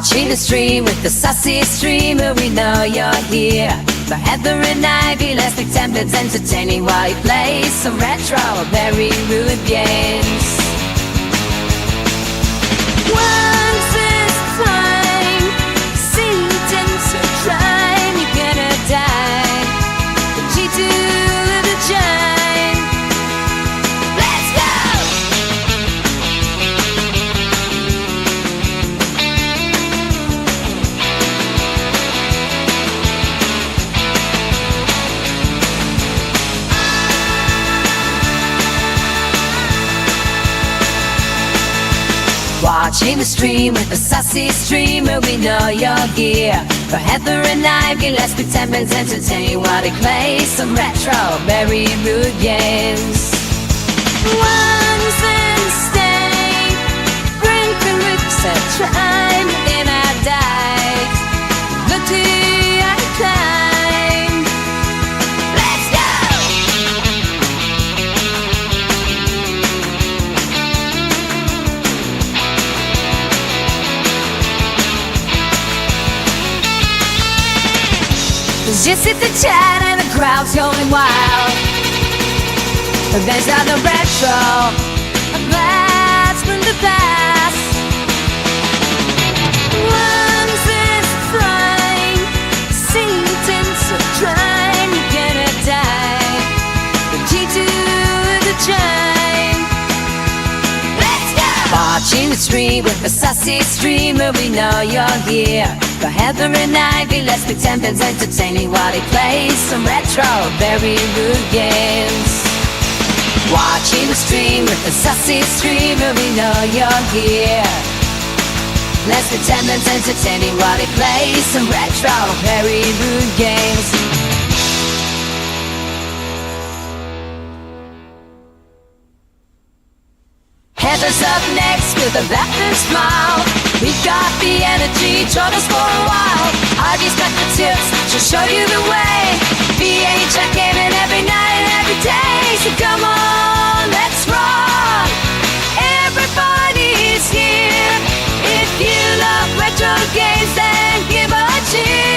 Watching the stream with the sussy streamer, we know you're here. For Heather and Ivy, let's make templates entertaining while you play some retro or very rude games. Once is fine, sentence or crime, you're gonna die. The G to the giant. Let's go! Watching the stream with the sussy streamer, we know you're here. For Heather and Ivy, let's pretend it's entertaining while they play some retro, very rude games. Once and stay, bring the roots and try, then I die. Look to I climb. Let's go! Just hit the chat and the crowd's going wild. There's other retro, a blast from the past. Once is fine, sentence or crime, you're gonna die. The G to the chime. Let's go! Watching the stream with the sussy streamer, we know you're here. For Heather and Ivy, let's pretend it's entertaining while they play some retro, very rude games. Watching the stream with the sussy streamer, we know you're here. Let's pretend it's entertaining while they play some retro, very rude games. Heather's up next with a laughing smile. We've got the energy, join us for a while. Ivy's got the tips, she'll show you the way. VA check in and every night and every day. So come on, let's rock. Everybody's here. If you love retro games, then give a cheer.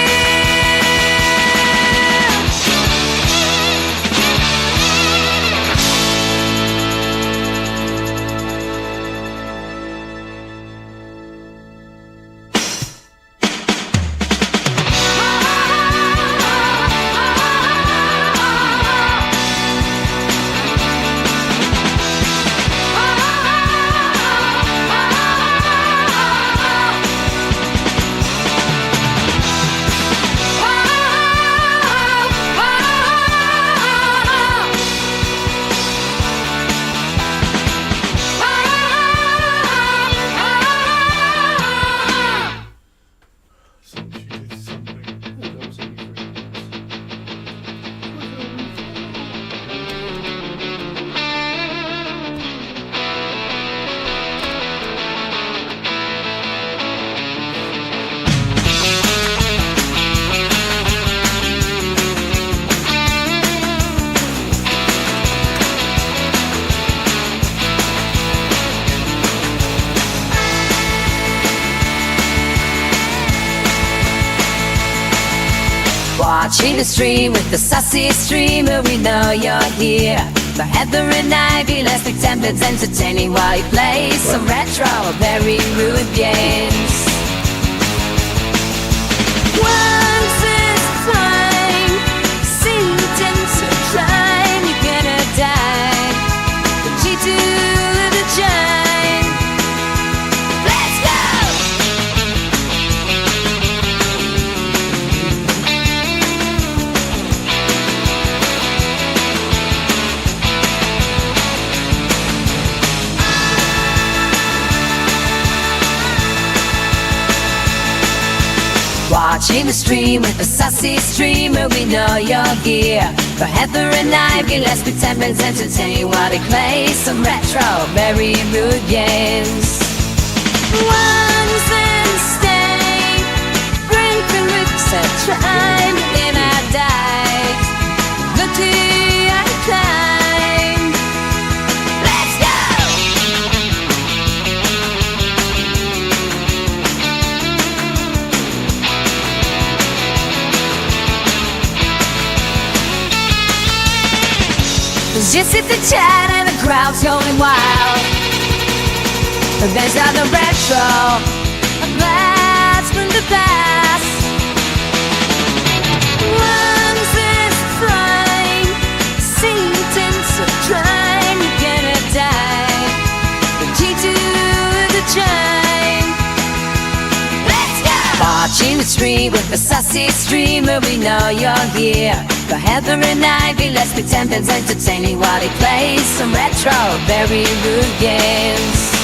Watching the stream with the sussy streamer, we know you're here. For Heather and Ivy, let's make templates entertaining while you play some retro, very rude games. Once is fine, sentence or crime, you're gonna die. The G to the chime. Let's go! Watching the stream with the sussy streamer, we know you're here. For Heather and Ivy, let's pretend it's entertaining while they play some retro, very rude games. Once and stay, bring the roots and try, then I die. Look to I climb. Let's go! There's just at the chat and the crowd's going wild. There's now the retro, a blast from the past. Once is fine, sentence of trying, you're gonna die. The G to the chime. Let's go! Watching the stream with the sussy streamer, we know you're here. For Heather and Ivy, let's pretend it's entertaining while he plays some retro, very rude games.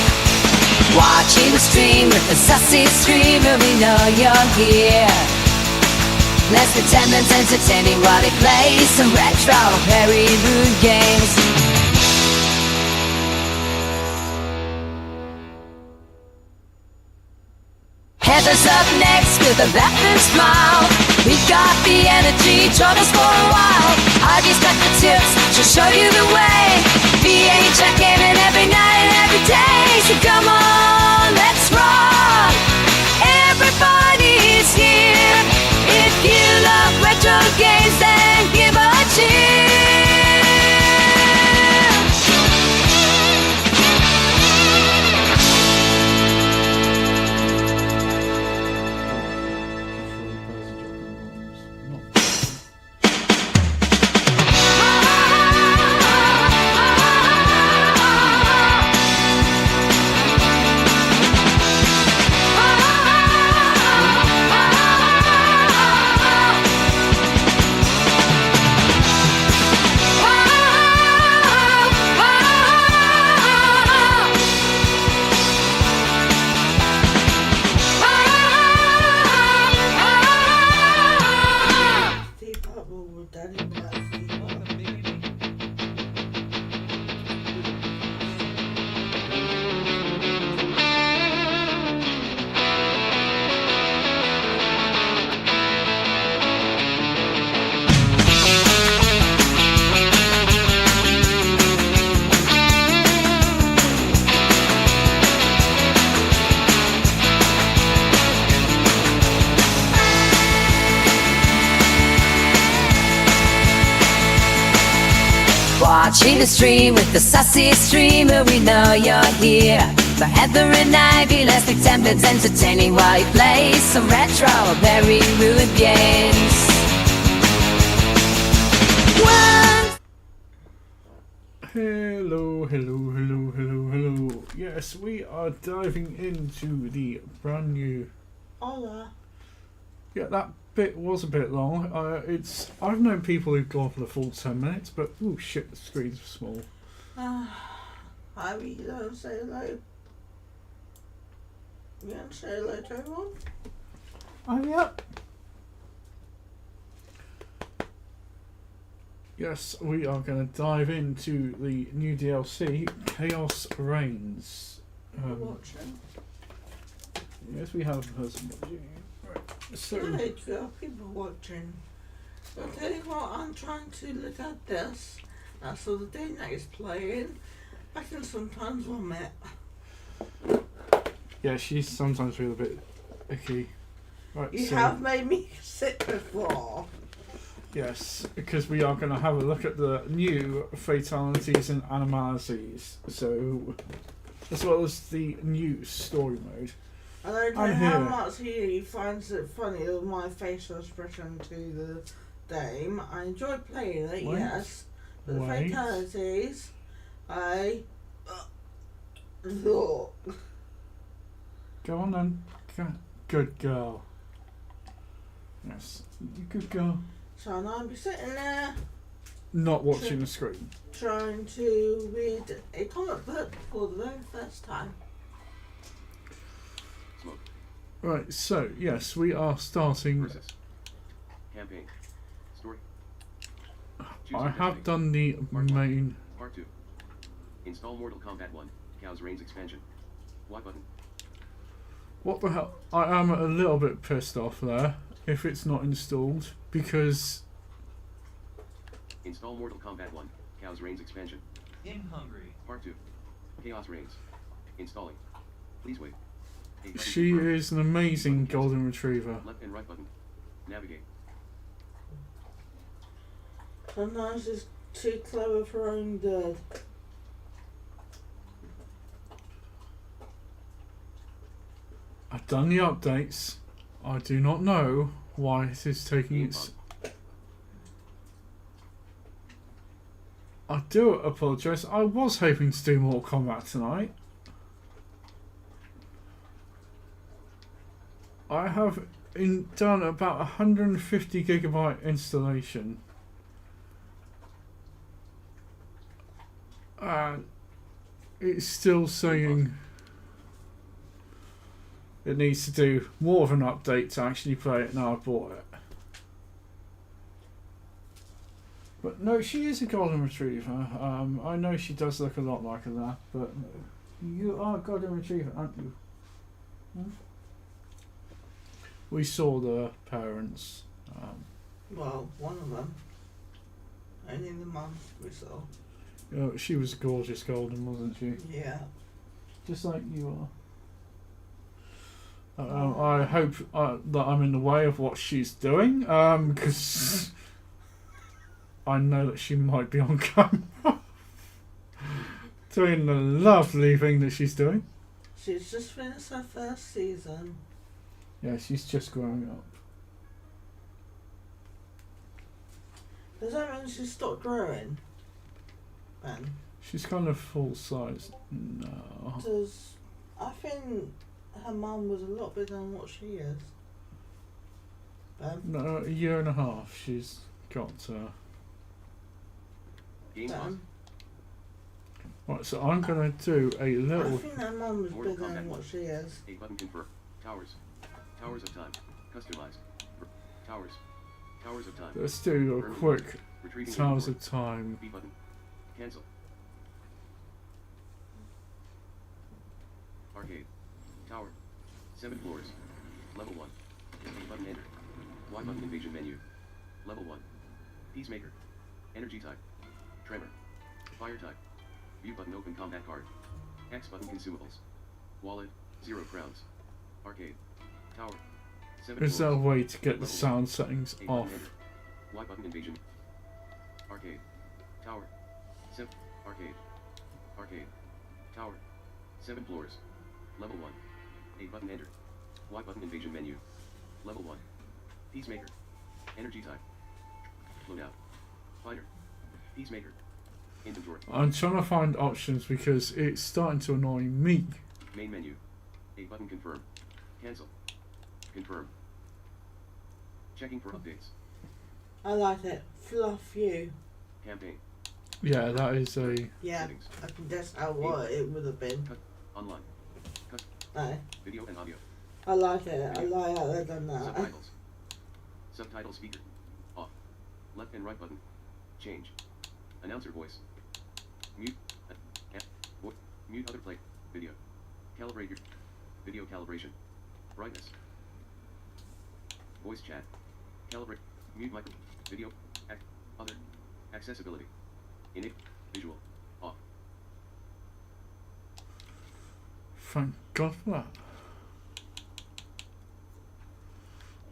Watching the stream with the sussy streamer, we know you're here. Let's pretend it's entertaining while he plays some retro, very rude games. Heather's up next with a laughing smile. We got the energy, join us for a while. Ivy's got the tips, she'll show you the way. VA checking in every night and every day. So come on, let's rock. Everybody's here. If you love retro games, then give a cheer. Watching the stream with the sussy streamer, we know you're here. For Heather and Ivy, let's pretend it's entertaining while he plays some retro, very rude games. Hello. Yes, we are diving into the brand new... Hola. Yeah, that bit was a bit long. I've known people who've gone for the full 10 minutes, but oh shit, the screen's small. Hi, we don't say hello. You want to say hello to everyone? Oh, yep. Yes, we are going to dive into the new DLC, Chaos Reigns. Watching. Yes, we have some watching. Right, so... Good, we have people watching. So I'll tell you what, I'm trying to look at this. That's all the day that is playing. I can sometimes vomit. Yeah, she's sometimes feel a bit icky. Right, You have made me sick before. Yes, because we are going to have a look at the new fatalities and animalities. So, as well as the new story mode. I don't know how much he finds it funny with my facial expression to the game. I enjoy playing it, yes. But the fatalities, I thought. Go on then. Good girl. Yes, you good girl. So now I'll be sitting there. Not watching the screen. Trying to read a comic book for the very first time. Right, so yes, we are starting. Process. Campaign. Story. I have done the main. Part 2. Install Mortal Kombat 1. Chaos Reigns expansion. Y button. What the hell? I am a little bit pissed off there if it's not installed because. Install Mortal Kombat 1. Chaos Reigns expansion. In Hungary. Part 2. Chaos Reigns. Installing. Please wait. She is an amazing golden retriever. Left and right button. Navigate. Sometimes it's Too clever for her own good. I've done the updates. I do not know why it is taking its... I do apologise. I was hoping to do Mortal Kombat tonight. I have done about 150 gigabyte installation. And it's still saying it needs to do more of an update to actually play it now I bought it. But no, she is a golden retriever. I know she does look a lot like a lab, but you are a golden retriever, aren't you? Hmm? We saw the parents. Well, one of them. Only the mum we saw. She was a gorgeous golden, wasn't she? Yeah. Just like you are. I hope that I'm in the way of what she's doing, because I know that she might be on camera doing the lovely thing that she's doing. She's just finished her first season. Yeah, she's just growing up. Does that mean she stopped growing? Ben? She's kind of full size now. Does I think her mum was a lot bigger than what she is. Ben? No, a year and a half. She's got. Game pause. Ben? Right, so I'm gonna do a I little. think her mum was Mortal bigger than Kombat. what she is. A button confirm. Towers. Towers of time. Customized. Towers. Towers of time. Let's do a quick Retrieving Towers inventory. of Time. B button. Cancel. Arcade. Tower. 7 floors. Level 1. A button enter. Y button invasion menu. Level 1. Peacemaker. Energy type. Tremor. Fire type. View button open combat card. X button consumables. Wallet. 0 crowns. Arcade. Tower. 7 Is there a floors. way to get the Level sound settings A button off? enter. Y button invasion. Arcade. Tower. 7. Arcade. Arcade. Tower. 7 floors. Level 1. A button enter. Y button invasion menu. Level 1. Peacemaker. Energy type. Loadout. Fighter. Peacemaker. Inventory. I'm trying to find options because it's starting to annoy me. Main menu. A button confirm. Cancel. Confirm. Checking for updates. I like it. Fluff you. Campaign. Yeah, that is a. Yeah, Settings. I can guess how what it would have been. Online. No, Video and audio. I like it. I like how they've done that. Subtitles. Subtitle speaker. Off. Left and right button. Change. Announcer voice. Mute. Mute other play. Video. Calibrate your video calibration. Brightness. Voice chat. Calibrate. Mute micro. Video. Other. Accessibility. Init. Visual. Off. Thank God for that.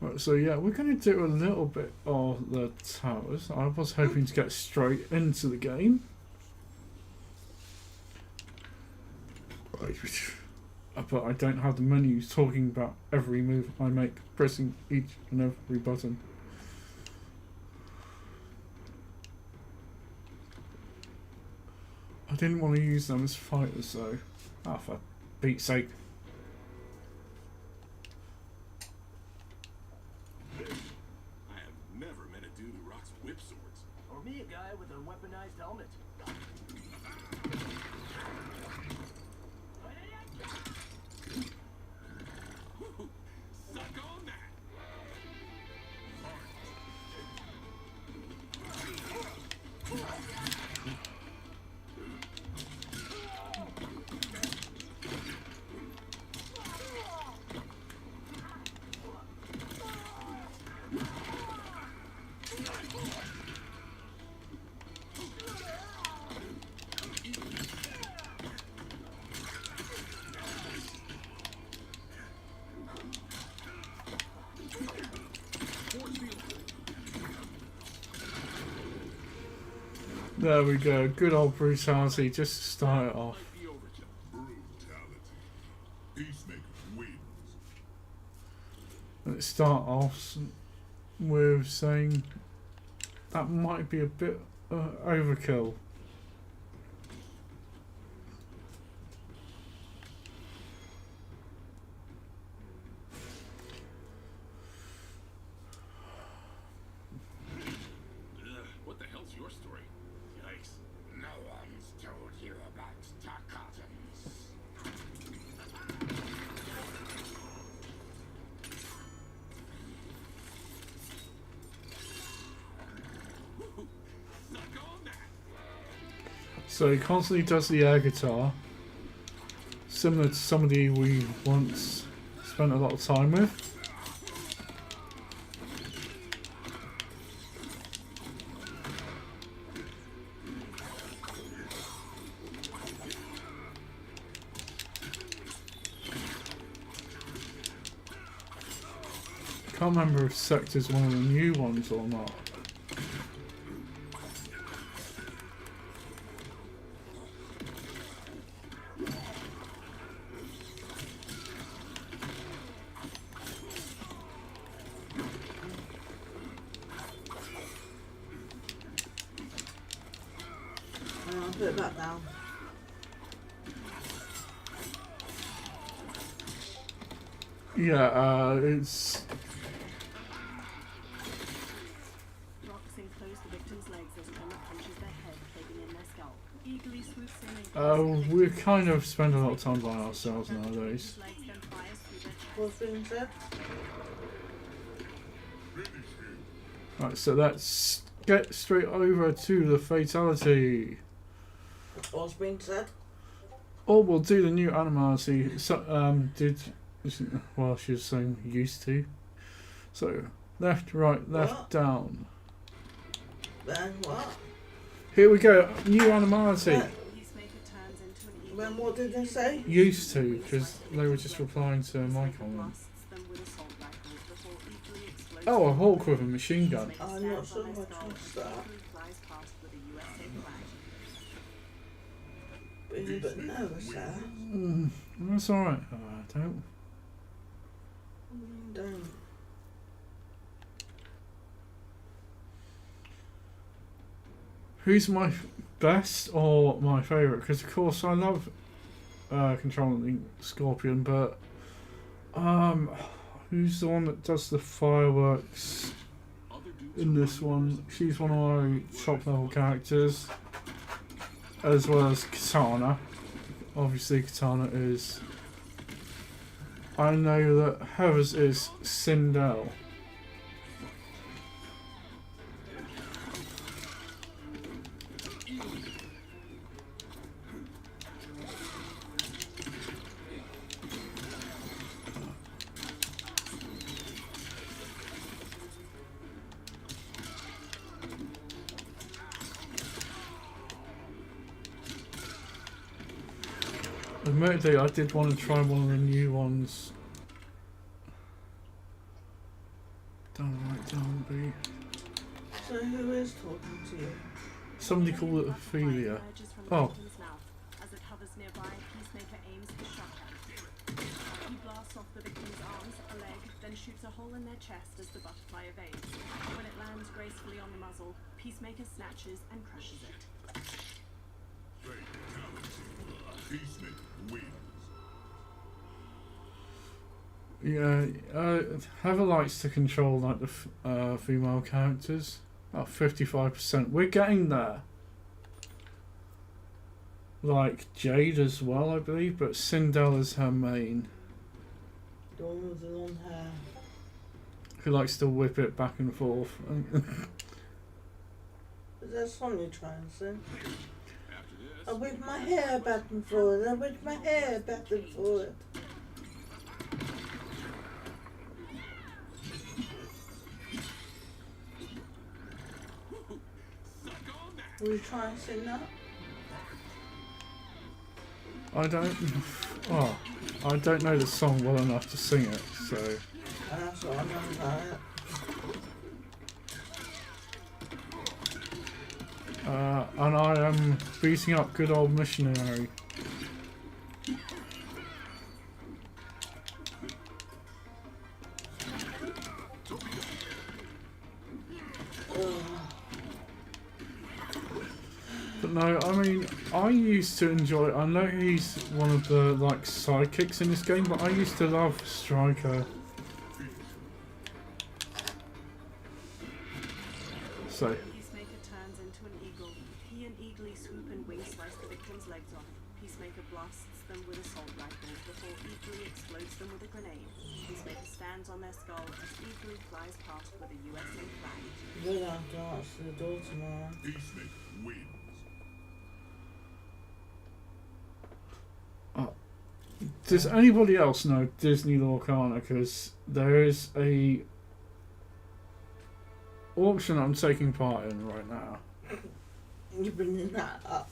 Right, so yeah, we're going to do a little bit of the towers. I was hoping to get straight into the game. But I don't have the menus talking about every move I make, pressing each and every button. I didn't want to use them as fighters though. Ah, for Pete's sake. I have never met a dude who rocks whip swords. Or me, a guy with a weaponized helmet. Suck on that! There we go. Good old brutality. Just to start it off. Brutality. Peacemaker wins. Let's start off with saying that might be a bit overkill. What the hell's your story? Yikes. No one's told you about dichotomies. Suck on that. So he constantly does the air guitar, similar to somebody we once spent a lot of time with. I can't remember if Sector's one of the new ones or not. I'll put it back down. Yeah, it's... Rocks enclose the victim's legs as Emma punches their head, caving in their skull. Eagerly swoops in and we kind of spend a lot of time by ourselves nowadays. legs then fires through their chest. What's being said? Right, so let's get straight over to the fatality. What's being said? Or we'll do the new animality. So, well, she was saying used to. So, left, right, left, What? down. Then what? Here we go, new animality. Peacemaker turns into an eagle. Then what did they say? Used to, because they were just replying to my comment. Blasts them with assault rifles before equally explosive Oh, a hawk with a machine gun. I'm not sure how to trust that. flies past with a USA flag. But you're a bit nervous there. That's alright. Don't. Don't. Who's my best or my favourite? Because of course I love controlling Scorpion, but who's the one that does the fireworks in this one? She's one of my top level characters, as well as Katana. Obviously Katana is... I know that Heather's is Sindel. Admittedly, I did want to try one of the new ones. Down right, down B. So who is talking to you? Somebody called it Ophelia. Emerges from the Oh. victim's mouth. As it hovers nearby, Peacemaker aims his shotgun. He blasts off the victim's arms, a leg, then shoots a hole in their chest as the butterfly evades. When it lands gracefully on the muzzle, Peacemaker snatches and crushes it. Peacemaker wins. Yeah, Heather likes to control like the female characters. About 55%. We're getting there. Like Jade as well, I believe, but Sindel is her main. The one with the long hair. Who likes to whip it back and forth. Is that a song you're trying to sing? After this, I whip my hair back and forth, I whip my hair back and forth. Were you trying to sing that? I don't know the song well enough to sing it, so That's what I know about it. And I am beating up good old missionary. But no, I mean, I used to enjoy. I know he's one of the like sidekicks in this game, but I used to love Striker. So. Peacemaker turns into an eagle. He and eagerly swoop and wing slice the victim's legs off. Peacemaker blasts them with assault rifles before eagerly explodes them with a grenade. Peacemaker stands on their skull as eagerly flies past with a USA flag. Good after answer the door tomorrow. Peacemaker wins. Does anybody else know Disney Lorcana? Because there is a auction I'm taking part in right now. You're bringing that up.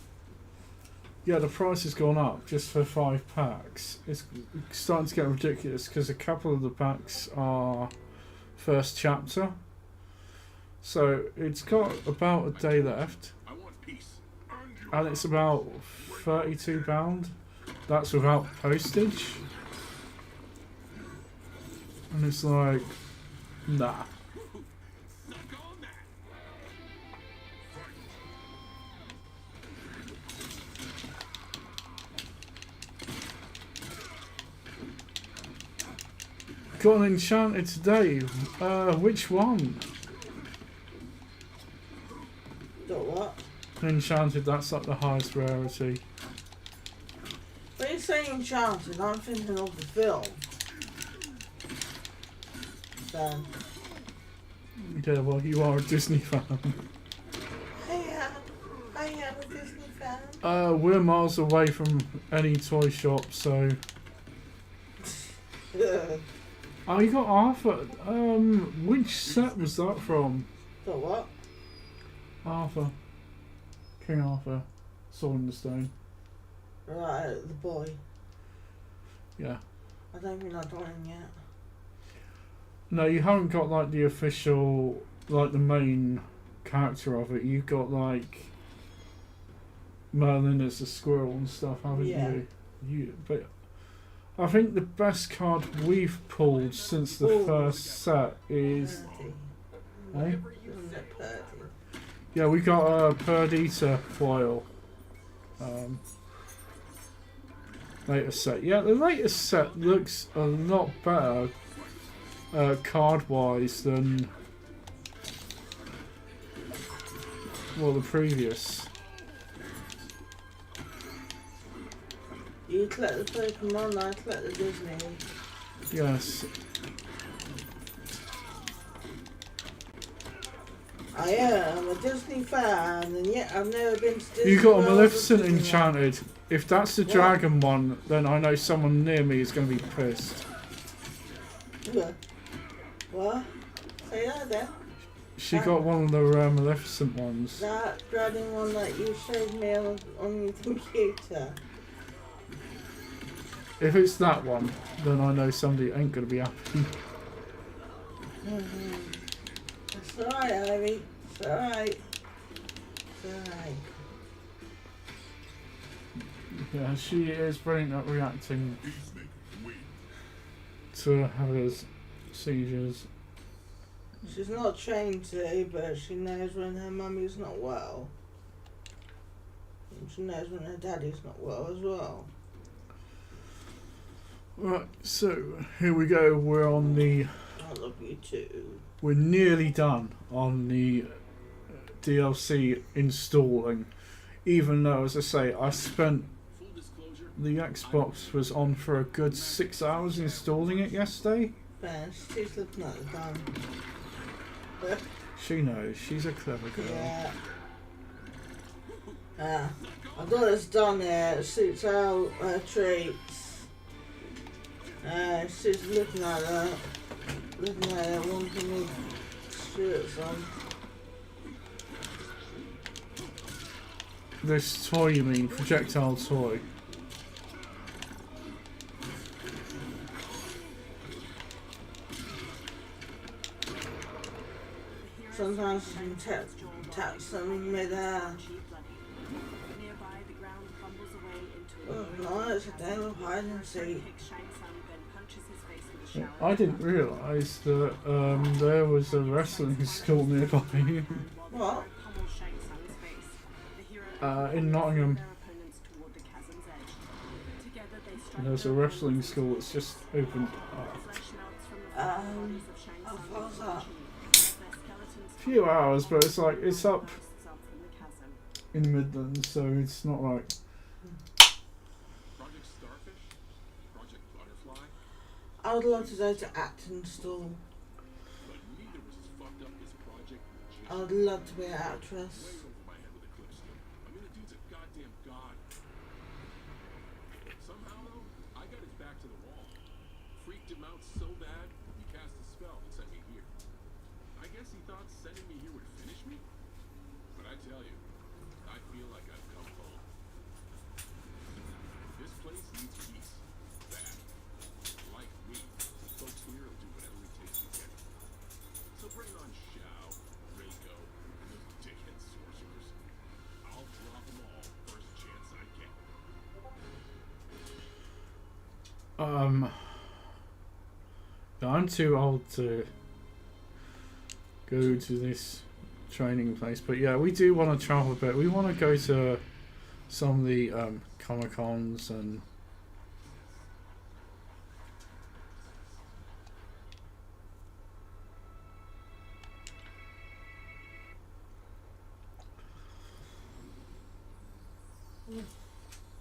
Yeah, the price has gone up just for 5 packs. It's starting to get ridiculous because a couple of the packs are first chapter. So it's got about a day left. I want peace. And it's about £32. That's without postage. And it's like, nah. Got an enchanted today. Which one? Got what? Enchanted, that's like the highest rarity. When you say enchanted, I'm thinking of the film. Then. Yeah, well, you are a Disney fan. I am a Disney fan. We're miles away from any toy shop, so. Oh, you got Arthur. Which set was that from? Got what? Arthur. King Arthur. Sword in the Stone. Right, the boy. Yeah. I don't think I've got him yet. No, you haven't got like the official, like the main character of it. You've got like Merlin as a squirrel and stuff, haven't you? But I think the best card we've pulled since the first set is. Purdy. Eh? Isn't it Purdy? Yeah, we got a Perdita foil. Latest set. Yeah, the latest set looks a lot better card-wise than well the previous. You collect the Pokemon, I collect the Disney. Yes. I am a Disney fan, and yet I've never been to Disney. You got a World or Maleficent Disneyland. Enchanted. If that's the dragon one, then I know someone near me is going to be pissed. What? Say that then. She got one of the Maleficent ones. That dragon one that you showed me on your computer. If it's that one, then I know somebody ain't going to be happy. It's alright, Ivy. It's alright. It's alright. Yeah, she is brilliant at reacting to Heather's seizures. She's not trained to, but she knows when her mummy's not well. And she knows when her daddy's not well as well. Right, so here we go. We're on the. I love you too. We're nearly done on the DLC installing. Even though, as I say, I spent. The Xbox was on for a good 6 hours installing it yesterday. Man, she's looking at the gun. She knows. She's a clever girl. Yeah. I got this done here. It suits our traits. She's looking at that. Looking at it, wanting me to shoot it some. This toy, you mean? Projectile toy. Sometimes you can attacks them in midair. Nearby, the ground crumbles away into Oh no, it's a game of hide and seek. I didn't realise that there was a wrestling school nearby. What? In Nottingham. There's a wrestling school that's just opened up. How far's that? A few hours, but it's like, it's up in the Midlands, so it's not like... Project Starfish? Project Butterfly? I would love to go to Actonstall. But neither was as fucked up as Project I would love to be an actress. Way over my head with a clipstone. I mean, the dude's a goddamn god. Somehow, though, I got his back to the wall. Freaked him out so bad, he cast a spell and sent me here. I guess he thought sending me here would finish me? But I tell you, I feel like I've come home. This place needs peace. Bad. Like me, folks here will do whatever it takes to get it. So bring on Shao, Reiko, and those dickhead sorcerers. I'll drop them all first chance I get. I'm too old to go to this training place, but yeah, we do want to travel a bit. We want to go to some of the Comic-Cons and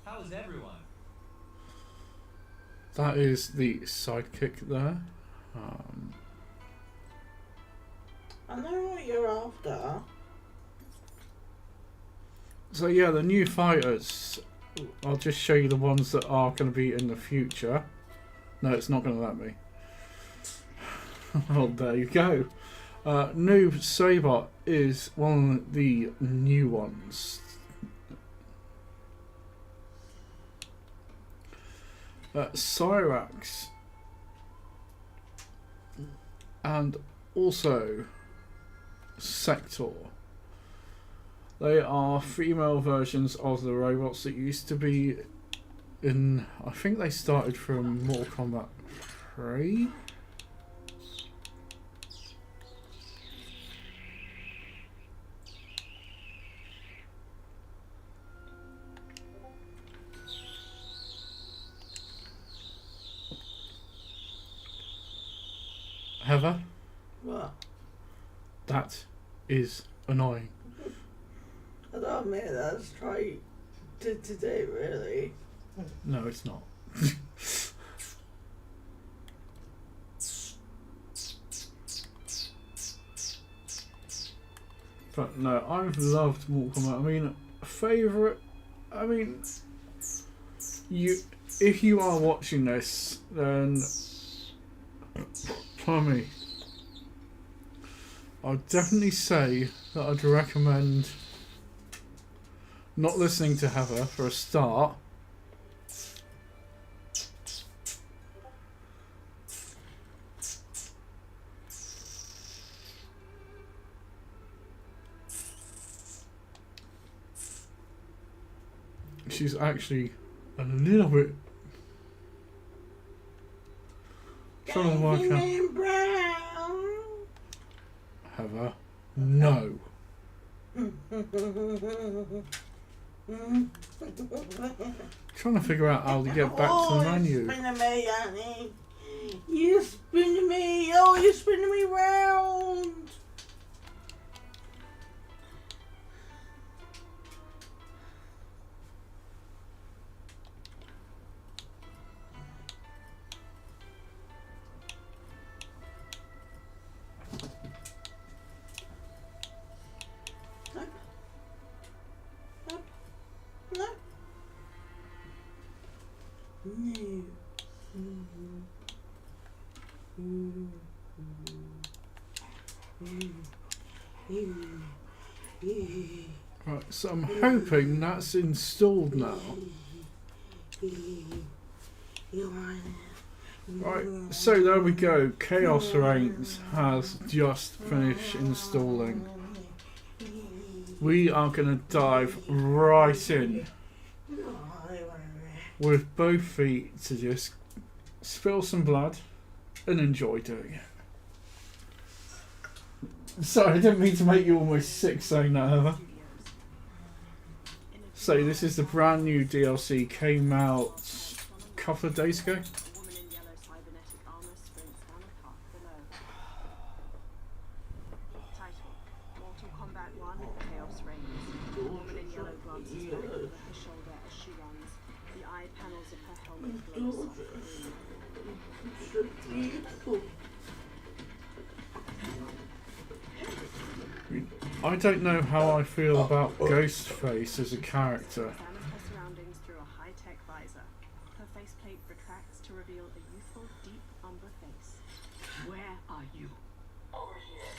How is everyone? that is the sidekick there. I know what you're after. So yeah, the new fighters, I'll just show you the ones that are going to be in the future. No, it's not going to let me. Well, there you go. Noob Saibot is one of the new ones. Cyrax. And also Sector. They are female versions of the robots that used to be in... I think they started from Mortal Kombat 3? Heather? What? That is annoying. I don't admit that's right to do, really. No, it's not. But no, I've loved Mortal Kombat. I mean, favourite... I mean... If you are watching this, then... Tommy, I'd definitely say that I'd recommend not listening to Heather for a start. She's actually a little bit trying to work out. Brown. Heather, no. Trying to figure out how to get back to the menu. You're spinning me, honey. You're spinning me. Oh, you're spinning me round. Right, so I'm hoping that's installed now. Right, so there we go. Chaos Reigns has just finished installing. we are going to dive right in with both feet to just spill some blood and enjoy doing it. Sorry, I didn't mean to make you almost sick saying that, Heather. So this is the brand new DLC, came out a couple of days ago. I don't know how I feel about Ghostface as a character. Where are you? Over here.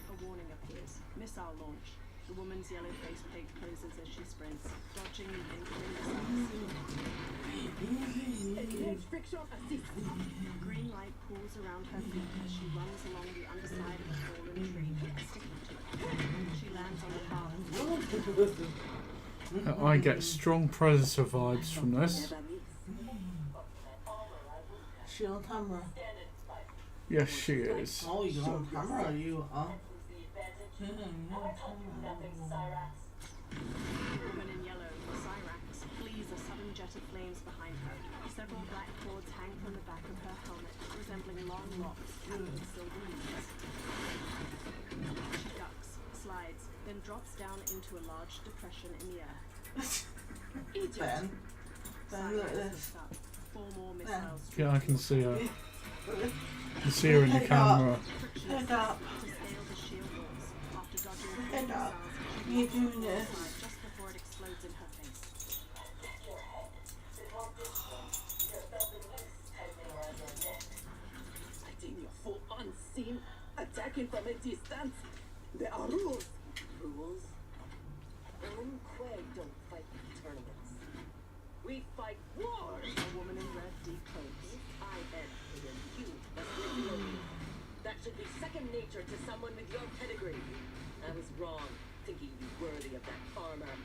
A warning appears. Missile launch. The woman's yellow faceplate closes as she sprints, dodging the incoming missiles. Green light pools around her feet as she runs along the underside of a fallen tree, sticking to it. She lands on the path. I get strong Predator vibes from this. She on camera? Yes, she is. Oh, you're on camera, you are. Woman in yellow, Cyrax, flees a sudden jet of flames behind her. Several black cords hang from the back of her helmet, resembling long locks with silver leaves. She ducks, slides, then drops down into a large depression in the air. Ben, look at this. Four more missiles. Yeah, I can see her. You can see her in the camera. Head up. Head up. You're doing this. Just before it explodes in her face. Fighting your foe unseen, attacking from a distance. There are rules. Rules? Quay don't fight tournaments. We fight wars. A woman in red decloaks. I bet you must reveal me. That should be second nature to someone with your pedigree. I was wrong, thinking you worthy of that armor.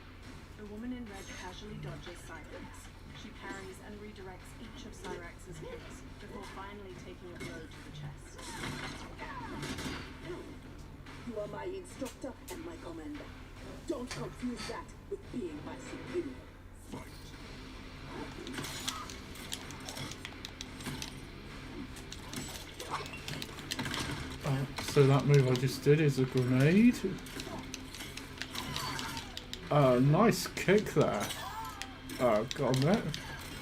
The woman in red casually dodges Cyrax. She parries and redirects each of Cyrax's kicks before finally taking a blow to the chest. You are my instructor and my commander. Don't confuse that with being my superior. So that move I just did is a grenade. Nice kick there. Got a minute.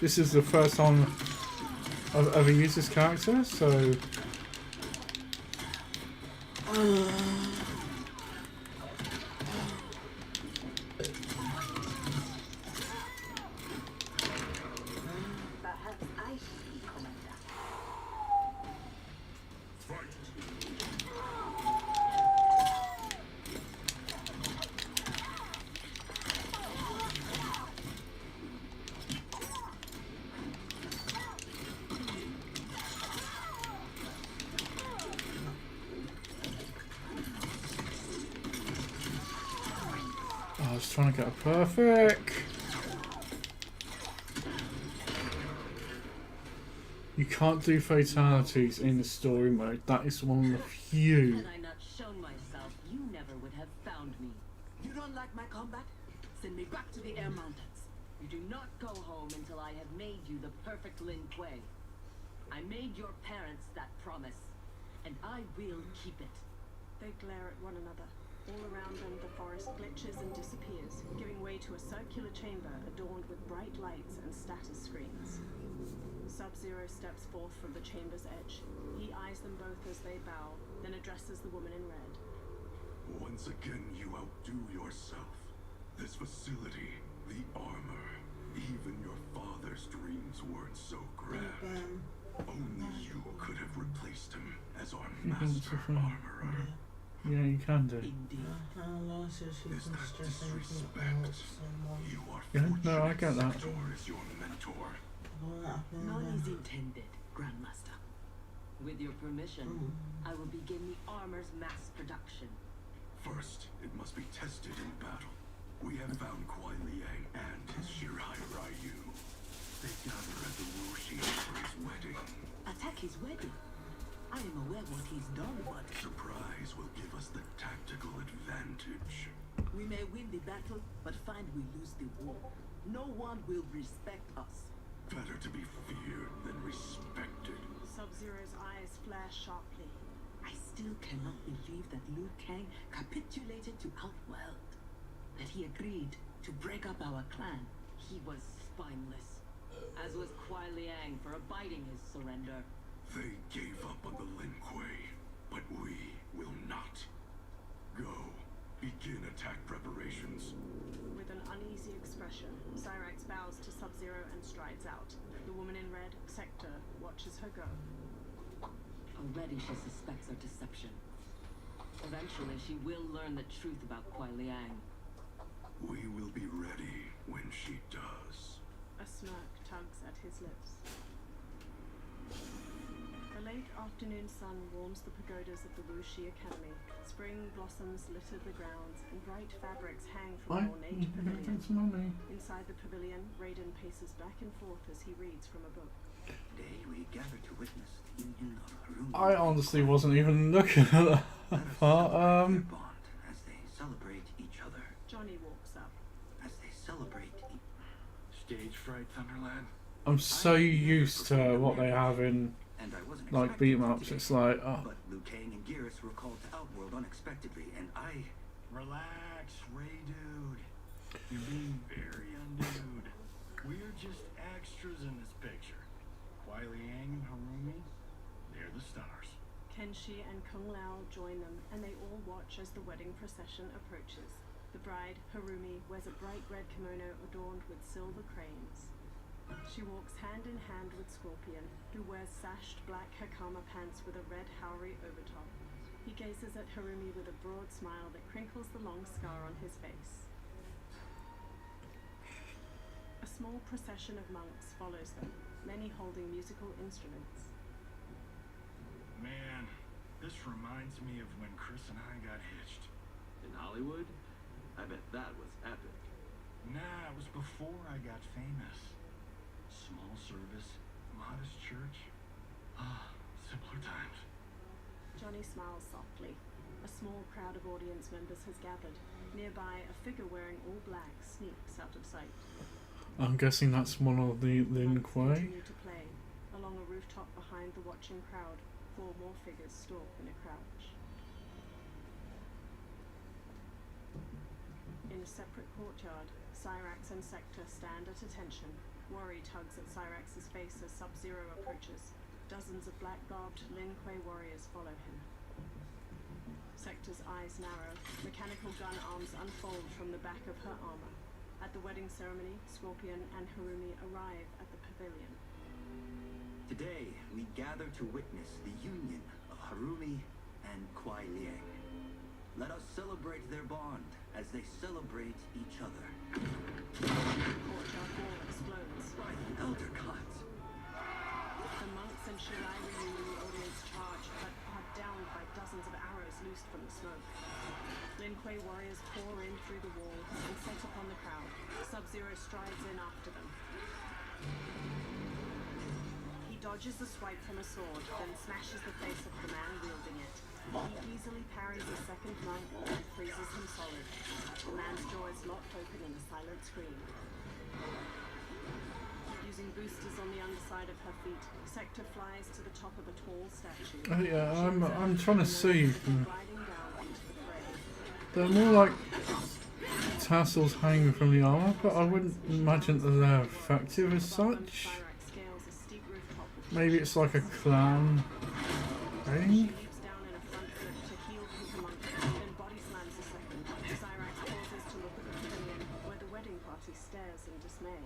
This is the first time I've ever used this character, so... Perhaps I should be commander. I was trying to get a perfect. You can't do fatalities in the story mode. That is one of the few. Had I not shown myself, you never would have found me. You don't like my combat? Send me back to the Air Mountains. You do not go home until I have made you the perfect Lin Kuei. I made your parents that promise, and I will keep it. They glare at one another. All around them, the forest glitches and disappears, giving way to a circular chamber adorned with bright lights and status screens. Sub-Zero steps forth from the chamber's edge. He eyes them both as they bow, then addresses the woman in red. Once again, you outdo yourself. This facility, the armor, even your father's dreams weren't so grand. Only you could have replaced him as our master armorer. Yeah, you can do. Indeed. Is that disrespect? You are Yeah, fortunate no, I get that. Sator is your mentor. None is intended, Grandmaster. With your permission, I will begin the armor's mass production. First, it must be tested in battle. We have found Kuai Liang and his Shirai Ryu. They gather at the Wuxi for his wedding. Attack his wedding? I am aware what he's done, but... Surprise will give us the tactical advantage. We may win the battle, but find we lose the war. No one will respect us. Better to be feared than respected. Sub-Zero's eyes flare sharply. I still cannot believe that Liu Kang capitulated to Outworld. That he agreed to break up our clan. He was spineless. As was Kuai Liang for abiding his surrender. They gave up on the Lin Kuei, but we will not. Go. Begin attack preparations. With an uneasy expression, Cyrax bows to Sub-Zero and strides out. The woman in red, Sector, watches her go. Already she suspects our deception. Eventually she will learn the truth about Kuai Liang. We will be ready when she does. A smirk tugs at his lips. The late afternoon sun warms the pagodas of the Wuxi Academy. Spring blossoms litter the grounds, and bright fabrics hang from an ornate pavilion. Inside the pavilion, Raiden paces back and forth as he reads from a book. Today we gather to witness the union of Harumi. I honestly wasn't even looking at that part. Bond as they celebrate each other. Johnny walks up. As they celebrate Stage fright, Thunderlad. I'm so used to what they have in And I wasn't like beat 'em ups. It's like, oh. But Liu Kang and Geras were called to Outworld unexpectedly, and I... Relax, Ray dude. You're being very undude. We're just extras in this picture. Kuai Liang and Harumi, they're the stars. Kenshi and Kung Lao join them, and they all watch as the wedding procession approaches. The bride, Harumi, wears a bright red kimono adorned with silver cranes. She walks hand in hand with Scorpion, who wears sashed black hakama pants with a red Haori overtop. He gazes at Harumi with a broad smile that crinkles the long scar on his face. A small procession of monks follows them, many holding musical instruments. Man, this reminds me of when Chris and I got hitched. In Hollywood? I bet that was epic. Nah, it was before I got famous. Small service, modest church. Ah, simpler times. Johnny smiles softly. A small crowd of audience members has gathered. Nearby, a figure wearing all black sneaks out of sight. I'm guessing that's one of the Lin Kuei. Continue to play. Along a rooftop behind the watching crowd, 4 more figures stalk in a crouch. In a separate courtyard, Cyrax and Sector stand at attention. Worry tugs at Cyrax's face as Sub-Zero approaches. Dozens of black-garbed Lin Kuei warriors follow him. Sector's eyes narrow. Mechanical gun arms unfold from the back of her armor. At the wedding ceremony, Scorpion and Harumi arrive at the pavilion. Today, we gather to witness the union of Harumi and Kuai Liang. Let us celebrate their bond as they celebrate each other. The courtyard wall explodes. By the Elder Gods! The monks and Shirai Ryu in the audience charge, but are downed by dozens of arrows loosed from the smoke. Lin Kuei warriors pour in through the wall and set upon the crowd. Sub-Zero strides in after them. He dodges a swipe from a sword, then smashes the face of the man wielding it. He easily parries a second monk and freezes him solid. The man's jaw is locked open in a silent scream. Using boosters on the underside of her feet, Sector flies to the top of a tall statue. Oh, yeah, I'm trying to see. Gliding down into the fray. They're more like tassels hanging from the armor, but I wouldn't imagine that they're effective as such. Cyrax scales a steep rooftop with Maybe it's like a clan thing. leaps down in a front flip to heal Peter Monk, then body slams a second. Cyrax pauses to look at the pavilion, where the wedding party stares in dismay.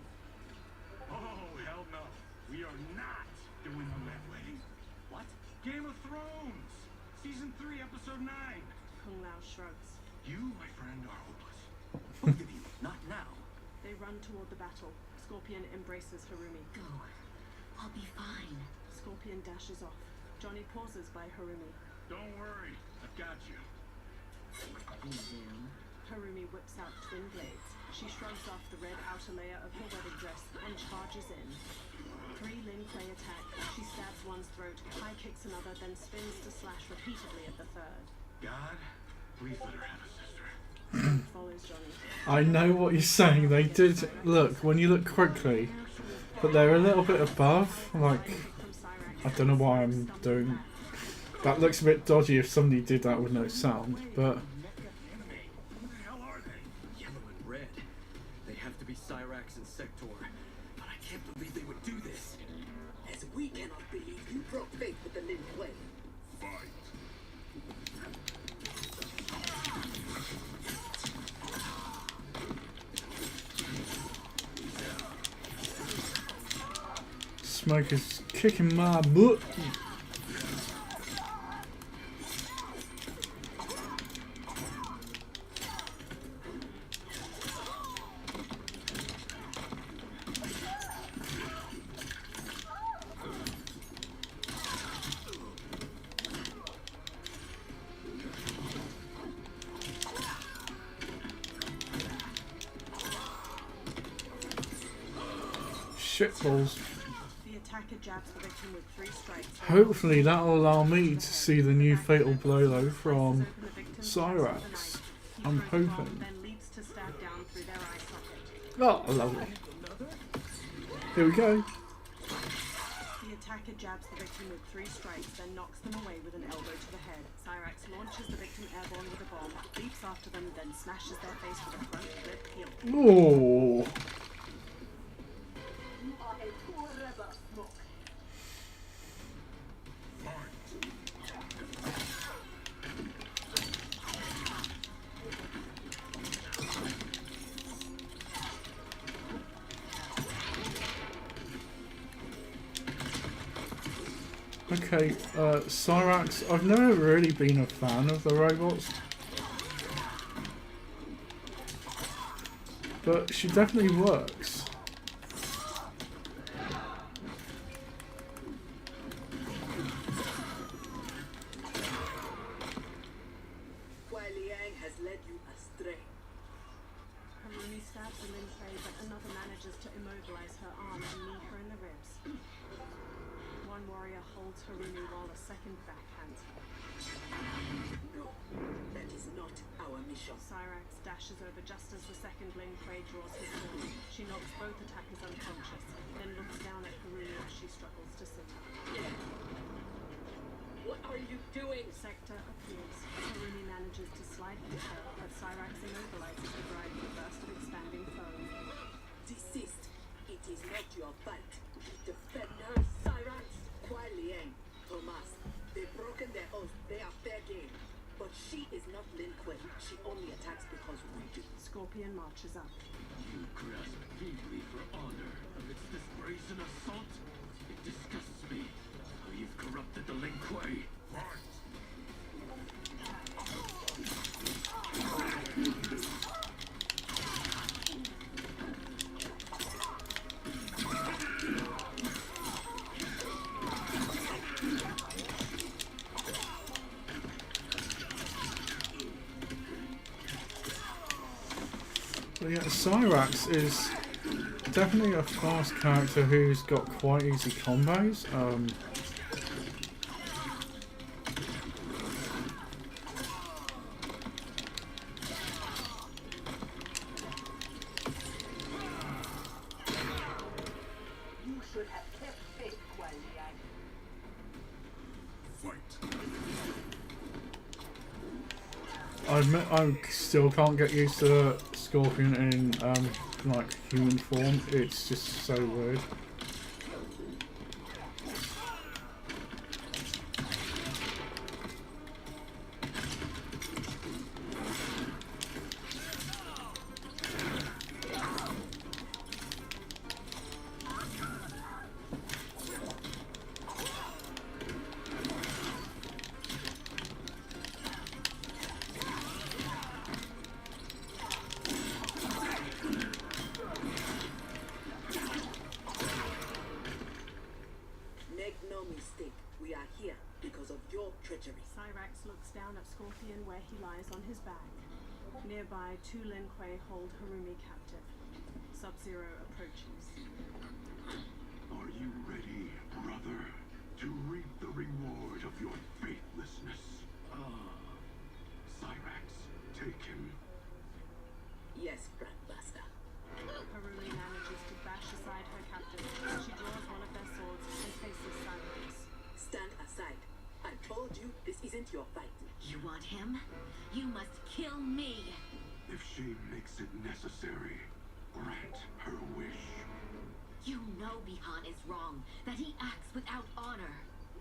Oh, hell no. We are not doing a Met wedding. What? Game of Thrones! Season 3, Episode 9. Kung Lao shrugs. You, my friend, are hopeless. Both of you, not now. They run toward the battle. Scorpion embraces Harumi. Go. I'll be fine. Scorpion dashes off. Johnny pauses by Harumi. Don't worry, I've got you. Harumi whips out twin blades. She shrugs off the red outer layer of her wedding dress and charges in. 3 Lin Kuei attack. She stabs one's throat, high kicks another, then spins to slash repeatedly at the third. God, please let her have a sister. Follows Johnny. I know what you're saying. They did look when you look quickly, but they're a little bit above. Like, I don't know why I'm doing. That looks a bit dodgy if somebody did that with no sound, but. Cyrax and Sector, but I can't believe they would do this. As we cannot believe you broke faith with the Lin Kuei. Fight. Smoke is kicking my butt. Shitballs. The attacker jabs the victim with 3 strikes. Hopefully that'll allow me to see the new fatal blow though from Cyrax. I'm hoping. Then leaps to stab down through their eye socket. Oh, lovely. Here we go. The attacker jabs the victim with 3 strikes, then knocks them away with an elbow to the head. Cyrax launches the victim airborne with a bomb, leaps after them, then smashes their face with a front flip heel. Oh. Okay, Cyrax, I've never really been a fan of the robots, but she definitely works. Kuai Liang has led you astray. Harumi stabs the Lin Kuei, but another manages to immobilize her arm and knee her in the ribs. One warrior holds Harumi while a second backhands her. No, that is not our mission. Cyrax dashes over just as the second Lin Kuei draws his sword. She knocks both attackers unconscious, then looks down at Harumi as she struggles to sit up. What are you doing? Sector appears. Harumi manages to slide hit her, but Cyrax immobilizes the bride with a burst of expanding foam. Desist. It is not your fight. Defend her, Cyrax. Kuai Liang, Thomas. They've broken their oath. They are fair game. But she is not Lin Kuei. She only attacks because we do. Scorpion marches up. You grasp deeply for honor amidst this brazen assault? It disgusts me how you've corrupted the Lin Kuei. But yeah, Cyrax is definitely a fast character who's got quite easy combos. You should have kept faith, Kuai Liang. I admit I still can't get used to Scorpion in like human form. It's just so weird. Scorpion where he lies on his back. Nearby, two Lin Kuei hold Harumi captive. Sub-Zero approaches. Are you ready, brother, to reap the reward of your faithlessness? Cyrax, take him. Yes, Grandmaster. Harumi manages to bash aside her captive. She draws one of their swords and faces Cyrax. Stand aside. I told you this isn't your fight. You want him? You must kill me. If she makes it necessary, grant her wish. You know Bihan is wrong, that he acts without honor.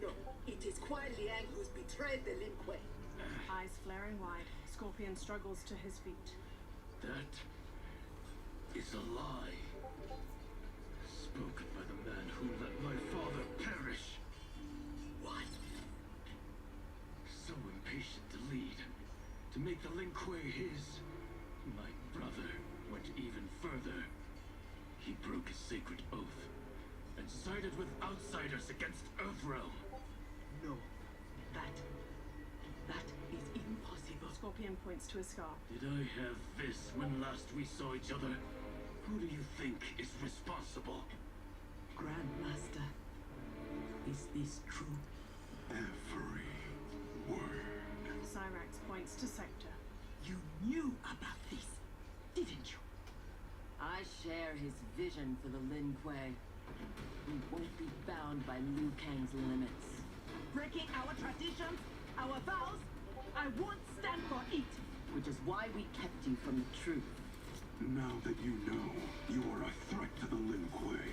No, it is Kuai Liang who's betrayed the Lin Kuei. Eyes flaring wide, Scorpion struggles to his feet. That is a lie. Spoken by the man who let my father perish. What? So impatient to lead, to make the Lin Kuei his. My brother went even further. He broke his sacred oath and sided with outsiders against Earthrealm. No, that is impossible. Scorpion points to his scar. Did I have this when last we saw each other? Who do you think is responsible? Grandmaster, is this true? Every word. Cyrax points to Sector. You knew about this, didn't you? I share his vision for the Lin Kuei. We won't be bound by Liu Kang's limits. Breaking our traditions, our vows, I won't stand for it. Which is why we kept you from the truth. Now that you know, you are a threat to the Lin Kuei,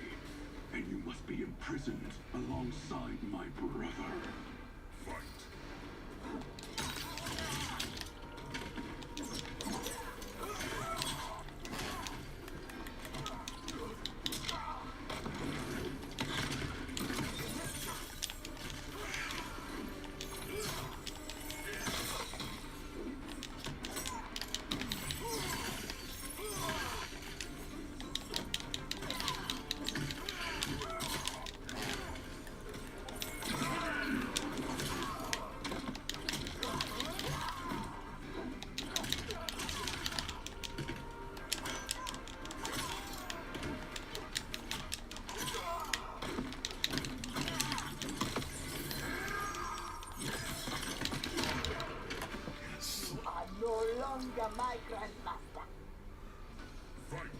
and you must be imprisoned alongside my brother. Fight. My grandmaster. Fight.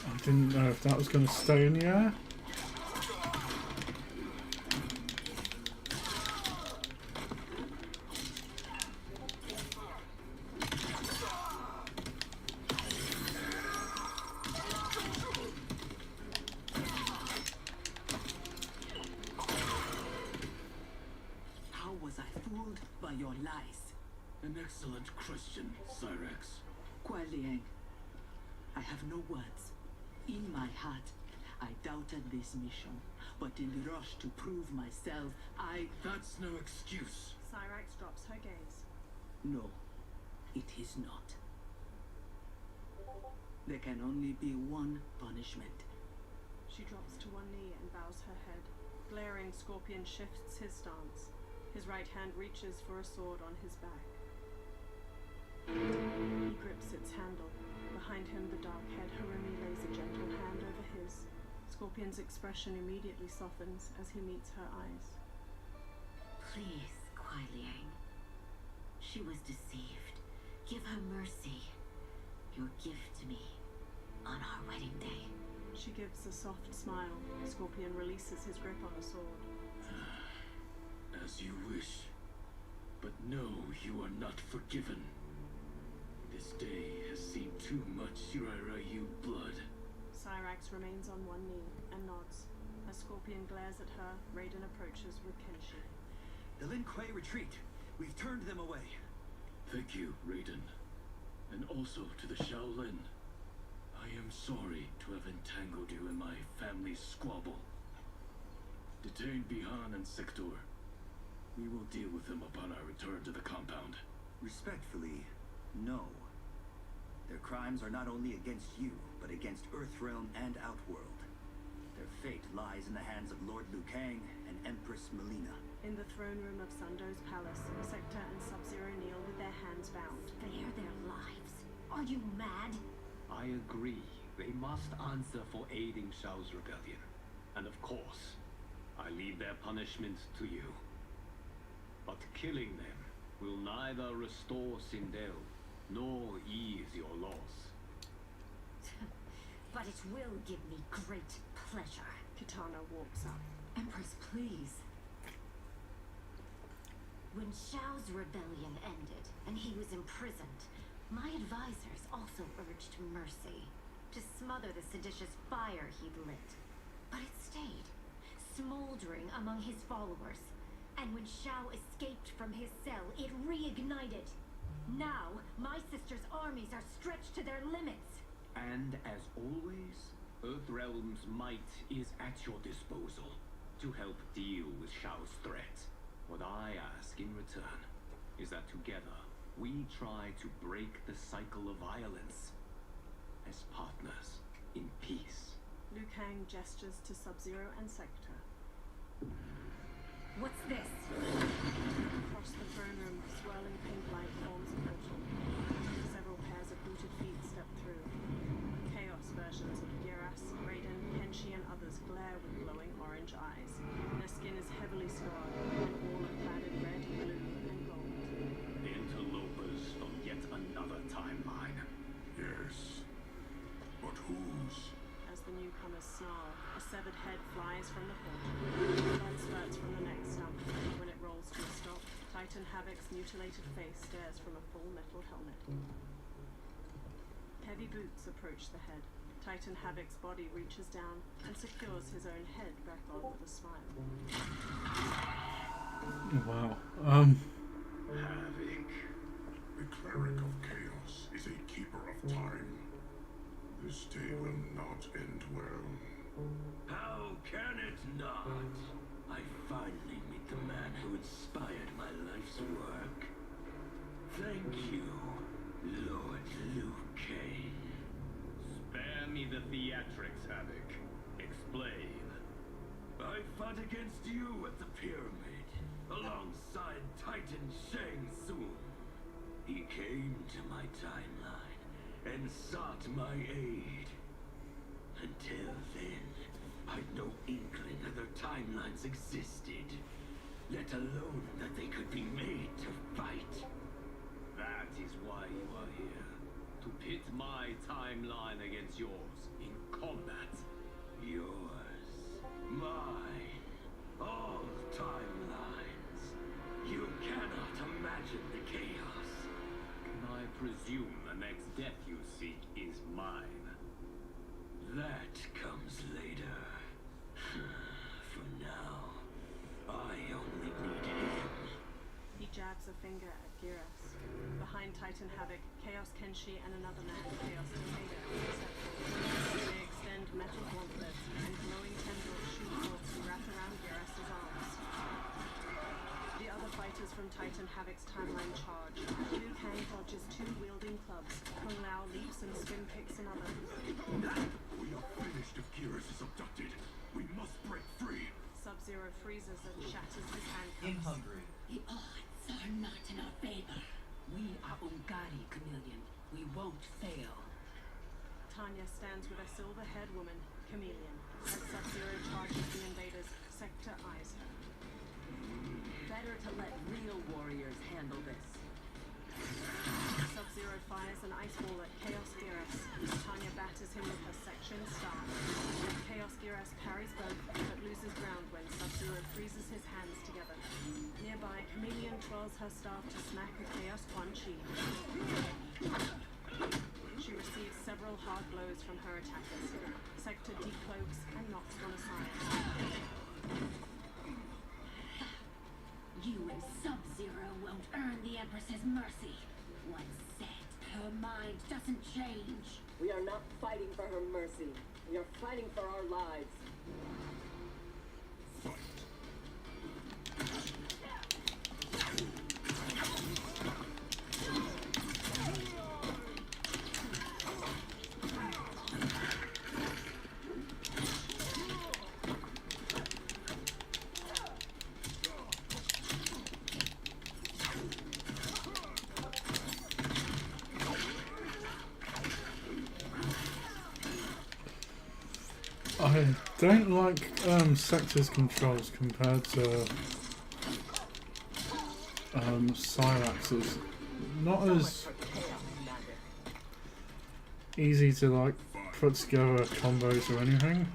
I didn't know if that was going to stay in the air. Your lies. An excellent question, Cyrax. Kuai Liang, I have no words. In my heart, I doubted this mission, but in the rush to prove myself, That's no excuse. Cyrax drops her gaze. No, it is not. There can only be one punishment. She drops to one knee and bows her head. Glaring, Scorpion shifts his stance. His right hand reaches for a sword on his back. He grips its handle. Behind him, the dark-haired Harumi lays a gentle hand over his. Scorpion's expression immediately softens as he meets her eyes. Please, Kuai Liang. She was deceived. Give her mercy. Your gift to me on our wedding day. She gives a soft smile. Scorpion releases his grip on the sword. As you wish. But no, you are not forgiven. This day has seen too much Shirarayu blood. Cyrax remains on one knee and nods. As Scorpion glares at her, Raiden approaches with Kenshi. The Lin Kuei retreat. We've turned them away. Thank you, Raiden. And also to the Shaolin. I am sorry to have entangled you in my family's squabble. Detain Bihan and Sector. We will deal with them upon our return to the compound. Respectfully, no. Their crimes are not only against you, but against Earthrealm and Outworld. Their fate lies in the hands of Lord Liu Kang and Empress Melina. In the throne room of Sundo's palace, Sector and Sub-Zero kneel with their hands bound. Spare their lives. Are you mad? I agree. They must answer for aiding Shao's rebellion. And of course, I leave their punishment to you. But killing them will neither restore Sindel, nor ease your loss. But it will give me great pleasure. Kitana walks up. Empress, please. When Shao's rebellion ended, and he was imprisoned, my advisors also urged mercy, to smother the seditious fire he'd lit. But it stayed, smoldering among his followers. And when Shao escaped from his cell, it reignited. Now, my sister's armies are stretched to their limits. And as always, Earthrealm's might is at your disposal to help deal with Shao's threat. What I ask in return is that together we try to break the cycle of violence as partners in peace. Liu Kang gestures to Sub-Zero and Sector. What's this? Across the throne room, swirling pink light forms a portal. Several pairs of booted feet step through. Chaos versions of Geras, Raiden, Henshi, and others glare with glowing orange eyes. Their skin is heavily scarred, and all are clad in red, blue, and gold. Interlopers from yet another timeline. Yes. But whose? As the newcomers snarl, a severed head flies from the portal. Blood spurts from the neck stump. When it rolls to a stop, Titan Havoc's mutilated face stares from a full metal helmet. Heavy boots approach the head. Titan Havoc's body reaches down and secures his own head back on with a smile. Wow. Havoc. The cleric of chaos is a keeper of time. This day will not end well. How can it not? I finally meet the man who inspired my life's work. Thank you, Lord Liu Kang. Spare me the theatrics, Havoc. Explain. I fought against you at the pyramid, alongside Titan Shang Tsung. He came to my timeline and sought my aid. Until then, I'd no inkling other timelines existed, let alone that they could be made to fight. That is why you are here. To pit my timeline against yours in combat. Yours, mine, all timelines. You cannot imagine the chaos. Can I presume the next death you seek is mine? That comes later. For now, I only need him. He jabs a finger at Geras. Behind Titan Havoc, Chaos Kenshi and another man, Chaos Omega, they extend metal gauntlets and glowing tendrils shoot forth and wrap around Geras' arms. The other fighters from Titan Havoc's timeline charge. Liu Kang dodges two wielding clubs. Kung Lao leaps and spin kicks another. We are finished if Geras is abducted. We must break free. Sub-Zero freezes and shatters his handcuffs. In Hungary. The odds are not in our favor. We are Ungari, Chameleon. We won't fail. Tanya stands with a silver-haired woman, Chameleon. As Sub-Zero charges the invaders, Sector eyes her. Better to let real warriors handle this. Sub-Zero fires an ice ball at Chaos Geras. Tanya batters him with her section star. Chaos Geras parries both, but loses ground when Sub-Zero freezes his hands together. Nearby, Chameleon twirls her staff to smack a Chaos Quan Chi. She receives several hard blows from her attackers. Sector decloaks and knocks one aside. You and Sub-Zero won't earn the Empress's mercy. Once set, her mind doesn't change. We are not fighting for her mercy. We are fighting for our lives. I don't like Sector's controls compared to Syrax's. Not as easy to like put together combos or anything.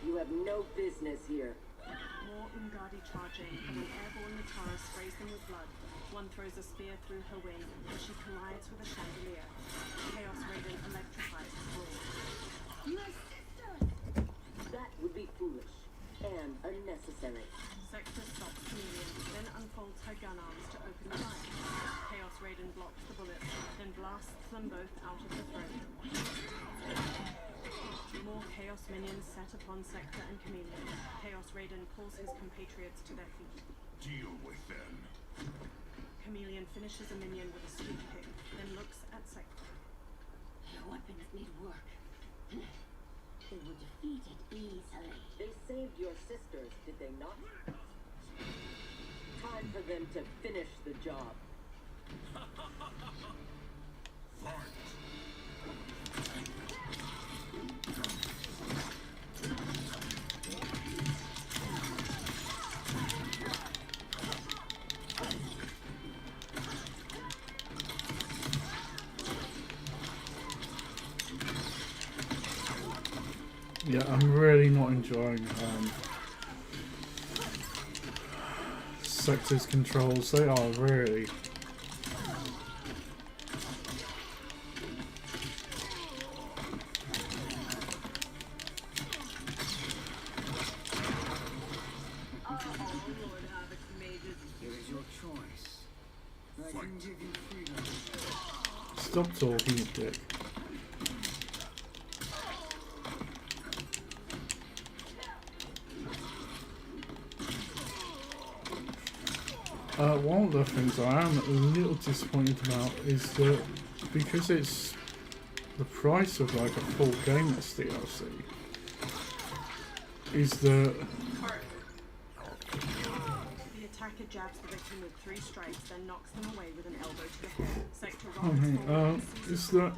You have no business here. More Ungadi charging, and an airborne Natara sprays them with blood. One throws a spear through her wing, and she collides with a chandelier. Chaos Raiden electrifies the wall. My sister! That would be foolish and unnecessary. Sector stops Chameleon, then unfolds her gun arms to open fire. Chaos Raiden blocks the bullets, then blasts them both out of the throne. More Chaos minions set upon Sector and Chameleon. Chaos Raiden pulls his compatriots to their feet. Deal with them. Chameleon finishes a minion with a sweep kick, then looks at Sector. Your weapons need work. They were defeated easily. They saved your sisters, did they not? Time for them to finish the job. Yeah, I'm really not enjoying Sector's controls. They are really... Stop talking, you dick. One of the things I am a little disappointed about is that because it's the price of like a full game that's DLC, is that The attacker jabs the victim with 3 strikes, then knocks them away with an elbow to the head. Sector rolls forward, is that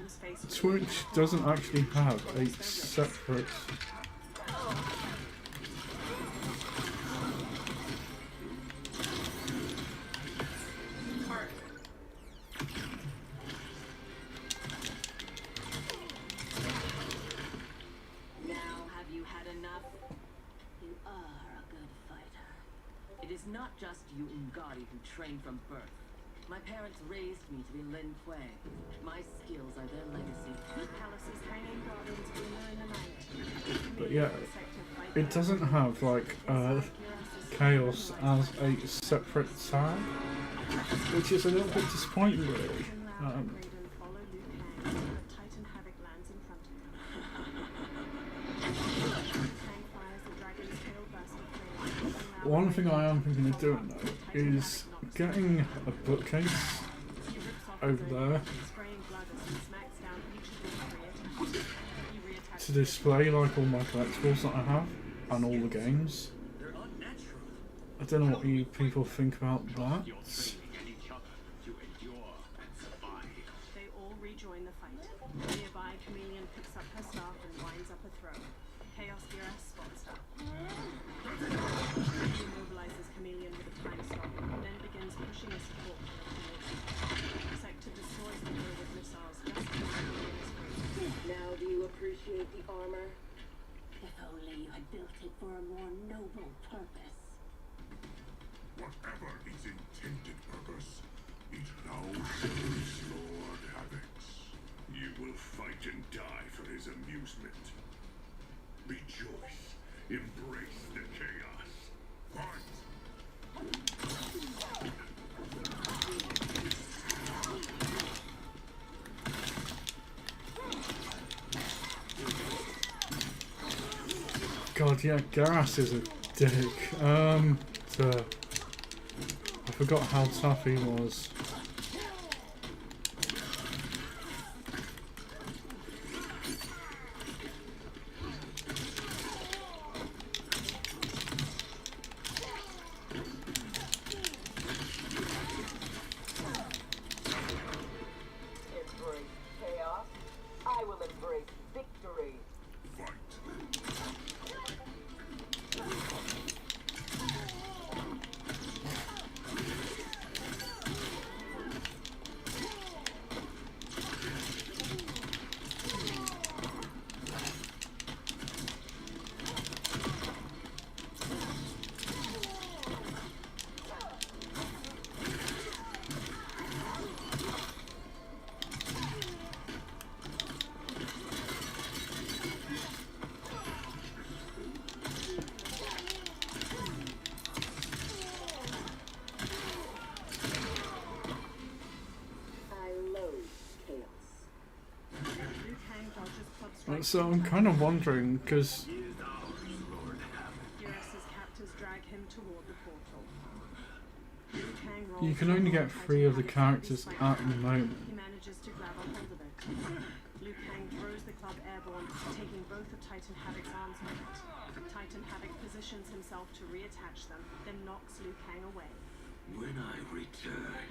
Twitch doesn't actually have a separate Not just you Ungadi who train from birth. My parents raised me to be Lin Kuei. My skills are their legacy. Palace's hanging guardians glimmer in the night. But yeah, it doesn't have like Chaos as a separate tab, which is a little bit disappointing really. One thing I am thinking of doing though is getting a bookcase over there to display like all my collectibles that I have and all the games. I don't know what you people think about that. They all rejoin the fight. Nearby, Chameleon picks up her staff and winds up a throw. Chaos Gear spots her. He mobilizes Chameleon with a time stop, then begins pushing a support for the Sector destroys the door with missiles just as Chameleon is free. Now do you appreciate the armor? If only you had built it for a more noble purpose. Whatever its intended purpose, it now serves Lord Havoc's. You will fight and die for his amusement. Rejoice. Embrace the chaos. Fight! God, yeah, Garrus is a dick. forgot how tough he was. So I'm kind of wondering, because you can only get 3 of the characters at the moment. He manages to grab a hold of it. Liu Kang throws the club airborne, taking both of Titan Havoc's arms with it. Titan Havoc positions himself to reattach them, then knocks Liu Kang away. When I return,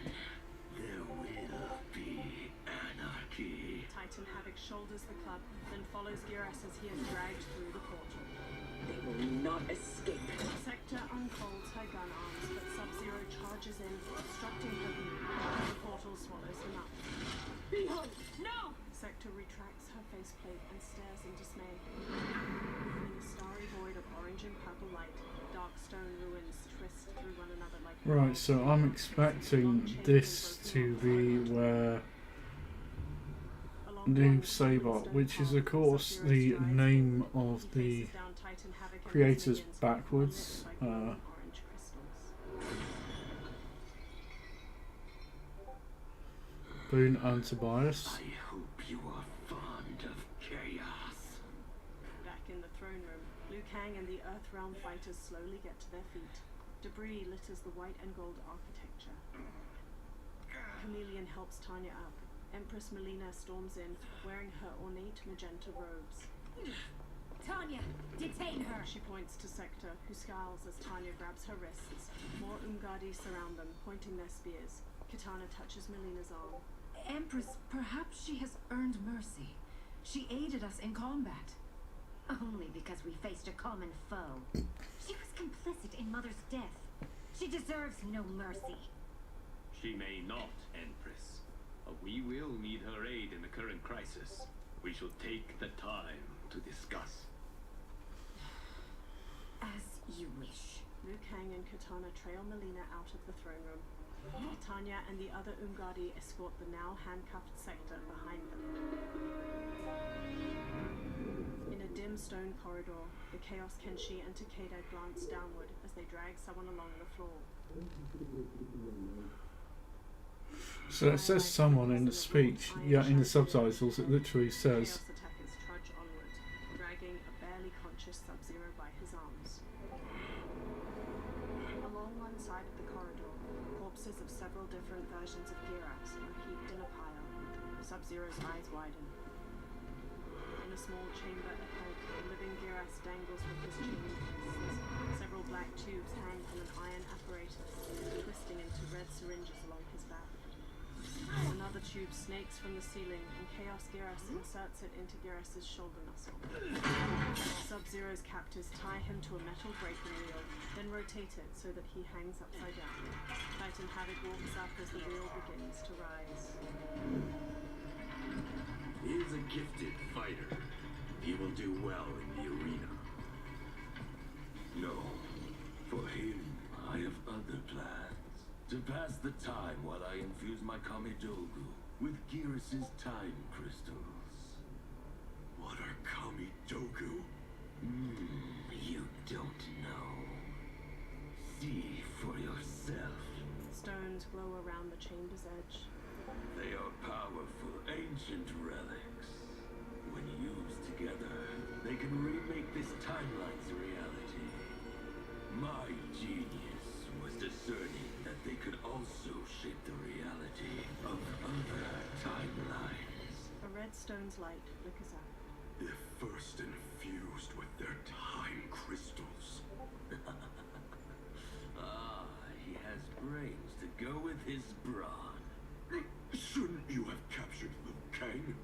there will be anarchy. Titan Havoc shoulders the club, then follows Geras as he is dragged through the portal. They will not escape. Sector unfolds her gun arms, but Sub-Zero charges in, obstructing her view. The portal swallows him up. Behold! No! Sector retracts her faceplate and stares in dismay. In a starry void of orange and purple light, dark stone ruins twist through one another like... Right, so I'm expecting this to be where Noob Saibot, which is of course the name of the creators backwards. Boone and Tobias. I hope you are fond of chaos. Back in the throne room, Liu Kang and the Earthrealm fighters slowly get to their feet. Debris litters the white and gold architecture. Chameleon helps Tanya up. Empress Melina storms in, wearing her ornate magenta robes. Tanya, detain her! She points to Sector, who scowls as Tanya grabs her wrists. More Umgadi surround them, pointing their spears. Kitana touches Melina's arm. Empress, perhaps she has earned mercy. She aided us in combat. Only because we faced a common foe. She was complicit in Mother's death. She deserves no mercy. She may not, Empress. But we will need her aid in the current crisis. We shall take the time to discuss. As you wish. Liu Kang and Kitana trail Melina out of the throne room. Tanya and the other Umgadi escort the now handcuffed Sector behind them. In a dim stone corridor, the Chaos Kenshi and Takeda glance downward as they drag someone along the floor. So it says someone in the speech, yet in the subtitles it literally says... Chaos attackers trudge onward, dragging a barely conscious Sub-Zero by his arms. Along one side of the corridor, corpses of several different versions of Geras are heaped in a pile. Sub-Zero's eyes widen. In a small chamber ahead, the living Geras dangles with his chained wrists. Several black tubes hang from an iron apparatus, twisting into red syringes along his back. Another tube snakes from the ceiling, and Chaos Geras inserts it into Geras's shoulder muscle. Sub-Zero's captors tie him to a metal braking wheel, then rotate it so that he hangs upside down. Titan Havoc walks up as the wheel begins to rise. He is a gifted fighter. He will do well in the arena. No, for him, I have other plans. To pass the time while I infuse my Kamidogu with Geras' time crystals. What are Kamidogu? You don't know. See for yourself. Stones glow around the chamber's edge. They are powerful, ancient relics. When used together, they can remake this timeline's reality. My genius was discerning that they could also shape the reality of other timelines. A red stone's light flickers out. If first infused with their time crystals. Ah, he has brains to go with his brawn. Shouldn't you have captured Liu Kang?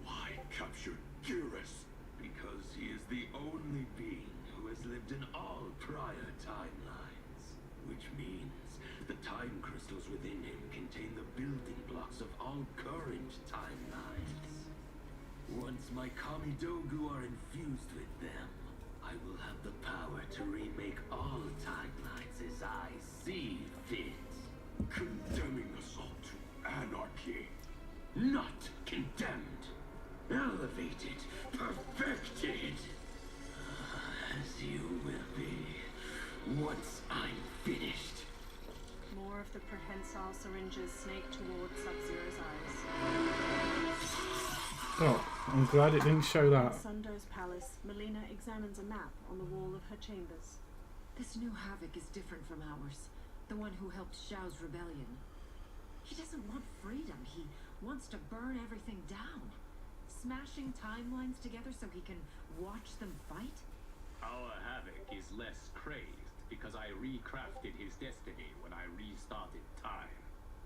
Why capture Geras? Because he is the only being who has lived in all prior timelines. Which means the time crystals within him contain the building blocks of all current timelines. Once my Kamidogu are infused with them, I will have the power to remake all timelines as I see fit. Condemning us all to anarchy. Not condemned. Elevated. Perfected. As you will be. Once I'm finished. More of the prehensile syringes snake towards Sub-Zero's eyes. Oh, I'm glad it didn't show that. In Sundo's palace, Melina examines a map on the wall of her chambers. This new Havoc is different from ours. The one who helped Xiao's rebellion. He doesn't want freedom. He wants to burn everything down. Smashing timelines together so he can watch them fight? Our Havoc is less crazed because I recrafted his destiny when I restarted time.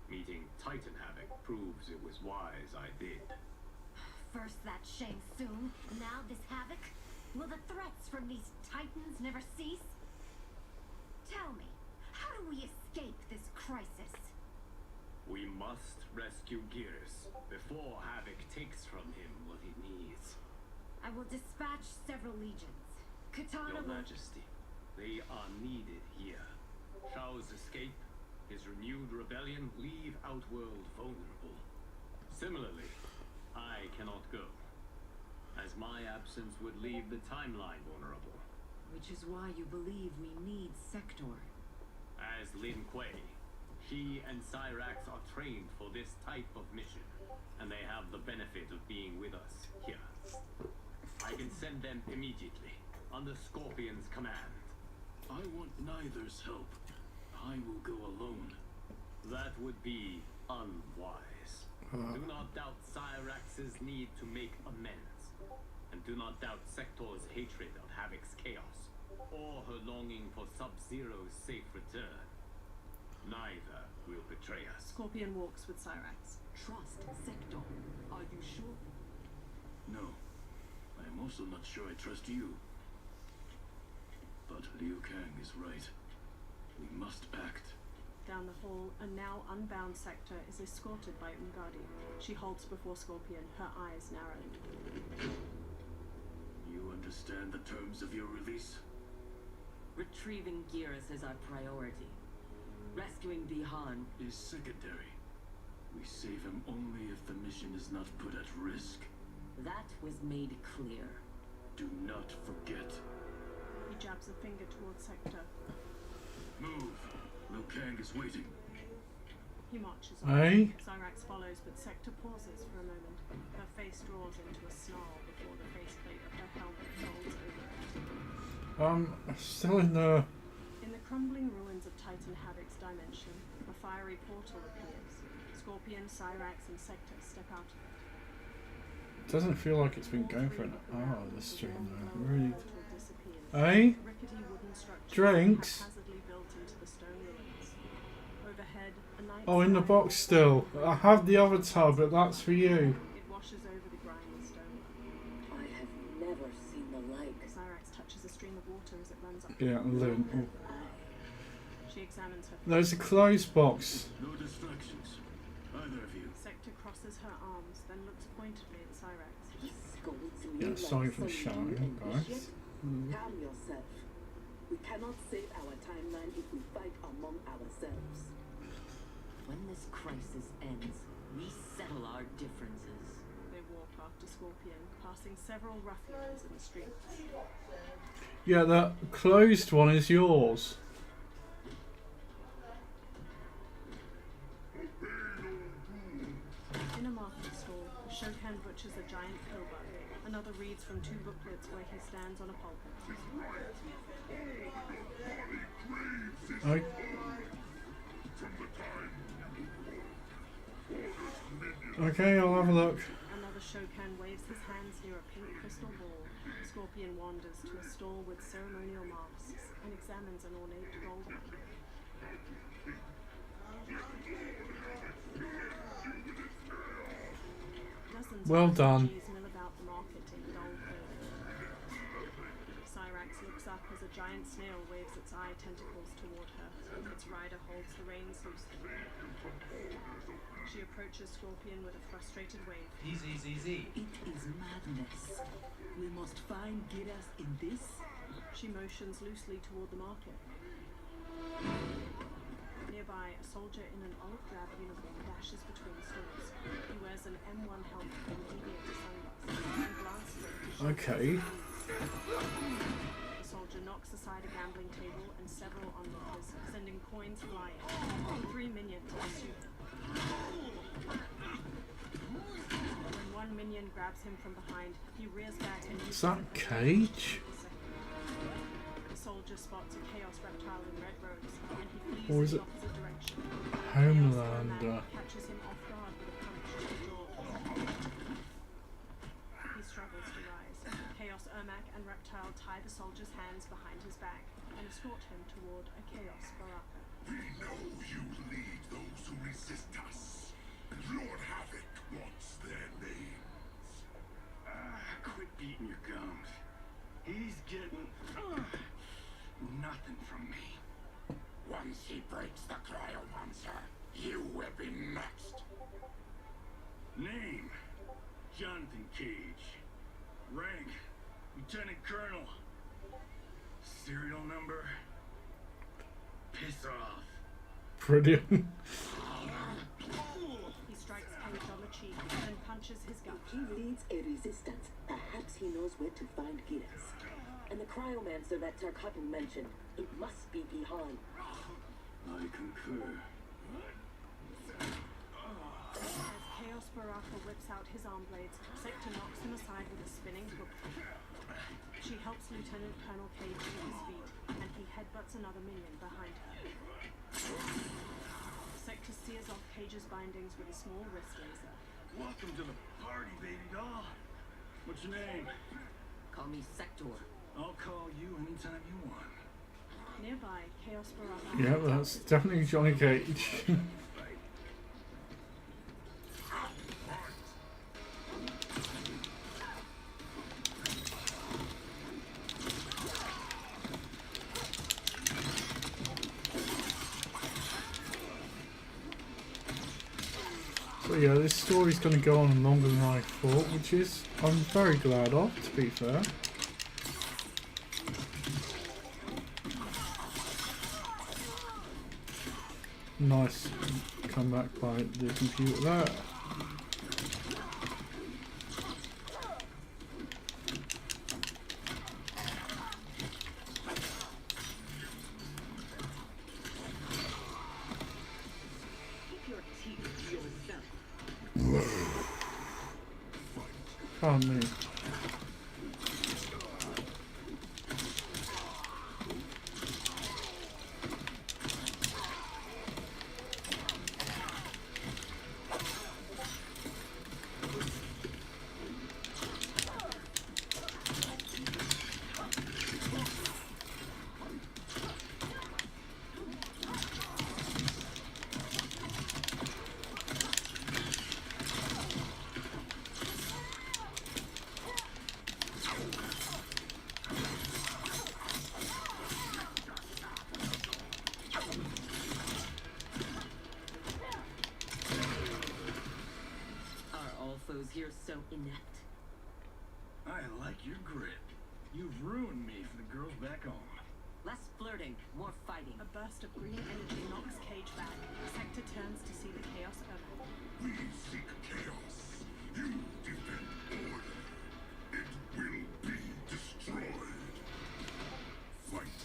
Meeting Titan Havoc proves it was wise I did. First that Shang Tsung, now this Havoc. Will the threats from these Titans never cease? Tell me, how do we escape this crisis? We must rescue Geras before Havoc takes from him what he needs. I will dispatch several legions. Katana Your will... Majesty, they are needed here. Shao's escape, his renewed rebellion leave Outworld vulnerable. Similarly, I cannot go, as my absence would leave the timeline vulnerable. Which is why you believe we need Sector. As Lin Kuei, she and Cyrax are trained for this type of mission, and they have the benefit of being with us here. I can send them immediately, under Scorpion's command. I want neither's help. I will go alone. That would be unwise. Do not doubt Cyrax's need to make amends, and do not doubt Sector's hatred of Havoc's chaos, or her longing for Sub-Zero's safe return. Neither will betray us. Scorpion walks with Cyrax. Trust Sector. Are you sure? No. I am also not sure I trust you. But Liu Kang is right. We must act. Down the hall, a now unbound Sector is escorted by Umgadi. She halts before Scorpion, her eyes narrowed. You understand the terms of your release? Retrieving Geras is our priority. Rescuing Bihan is secondary. We save him only if the mission is not put at risk. That was made clear. Do not forget. He jabs a finger towards Sector. Move. Liu Kang is waiting. He marches on. Hey? Cyrax follows, but Sector pauses for a moment. Her face draws into a snarl before the faceplate of her helmet folds over it. Still in the... In the crumbling ruins of Titan Havoc's dimension, a fiery portal appears. Scorpion, Cyrax, and Sector step out of it. Doesn't feel like it's been going for an hour, this stream though. Really. Rickety wooden structures Drinks? haphazardly built into the stone ruins. Overhead, a night Oh, in the box still. I have the other tub, but that's for you. It washes over the grimy stone. I have never seen the like. Cyrax touches a stream of water as it runs up. Yeah, Lynn. Oh. She examines her. There's a closed box. No distractions. Either of you. Sector crosses her arms, then looks pointedly at Cyrax. Yeah, sorry for shouting, guys. Calm yourself. We cannot save our timeline if we fight among ourselves. When this crisis ends, we settle our differences. They walk after Scorpion, passing several ruffians in the street. Yeah, the closed one is yours. In a market stall, a showhand butchers a giant cobra. Another reads from two booklets where he stands on a pulpit. Okay, I'll have a look. Another Shokan waves his hands near a pink crystal ball. Scorpion wanders to a stall with ceremonial masks and examines an ornate gold one. Dozens Well of done. refugees mill about the market in dull clothing. Cyrax looks up as a giant snail waves its eye tentacles toward her. Its rider holds the reins loosely. She approaches Scorpion with a frustrated wave. Easy. It is madness. We must find Giras in this. She motions loosely toward the market. Nearby, a soldier in an olive drab uniform dashes between stalls. He wears an M1 helmet and deviated sunglasses and glances at his shoulder. Okay. The soldier knocks aside a gambling table and several onlookers, sending coins flying. 3 minions pursue him. When one minion grabs him from behind, he rears back and uses Is that Cage? The soldier spots a chaos reptile in red robes, and he flees Or in is the it opposite direction. Homelander? Catches him off guard with a punch to the jaw. He struggles to rise. Chaos Ermac and Reptile tie the soldier's hands behind his back and escort him toward a Chaos Baraka. We know you lead those who resist us. Lord Havoc wants their names. Quit beating your gums. He's getting nothing from me. Once he breaks the cryomancer, you will be next. Name: Jonathan Cage. Rank: Lieutenant Colonel. Serial number: Piss off. Brilliant. He strikes Cage on the cheek and punches his gut. He leads a resistance. Perhaps he knows where to find Giras. And the cryomancer that Tarkatan mentioned, it must be behind. I concur. As Chaos Baraka whips out his arm blades, Sector knocks him aside with a spinning hook. She helps Lieutenant Colonel Cage to his feet, and he headbutts another minion behind her. Sector sears off Cage's bindings with a small wrist laser. Welcome to the party, baby doll. What's your name? Call me Sector. I'll call you anytime you want. Nearby, Chaos Baraka. Yeah, that's definitely Johnny Cage. So yeah, this story's going to go on longer than I thought, which is I'm very glad of, to be fair. Nice comeback by the computer there. Pardon me. Here so inept. I like your grip. You've ruined me for the girls back home. Less flirting, more fighting. A burst of green energy knocks Cage back. Sector turns to see the Chaos Ermac. We seek chaos. You defend order. It will be destroyed. Fight.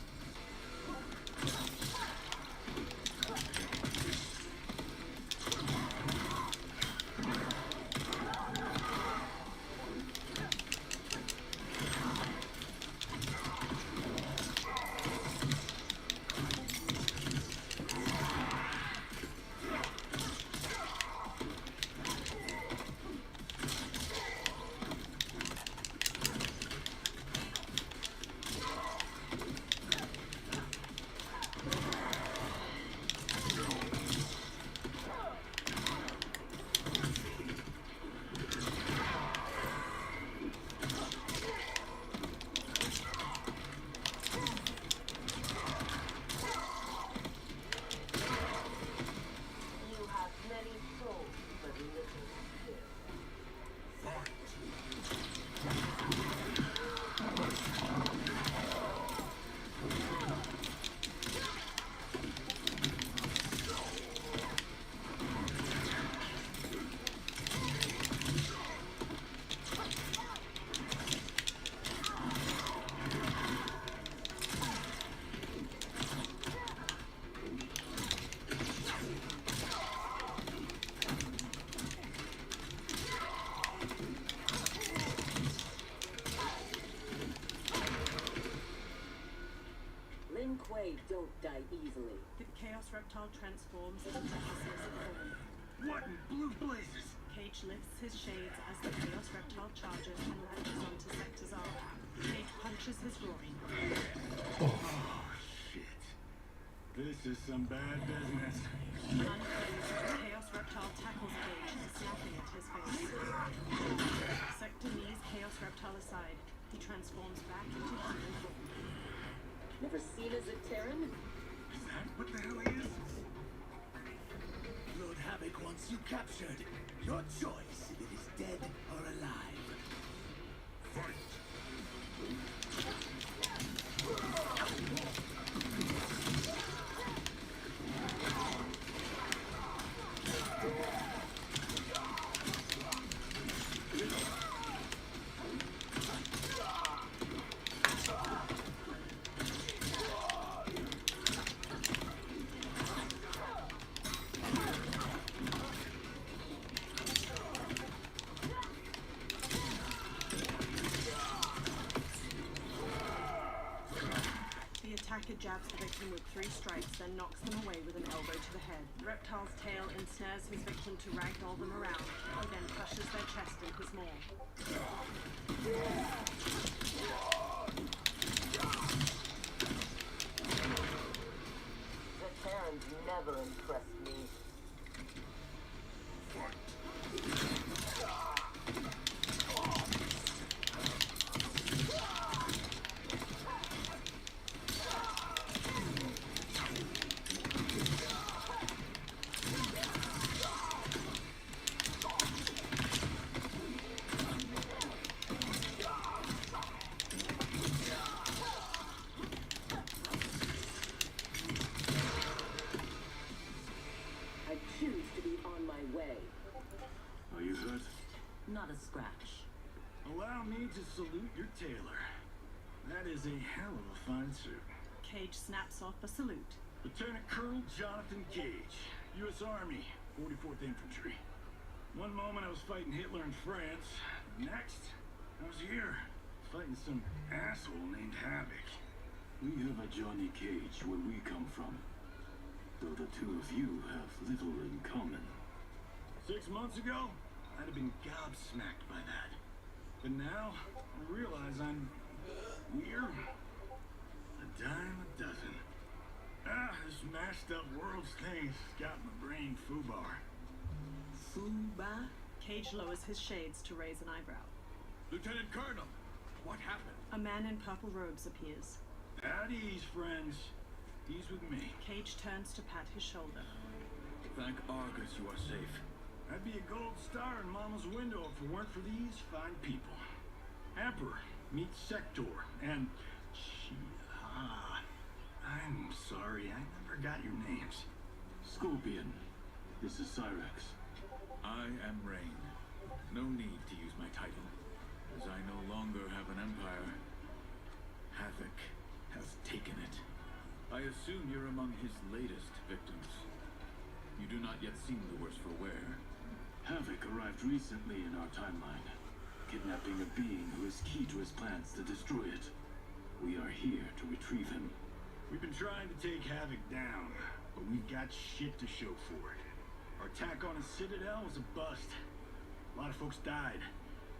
don't die easily. The Chaos Reptile transforms into necklaces of form. What in blue blazes? Cage lifts his shades as the Chaos Reptile charges and latches onto Sector's arm. Cage punches his groin. Oh, shit. This is some bad business. Unfazed, the Chaos Reptile tackles Cage, snapping at his face. Sector knees Chaos Reptile aside. He transforms back into human form. Never seen as a Terran? Is that what the hell he is? Lord Havoc wants you captured. Your choice, it is dead or alive. Fight! The attacker jabs the victim with 3 strikes, then knocks them away with an elbow to the head. The reptile's tail ensnares his victim to ragdoll them around. He then crushes their chest in his maw. The Terrans never impressed me. I choose to be on my way. Are you hurt? Not a scratch. Allow me to salute your tailor. That is a hell of a fine suit. Cage snaps off a salute. Lieutenant Colonel Jonathan Cage, U.S. Army, 44th Infantry. One moment I was fighting Hitler in France. Next, I was here, fighting some asshole named Havoc. We have a Johnny Cage where we come from, though the two of you have little in common. 6 months ago, I'd have been gobsmacked by that. But now, I realize I'm weird. A dime a dozen. This mashed up world's thing's got my brain foobar. Foobar? Cage lowers his shades to raise an eyebrow. Lieutenant Colonel, what happened? A man in purple robes appears. At ease, friends. He's with me. Cage turns to pat his shoulder. Thank Argus you are safe. I'd be a gold star in Mama's window if it weren't for these fine people. Emperor, meet Sector, and... I'm sorry, I never got your names. Scorpion, this is Cyrex. I am Rain. No need to use my title, as I no longer have an empire. Havoc has taken it. I assume you're among his latest victims. You do not yet seem the worse for wear. Havoc arrived recently in our timeline, kidnapping a being who is key to his plans to destroy it. We are here to retrieve him. We've been trying to take Havoc down, but we've got shit to show for it. Our attack on his citadel was a bust. A lot of folks died.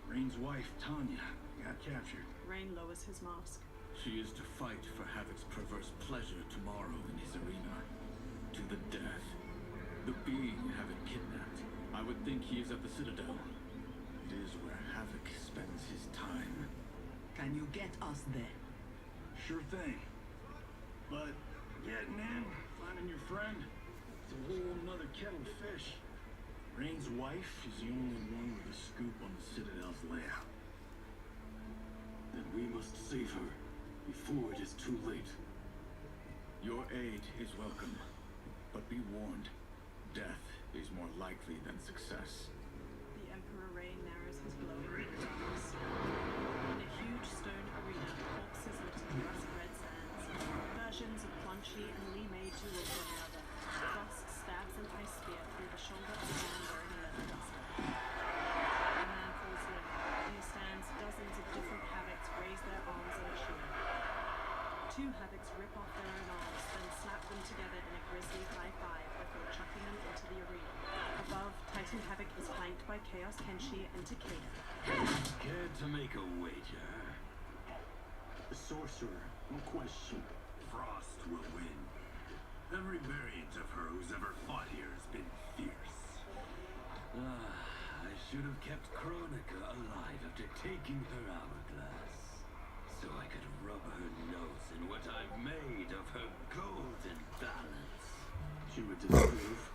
Rain's wife, Tanya, got captured. Rain lowers his mask. She is to fight for Havoc's perverse pleasure tomorrow in his arena. To the death. The being Havoc kidnapped. I would think he is at the Citadel. It is where Havoc spends his time. Can you get us there? Sure thing. But getting in, finding your friend, it's a whole nother kettle of fish. Rain's wife is the only one with a scoop on the Citadel's layout. Then we must save her before it is too late. Your aid is welcome, but be warned, death is more likely than success. The Emperor Rain narrows his glowing red eyes. In a huge stone arena, corpses litter the rust red sands. Versions of Quan Chi and Li Mei duel one another. Frost stabs an ice spear through the shoulder of a man wearing a leather duster. The man falls limp. In the stands, dozens of different Havocs raise their arms in a cheer. 2 Havocs rip off their own arms, then Chaos Kenshi and Takeda. Care to make a wager? The sorcerer, no question. Frost will win. Every variant of her who's ever fought here has been fierce. I should have kept Chronica alive after taking her hourglass, so I could rub her nose in what I've made of her golden balance. She would disapprove.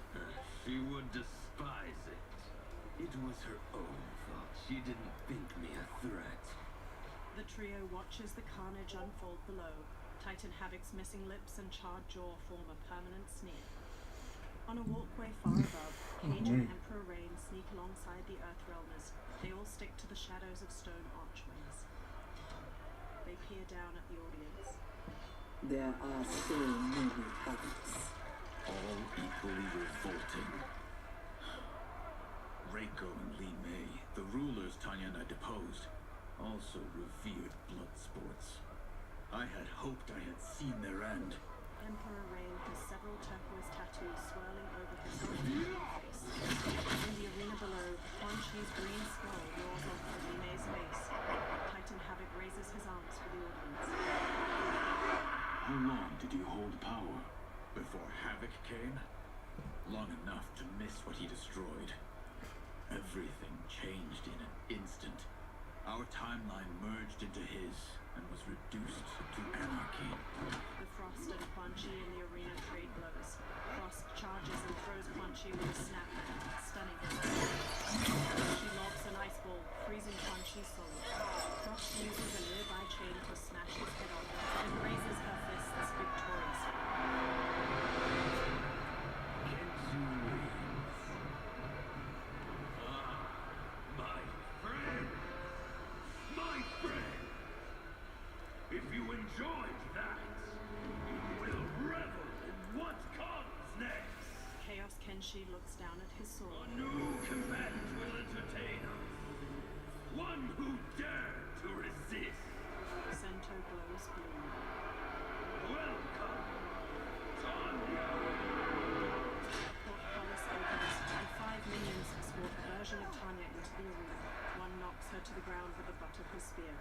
She would despise it. It was her own fault. She didn't think me a threat. The trio watches the carnage unfold below. Titan Havoc's missing lips and charred jaw form a permanent sneer. On a walkway far above, Cage and Emperor Rain sneak alongside the Earthrealmers. They all stick to the shadows of stone archways. They peer down at the audience. There are so many Havocs. All equally revolting. Reiko and Li Mei, the rulers Tanya and I deposed, also revered blood sports. I had hoped I had seen their end. Emperor Rain has several turquoise tattoos swirling over his face. In the arena below, Quan Chi's green skull roars off of Li Mei's face. Titan Havoc raises his arms for the audience. How long did you hold power? Before Havoc came? Long enough to miss what he destroyed. Everything changed in an instant. Our timeline merged into his and was reduced to anarchy. The Frost and Quan Chi in the arena trade blows. Frost charges and throws Quan Chi with a snapback, stunning him. She lobs an ice ball, freezing Quan Chi's soul. Frost uses a nearby chain to smash his head off and raises her fists victoriously. Kenshi wins. My friend! My friend! If you enjoyed that, you will revel in what comes next. Chaos Kenshi looks down at his sword. A new combatant will entertain us. One who dared to resist. Sento glows blue. Welcome, Tanya. Portcullis opens, and 5 minions escort a version of Tanya into the arena. One knocks her to the ground with the butt of his spear.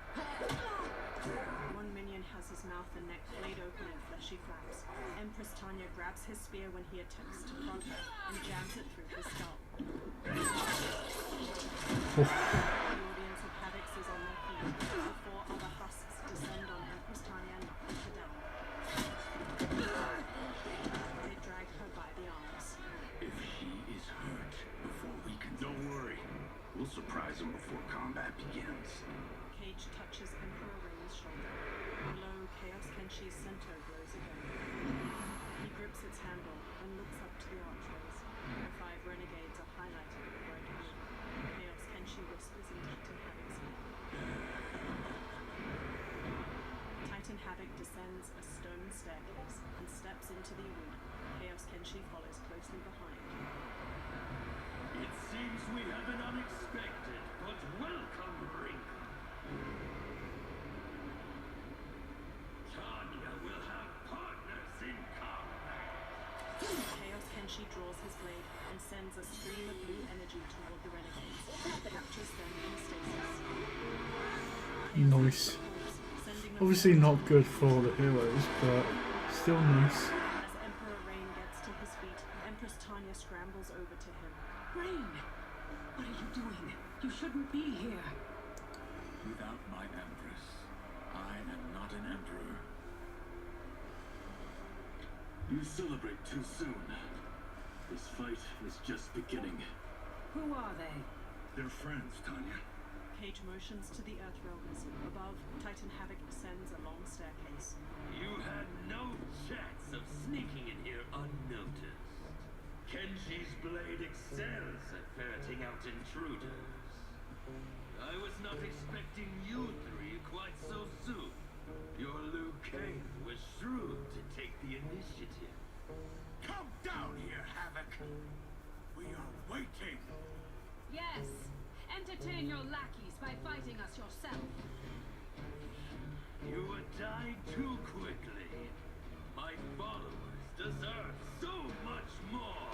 One minion has his mouth and neck flayed open in fleshy flaps. Empress Tanya grabs his spear when he attempts to front her and jams it through his skull. The audience of Havocs is on their feet. The 4 other husks descend on Empress Tanya and knock her down. They drag her by the arms. If he is hurt before we can... Don't worry. We'll surprise him before combat begins. Cage touches Emperor Rain's shoulder. Below, Chaos Kenshi's Sento glows again. He grips its handle and looks up to the archways. The 5 renegades are highlighted with bright blue. Chaos Kenshi whispers in Titan Havoc's ear. Titan Havoc descends a stone staircase and steps into the arena. Chaos Kenshi follows closely behind. It seems we have an unexpected but welcome wrinkle. Tanya will have partners in combat. Chaos Kenshi draws his blade and sends a stream of blue energy toward the renegades. Captures them in stasis. Nice. Obviously not good for the heroes, but still nice. As Emperor Rain gets to his feet, Empress Tanya scrambles over to him. Rain! What are you doing? You shouldn't be here. Without my Empress, I am not an emperor. You celebrate too soon. This fight is just beginning. Who are they? They're friends, Tanya. Cage motions to the Earthrealmers. Above, Titan Havoc descends a long staircase. You had no chance of sneaking in here unnoticed. Kenshi's blade excels at ferreting out intruders. I was not expecting you 3 quite so soon. Your Liu Kang was shrewd to take the initiative. Come down here, Havoc. We are waiting. Yes. Entertain your lackeys by fighting us yourself. You would die too quickly. My followers deserve so much more.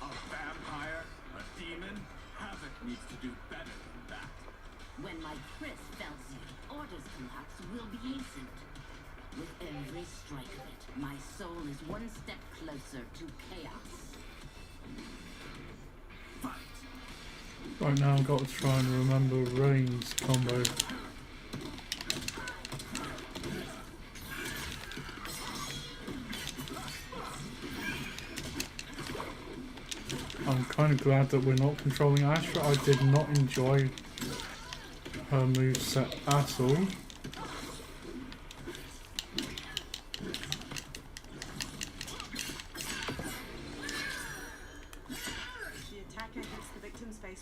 A vampire? A demon? Havoc needs to do better than that. When my Chris tells you orders collapse will be hastened. With every strike of it, my soul is one step closer to chaos. Right now I've got to try and remember Rain's combo. I'm kind of glad that we're not controlling Astra. I did not enjoy her moveset at all.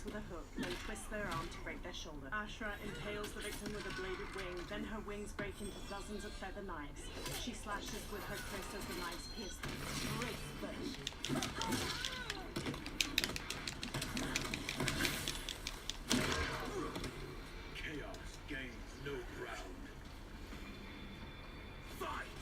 With a hook, then twists their arm to break their shoulder. Ashra impales the victim with a bladed wing, then her wings break into dozens of feather knives. She slashes with her Chris as the knives pierce them. Great flesh. Chaos gains no ground. Fight!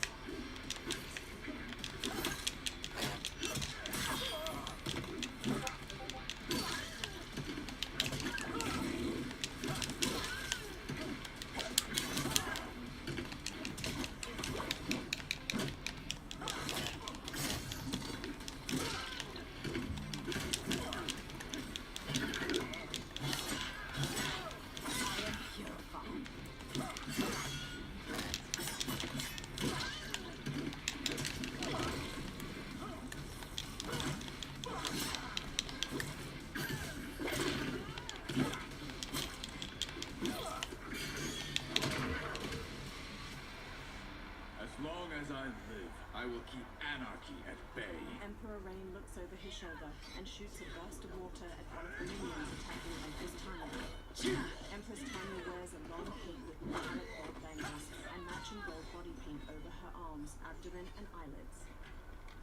I will keep anarchy at bay. Emperor Rain looks over his shoulder and shoots a burst of water at one of the minions attacking Empress Tanya. Empress Tanya wears a long cape with metallic gold bangles and matching gold body paint over her arms, abdomen, and eyelids.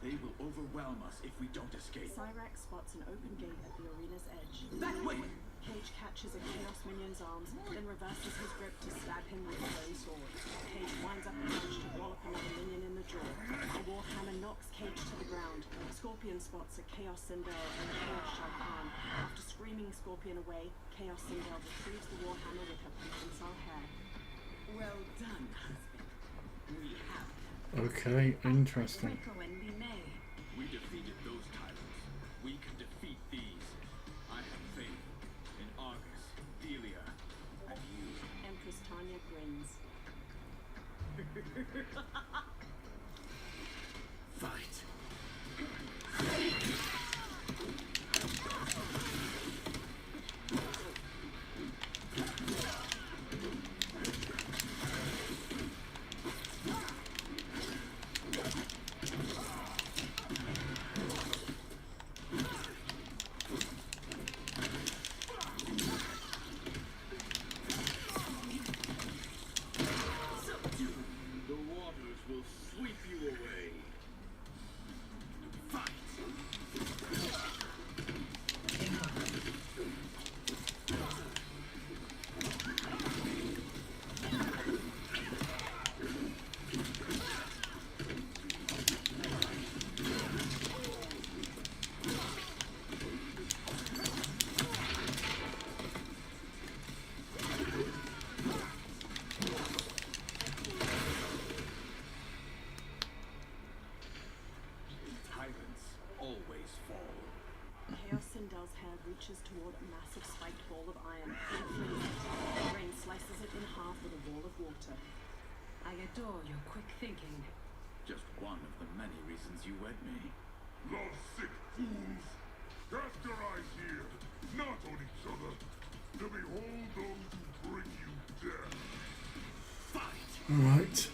They will overwhelm us if we don't escape. Cyrax spots an open gate at the arena's edge. That way! Cage catches a Chaos Minion's arms, then reverses his grip to stab him with his own sword. Cage winds up a punch to wallop another minion in the jaw. A Warhammer knocks Cage to the ground. Scorpion spots a Chaos Sindel and a Chaos Shao Kahn. After screaming Scorpion away, Chaos Sindel retrieves the Warhammer with her prehensile hair. Well done, husband. We have Okay, interesting. We defeated those tyrants. We can defeat these. I have faith in Argus, Delia, and you. Empress Tanya grins. Fight. Sindel's hair reaches toward a massive spiked ball of iron. Rain slices it in half with a wall of water. I adore your quick thinking. Just one of the many reasons you wed me. Lovesick fools! Cast your eyes here, not on each other, to behold those who bring you death. Fight! Alright.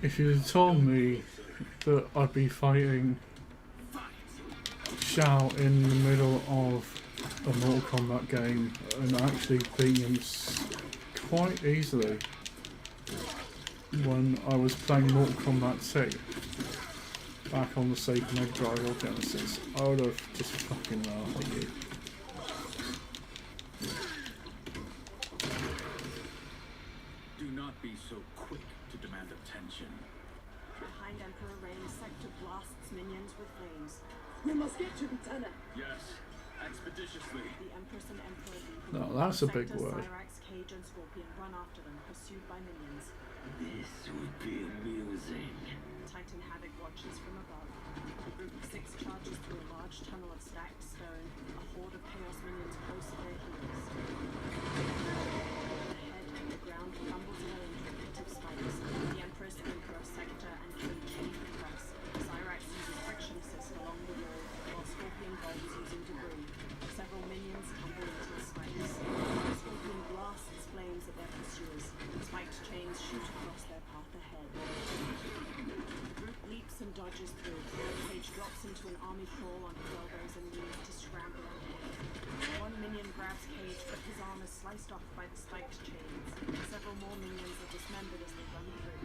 If you had told me that I'd be fighting Shao in the middle of a Mortal Kombat game and actually beat him quite easily when I was playing Mortal Kombat 2 back on the Sega Mega Drive or Genesis. I would have just fucking laughed at you. Do not be so quick to demand attention. Behind Emperor Reign, Sector blasts minions with flames. We must get to Lieutenant. Yes, expeditiously. The Empress and Emperor leave. No, that's a big Sector, word. Cyrax, Cage, and Scorpion run after them, pursued by minions. This would be amusing. Titan Havoc watches from above. Group of 6 charges through a large tunnel of stacked stone. A horde of Chaos minions close at their heels. Ahead, the ground crumbles away into a pit of spikes. The Empress, Emperor, Sector, and Cage leave the press. Cyrax uses friction assist along the wall, while Scorpion bolts using debris. Several minions tumble into the spikes. Scorpion blasts flames at their pursuers. Spiked chains shoot across their path ahead. The group leaps and dodges through. Cage drops into an army crawl on his elbows and knees to scramble ahead. One minion grabs Cage, but his arm is sliced off by the spiked chains. Several more minions are dismembered as they run through.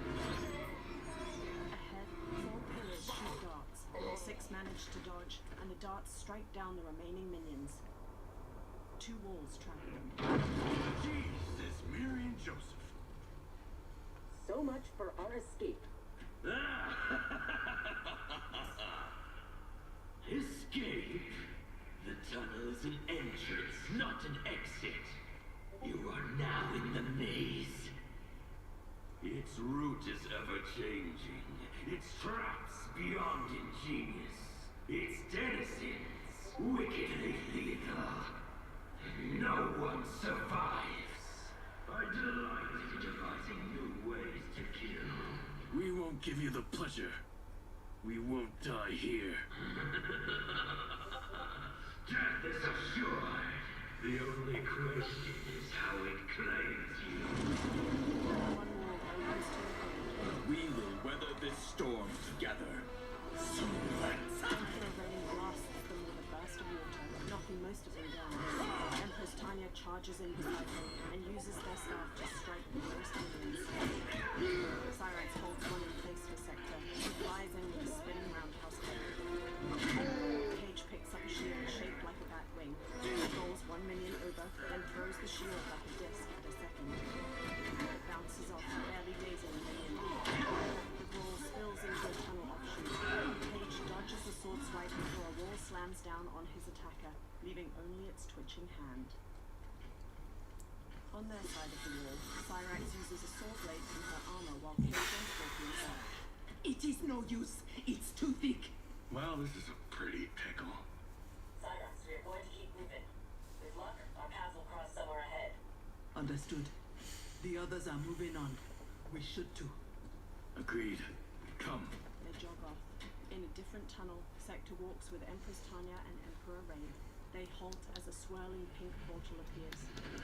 Ahead, 4 pillars shoot darts. 6 manage to dodge, and the darts strike down the remaining minions. 2 walls trap them. Jesus, Mary and Joseph. So much for our escape. Escape? The tunnel is an entrance, not an exit. You are now in the maze. Its route is ever-changing. Its traps beyond ingenious. Its denizens wickedly lethal. No one survives. I delight in devising new ways to kill. We won't give you the pleasure. We won't die here. Death is assured. The only question is how it claims you. We will weather this storm together. Emperor Reign blasts them with a burst of water, knocking most of them down. Empress Tanya charges in beside them and uses their staff to strike the most minions. Cyrax holds one in place for Sector. He flies in with a spinning roundhouse kick. Cage picks up a shield shaped like a bat wing. He rolls one minion over, then throws the shield like a disc at a second. It bounces off, barely grazing the minion. The brawl spills into a tunnel offshoot. Cage dodges the sword swipe before a wall slams down on his attacker, leaving only its twitching hand. On their side of the wall, Cyrax uses a sword blade from her armor while Cage and Scorpion are. It is no use. It's too thick. Well, this is a pretty pickle. Cyrax, we are going to keep moving. With luck, our paths will cross somewhere ahead. Understood. The others are moving on. We should too. Agreed. Come. They jog off. In a different tunnel, Sector walks with Empress Tanya and Emperor Reign. They halt as a swirling pink portal appears.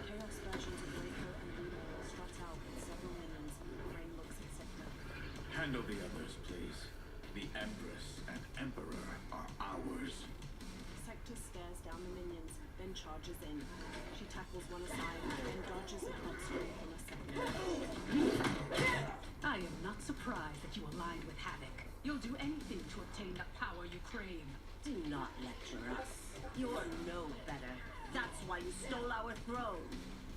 Chaos versions of Reiko and Ludo strut out with several minions. Reign looks at Sector. Handle the others, please. The Empress and Emperor are ours. Sector stares down the minions, then charges in. She tackles one aside, then dodges a hot streak from a second. I am not surprised that you aligned with Havoc. You'll do anything to obtain the power you crave. Do not lecture us. You're no better. That's why you stole our throne.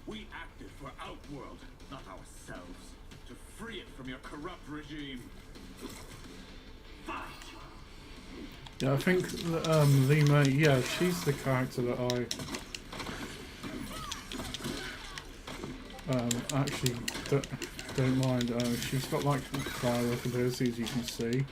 We acted for Outworld, not ourselves. To free it from your corrupt regime. Fight! Yeah, I think Lima, yeah, she's the character that I actually don't mind. She's got like firework abilities, you can see.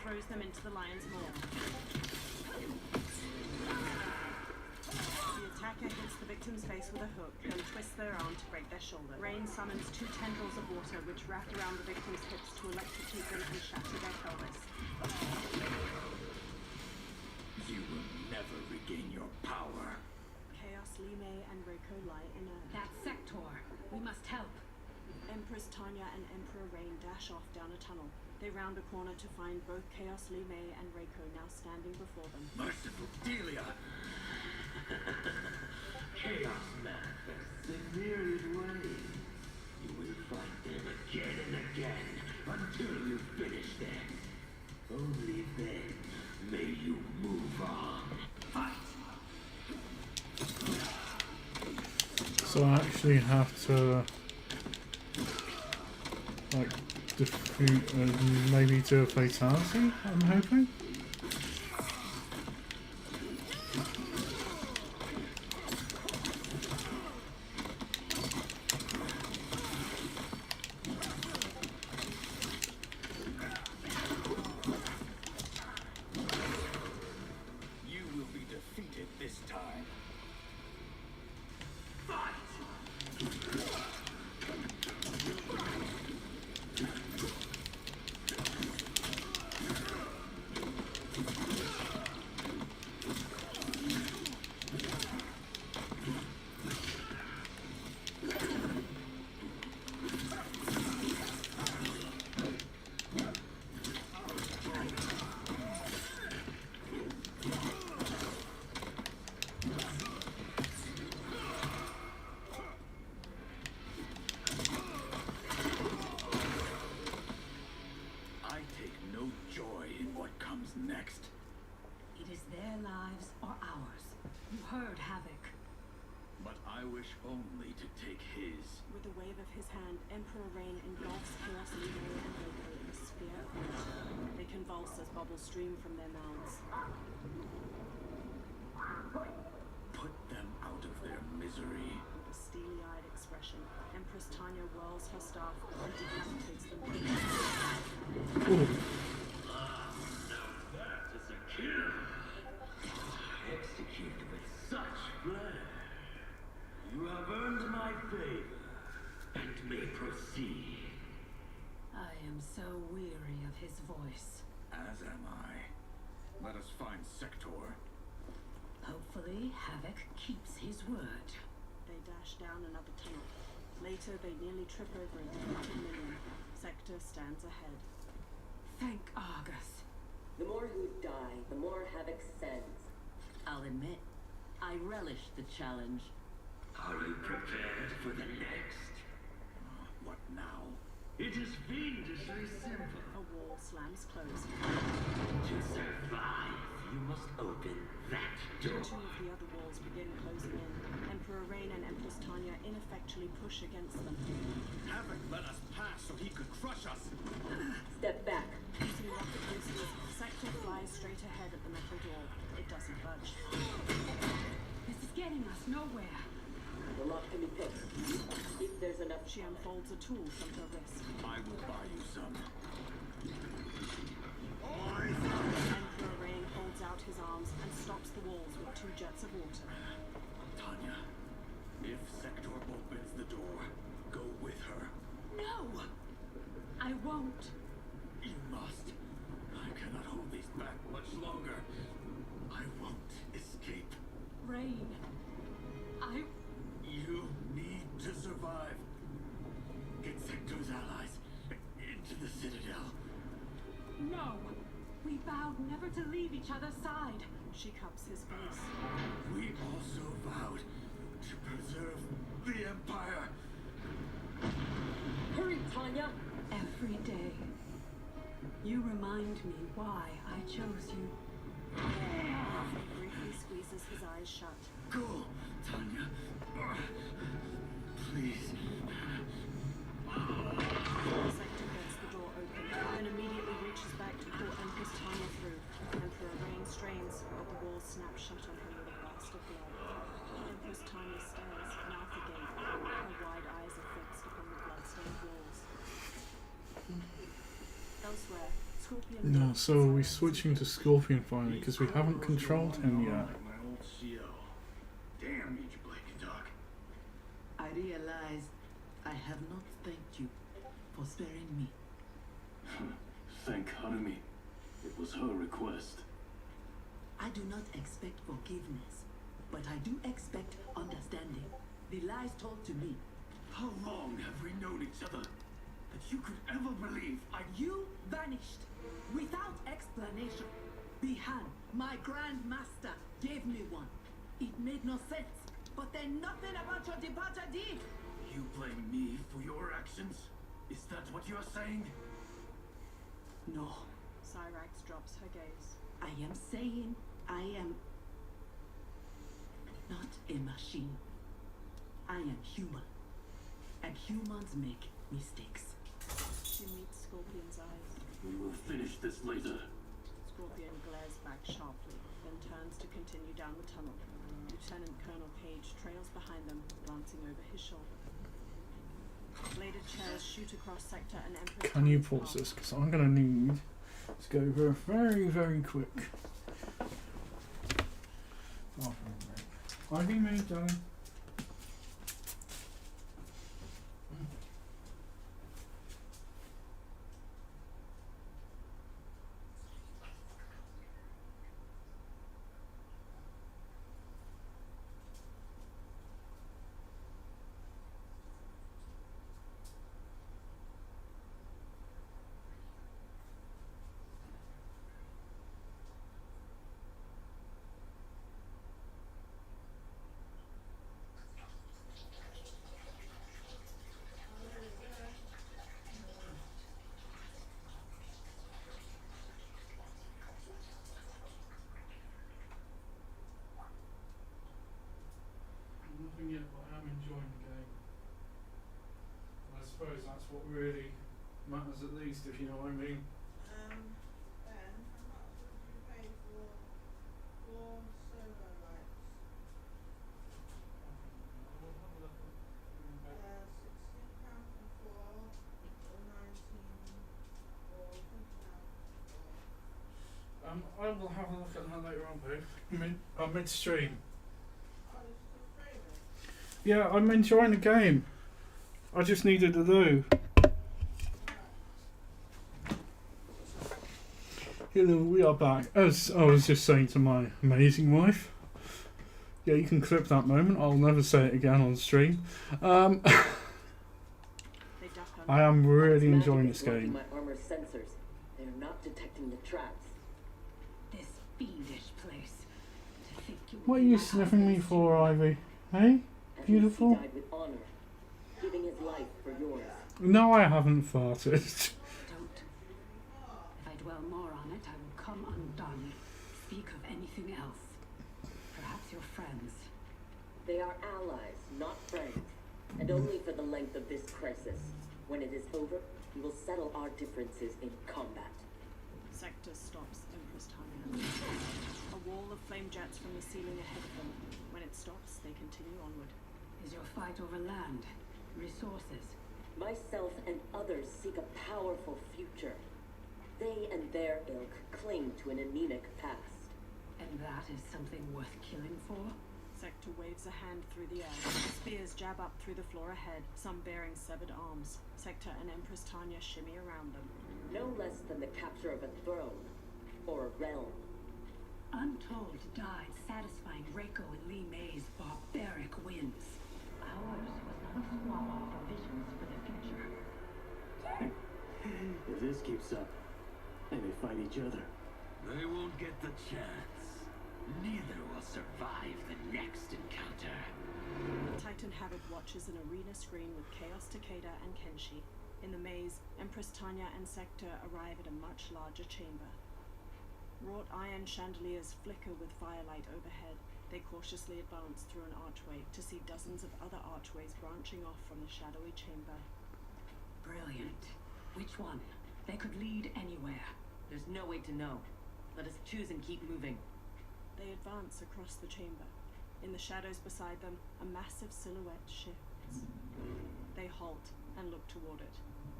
throws them into the lion's maw. The attacker hits the victim's face with a hook, then twists their arm to break their shoulder. Rain summons 2 tendrils of water which wrap around the victim's hips to electrocute them and shatter their pelvis. You will never regain your power. Chaos, Lime, and Reiko lie inert. That sector. We must help. Empress Tanya and Emperor Rain dash off down a tunnel. They round a corner to find both Chaos, Lime, and Reiko now standing before them. Merciful Delia! Chaos manifests in myriad ways. You will fight them again and again until you finish them. Only then may you move on. Fight! So I actually have to like defeat and maybe do a fatality, I'm hoping. You will be defeated this time. I take no joy in what comes next. It is their lives or ours. You heard Havoc. But I wish only to take his. With a wave of his hand, Emperor Rain engulfs Chaos, Lime, and Reiko in a sphere of light. They convulse as bubbles stream from their mouths. Put them out of their misery. With a steely-eyed expression, Empress Tanya whirls her staff and decapitates them. That is a kill. Executed with such flair. You have earned my favor and may proceed. I am so weary of his voice. As am I. Let us find Sector. Hopefully, Havoc keeps his word. They dash down another tunnel. Later, they nearly trip over a defeated minion. Sector stands ahead. Thank Argus. The more who die, the more havoc sends. I'll admit, I relish the challenge. Are you prepared for the next? What now? It is fiendishly simple. A wall slams closed. To survive, you must open that door. 2 of the other walls begin closing in. Emperor Rain and Empress Tanya ineffectually push against them. Havoc let us pass so he could crush us. Step back. Using rocket boosters, Sector flies straight ahead at the metal door. It doesn't budge. This is getting us nowhere. The lock can be picked. If there's enough. She unfolds a tool from her wrist. I will buy you some. Emperor Rain holds out his arms and stops the walls with 2 jets of water. Tanya, if Sector opens the door, go with her. No! I won't. You must. I cannot hold these back much longer. I won't escape. Rain. You need to survive. Get Sector's allies into the Citadel. No! We vowed never to leave each other's side. She cups his face. We also vowed to preserve the Empire. Hurry, Tanya! Every day. You remind me why I chose you. He briefly squeezes his eyes shut. Go, Tanya. Please. Sector gets the door open, then immediately reaches back to pull Empress Tanya through. Emperor Rain strains, but the walls snap shut on him with a blast of blood. Empress Tanya stares, mouth agape. Her wide eyes are fixed upon the blood-stained walls. Elsewhere, school Scorpion No, dogs so are we desire switching to Scorpion finally because we haven't controlled him yet. Like my old CO. Damn you, Blake dog. I realize I have not thanked you for sparing me. Thank Harumi. It was her request. I do not expect forgiveness, but I do expect understanding. The lies told to me. How long have we known each other that you could ever believe You vanished without explanation. Bihan, my grandmaster, gave me one. It made no sense, but then nothing about your departure did. You blame me for your actions? Is that what you are saying? No, Cyrax drops her gaze. I am saying I am not a machine. I am human, and humans make mistakes. She meets Scorpion's eyes. We will finish this later. Scorpion glares back sharply, then turns to continue down the tunnel. Lieutenant Colonel Page trails behind them, glancing over his shoulder. Bladed chairs shoot across Sector and Empress. Can you pause this? Because I'm going to need to go over very, very quick. Oh, Ivy, mate, darling. Nothing yet, but I am enjoying the game. I suppose that's what really matters, at least, if you know what I mean. Ben, how much would you pay for 4 solo lights? 16 pounds for 4, or 19, or 20 pounds for 4. I will have a look at that later on, babe. I'm midstream. Yeah, I'm enjoying the game. I just needed to do. Hello, we are back. As I was just saying to my amazing wife. Yeah, you can clip that moment. I'll never say it again on stream. I am really enjoying this game. My armor sensors. They are not detecting the traps. This fiendish place. What are you sniffing me for, Ivy? Hey? Beautiful. He died with honor, giving his life for yours. No, I haven't farted. Don't. If I dwell more on it, I will come undone. Speak of anything else. Perhaps your friends. They are allies, not friends, and only for the length of this crisis. When it is over, we will settle our differences in combat. Sector stops Empress Tanya. A wall of flame jets from the ceiling ahead of them. When it stops, they continue onward. Is your fight over land, resources? Myself and others seek a powerful future. They and their ilk cling to an anemic past. And that is something worth killing for? Sector waves a hand through the air. Spears jab up through the floor ahead, some bearing severed arms. Sector and Empress Tanya shimmy around them. No less than the capture of a throne, or a realm. Untold died satisfying Reiko and Li Mei's barbaric whims. Ours was not a swap off for visions for the future. If this keeps up, they may fight each other. They won't get the chance. Neither will survive the next encounter. Titan Havoc watches an arena screen with Chaos Takeda and Kenshi. In the maze, Empress Tanya and Sector arrive at a much larger chamber. Wrought iron chandeliers flicker with firelight overhead. They cautiously advance through an archway to see dozens of other archways branching off from the shadowy chamber. Brilliant. Which one? They could lead anywhere. There's no way to know. Let us choose and keep moving. They advance across the chamber. In the shadows beside them, a massive silhouette shifts. They halt and look toward it.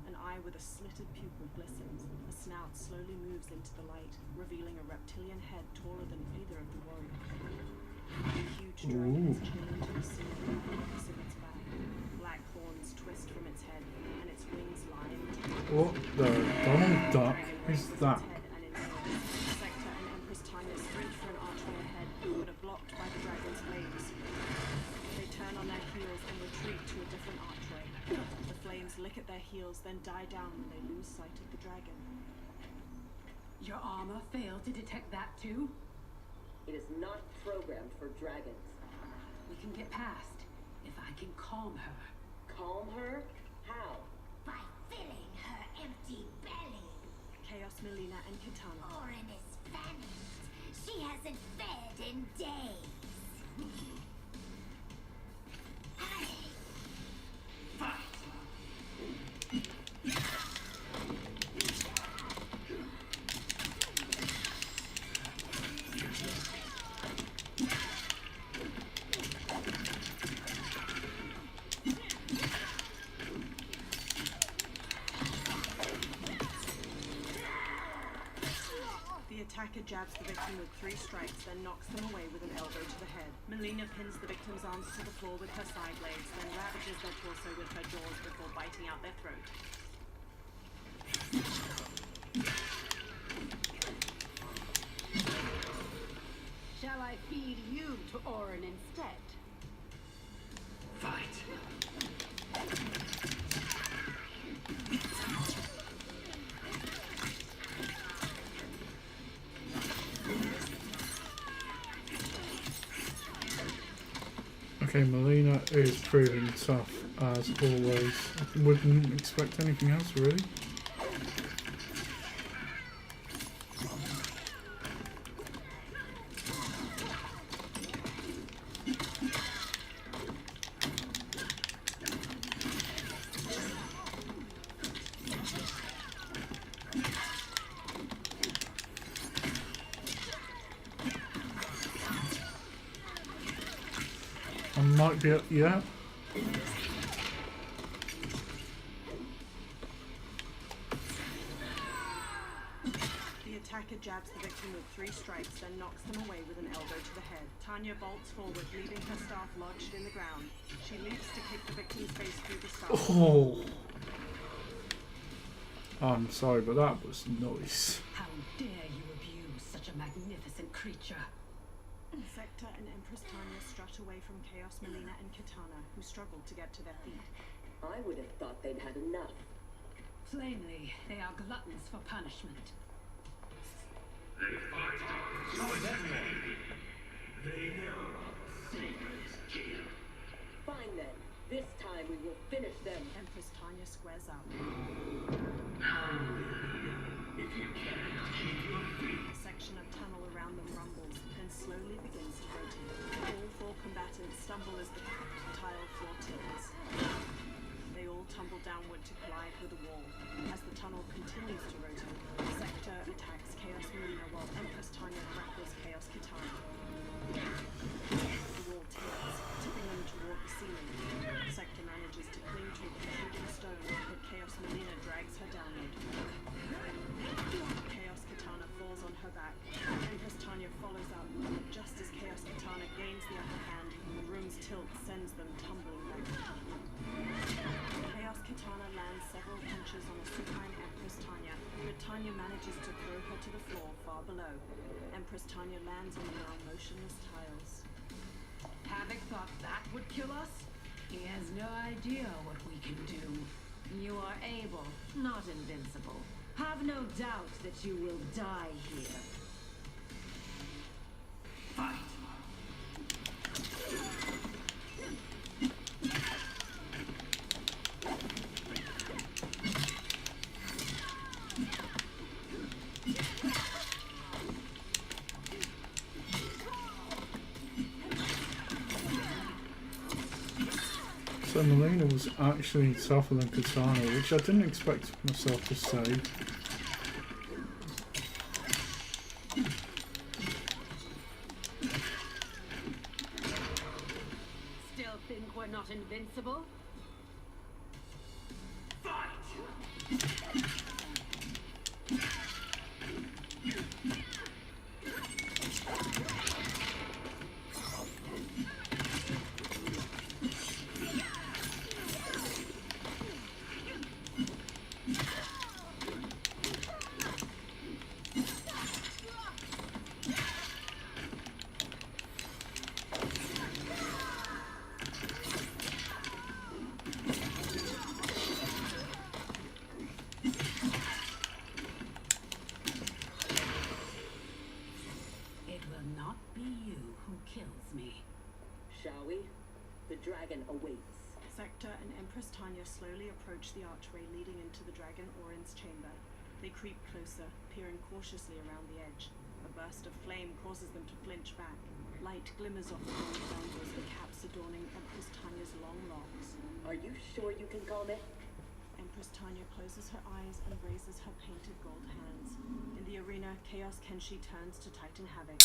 An eye with a slitted pupil glistens. A snout slowly moves into the light, revealing a reptilian head taller than either of the warriors. A huge dragon is chilling to the ceiling opposite its back. Black horns twist from its head, and its wings lie in What the Donald Duck is that? Sector and Empress Tanya sprint for an archway ahead, but are blocked by the dragon's flames. They turn on their heels and retreat to a different archway. The flames lick at their heels, then die down when they lose sight of the dragon. Your armor failed to detect that too? It is not programmed for dragons. We can get past if I can calm her. Calm her? How? By filling her empty belly. Chaos, Melina, and Kitana. Orin is famished. She hasn't fed in days. The attacker jabs the victim with 3 strikes, then knocks them away with an elbow to the head. Melina pins the victim's arms to the floor with her side blades, then ravages their torso with her jaws before biting out their throat. Shall I feed you to Orin instead? Fight. Okay, Melina is proving tough as always. I wouldn't expect anything else really. I might be, yeah. The attacker jabs the victim with 3 strikes, then knocks them away with an elbow to the head. Tanya bolts forward, leaving her staff lodged in the ground. She leaps to kick the victim's face through the staff. Oh. I'm sorry, but that was nice. How dare you abuse such a magnificent creature? Sector and Empress Tanya strut away from Chaos, Melina, and Kitana, who struggled to get to their feet. I would have thought they'd had enough. Plainly, they are gluttons for punishment. They fight so everyone. They know secrets kill. Fine then. This time we will finish them. Empress Tanya squares up. If you can't keep your feet. A section of tunnel around them rumbles, then slowly begins to rotate. All 4 combatants stumble as the tile floor tilts. They all tumble downward to collide with the wall. As the tunnel continues to rotate, Sector attacks Chaos Melina while Empress Tanya grapples Chaos Kitana. The wall tilts, tipping them toward the ceiling. Sector manages to cling to a protruding stone, but Chaos Melina drags her downward. Chaos Kitana falls on her back. Empress Tanya follows up. Just as Chaos Kitana gains the upper hand, the room's tilt sends them tumbling back. Chaos Kitana lands several punches on a supine Empress Tanya, but Tanya manages to throw her to the floor far below. Empress Tanya lands on the now motionless tiles. Havoc thought that would kill us? He has no idea what we can do. You are able, not invincible. Have no doubt that you will die here. Fight. So Melina was actually tougher than Kitana, which I didn't expect myself to say. Still think we're not invincible? Fight! not be you who kills me. Shall we? The dragon awaits. Sector and Empress Tanya slowly approach the archway leading into the Dragon Orin's chamber. They creep closer, peering cautiously around the edge. A burst of flame causes them to flinch back. Light glimmers off the gold bangles, the caps adorning Empress Tanya's long locks. Are you sure you can calm it? Empress Tanya closes her eyes and raises her painted gold hands. In the arena, Chaos Kenshi turns to Titan Havoc.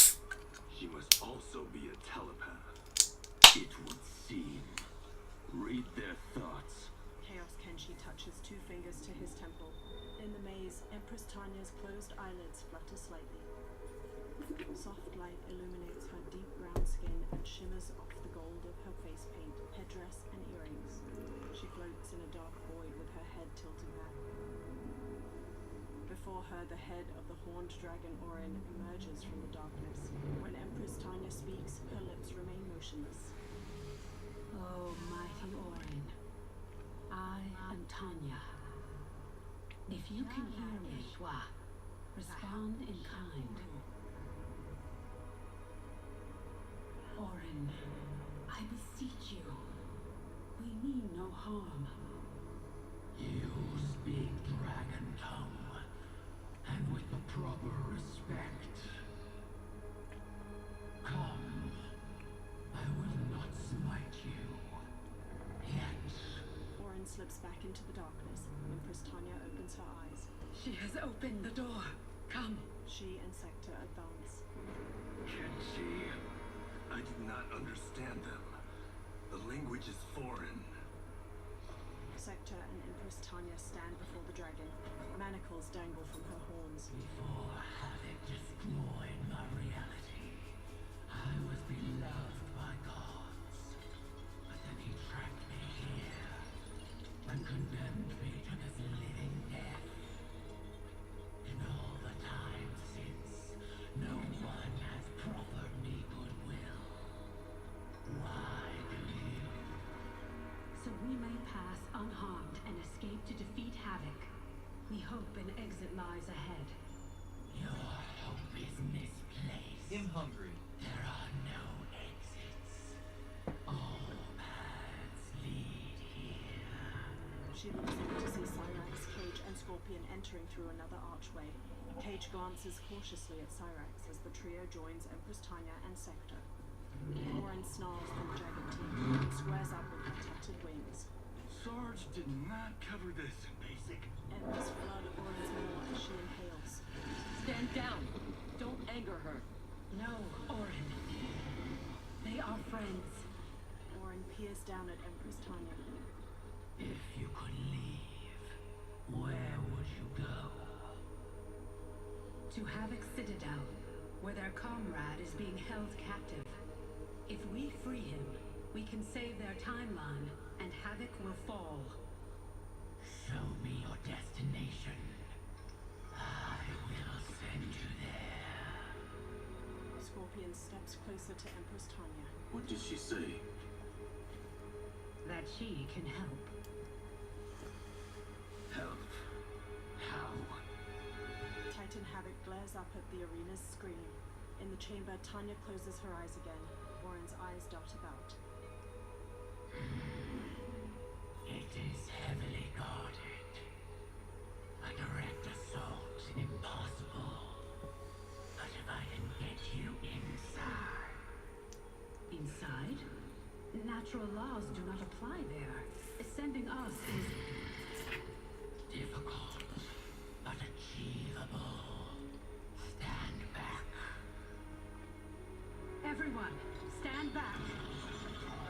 She must also be a telepath. It would seem. Read their thoughts. Chaos Kenshi touches 2 fingers to his temple. In the maze, Empress Tanya's closed eyelids flutter slightly. Soft light illuminates her deep brown skin and shimmers off the gold of her face paint, headdress, and earrings. She floats in a dark void with her head tilted back. Before her, the head of the horned dragon Orin emerges from the darkness. When Empress Tanya speaks, her lips remain motionless. Oh, mighty Orin, I am Tanya. If you can hear me, respond in kind. Orin, I beseech you. We mean no harm. You speak dragon tongue, and with the proper respect. Come, I will not smite you. Yet. Orin slips back into the darkness. Empress Tanya opens her eyes. She has opened the door. Come. She and Sector advance. Kenshi, I do not understand them. The language is foreign. Sector and Empress Tanya stand before the dragon. Manacles dangle from her horns. Before Havoc destroyed my reality, I was beloved by gods. But then he trapped me here and condemned me to this living death. In all the time since, no one has proffered me goodwill. Why do you? So we may pass unharmed and escape to defeat Havoc. We hope an exit lies ahead. Your hope is misplaced. I'm hungry. There are no exits. All paths lead here. She looks up to see Cyrax, Cage, and Scorpion entering through another archway. Cage glances cautiously at Cyrax as the trio joins Empress Tanya and Sector. Orin snarls from the dragon team and squares up with her tattered wings. Sarge did not cover this in basic. Embers flood Orin's maw as she inhales. Stand down! Don't anger her. No, Orin. They are friends. Orin peers down at Empress Tanya. If you could leave, where would you go? To Havoc Citadel, where their comrade is being held captive. If we free him, we can save their timeline, and Havoc will fall. Show me your destination. I will send you there. Scorpion steps closer to Empress Tanya. What did she say? That she can help. Help? How? Titan Havoc glares up at the arena's screen. In the chamber, Tanya closes her eyes again. Orin's eyes dart about. It is heavily guarded. A direct assault impossible. But if I can get you inside. Inside? Natural laws do not apply there. Sending us is difficult, but achievable. Stand back. Everyone, stand back.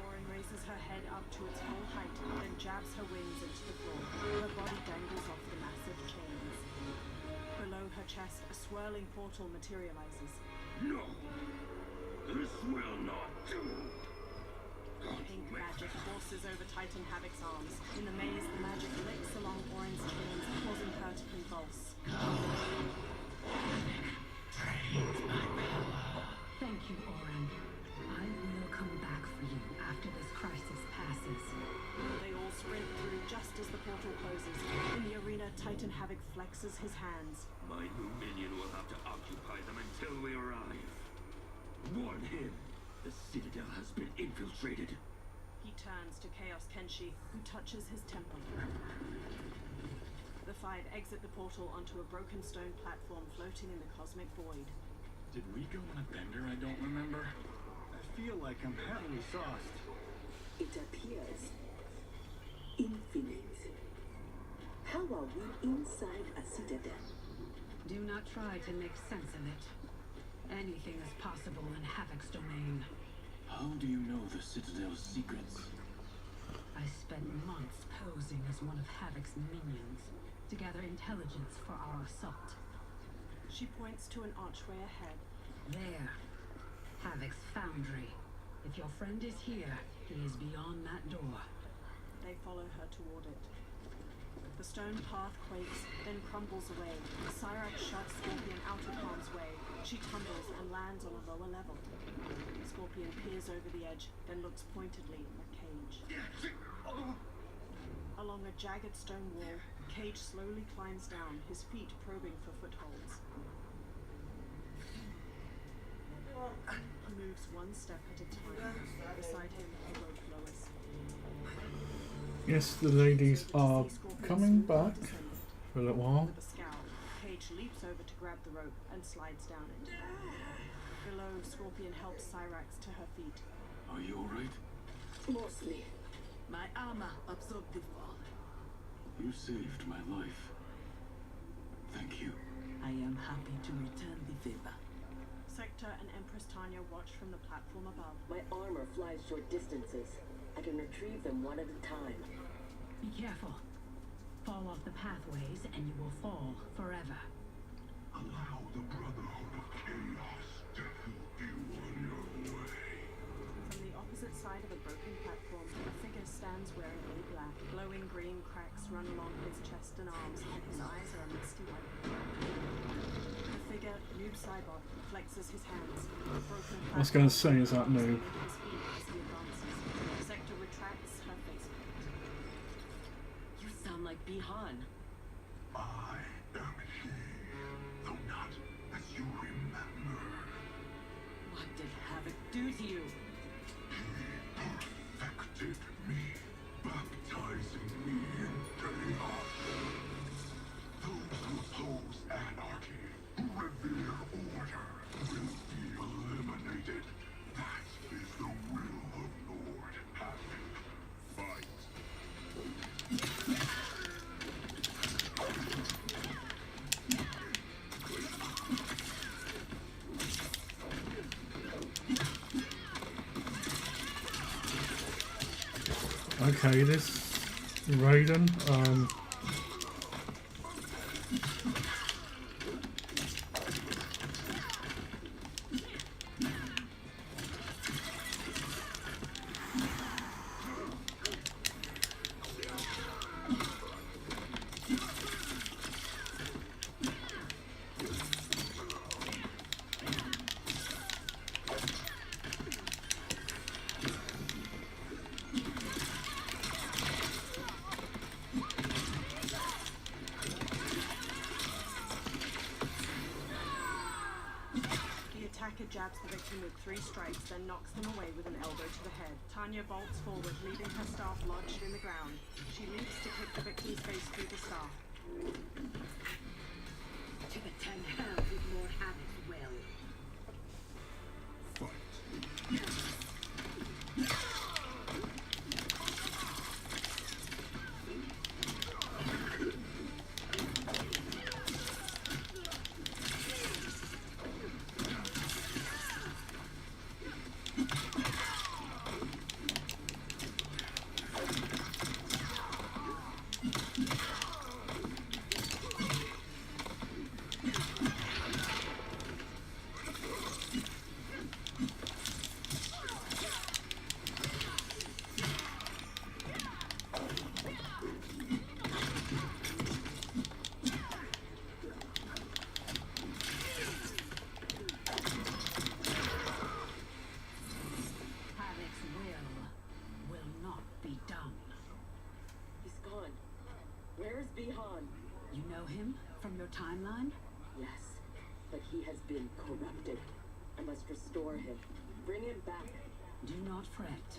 Orin raises her head up to its full height, then jabs her wings into the floor. Her body dangles off the massive chains. Below her chest, a swirling portal materializes. No! This will not do! Pink magic forces over Titan Havoc's arms. In the maze, the magic licks along Orin's chains, causing her to convulse. Thank you, Orin. I will come back for you after this crisis passes. They all sprint through just as the portal closes. In the arena, Titan Havoc flexes his hands. My new minion will have to occupy them until we arrive. has been infiltrated. He turns to Chaos Kenshi, who touches his temple. The five exit the portal onto a broken stone platform floating in the cosmic void. Did we go on a bender I don't remember? I feel like I'm heavily sauced. It appears infinite. How are we inside a citadel? Do not try to make sense of it. Anything is possible in Havoc's domain. How do you know the Citadel's secrets? I spent months posing as one of Havoc's minions to gather intelligence for our assault. She points to an archway ahead. There. Havoc's foundry. If your friend is here, he is beyond that door. They follow her toward it. The stone path quakes, then crumbles away. Cyrax shoves Scorpion out of harm's way. She tumbles and lands on a lower level. Scorpion peers over the edge, then looks pointedly at Cage. Along a jagged stone wall, Cage slowly climbs down, his feet probing for footholds. He moves one step at a time. Beside him, heroic Lois. Yes, the ladies are coming back for a little while. With a scowl, Cage leaps over to grab the rope and slides down it. Below, Scorpion helps Cyrax to her feet. Are you alright? Mostly. My armor absorbed the fall. You saved my life. Thank you. I am happy to return the favor. Sector and Empress Tanya watch from the platform above. My armor flies short distances. I can retrieve them one at a time. Be careful. Fall off the pathways and you will fall forever. Allow the Brotherhood of Chaos to help you on your way. From the opposite side of a broken platform, a figure stands wearing all black. Glowing green cracks run along his chest and arms, and his eyes are a misty white. The figure, Noob Cybot, flexes his hands. I was going to say, is that Noob? Sector retracts her face. You sound like Bihan. I am he, though not as you remember. What did Havoc do to you? He perfected me, baptizing me in chaos. Those who oppose anarchy, who revere order, will be eliminated. That is the will of Lord Havoc. Fight. Okay, this Raiden, jabs the victim with 3 strikes, then knocks them away with an elbow to the head. Tanya bolts forward, leaving her staff lodged in the ground. She leaps to kick the victim's face through the staff. To the 10 hells with Lord Havoc's will. You know him from your timeline? Yes, but he has been corrupted. I must restore him. Bring him back. Do not fret.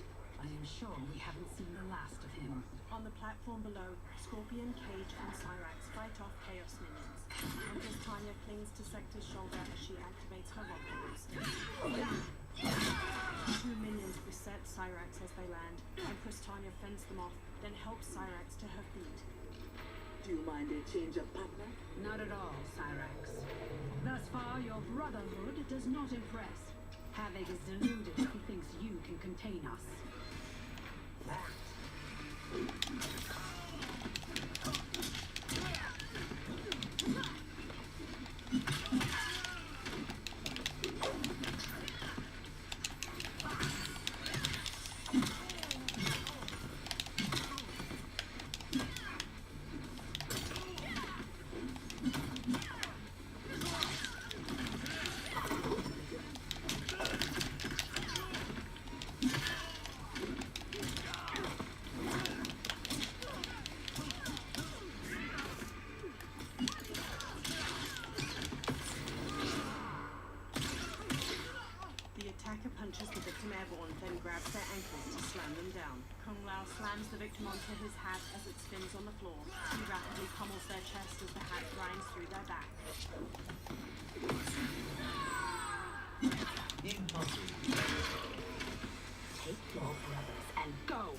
I am sure we haven't seen the last of him. On the platform below, Scorpion, Cage, and Cyrax fight off Chaos minions. Empress Tanya clings to Sector's shoulder as she activates her rocket booster. Two minions beset Cyrax as they land. Empress Tanya fends them off, then helps Cyrax to her feet. Do you mind a change of partner? Not at all, Cyrax. Thus far, your brotherhood does not impress. Havoc is deluded if he thinks you can contain us. Punches the victim airborne, then grabs their ankles to slam them down. Kung Lao slams the victim onto his hat as it spins on the floor. He rapidly pummels their chest as the hat grinds through their back. Take your brothers and go!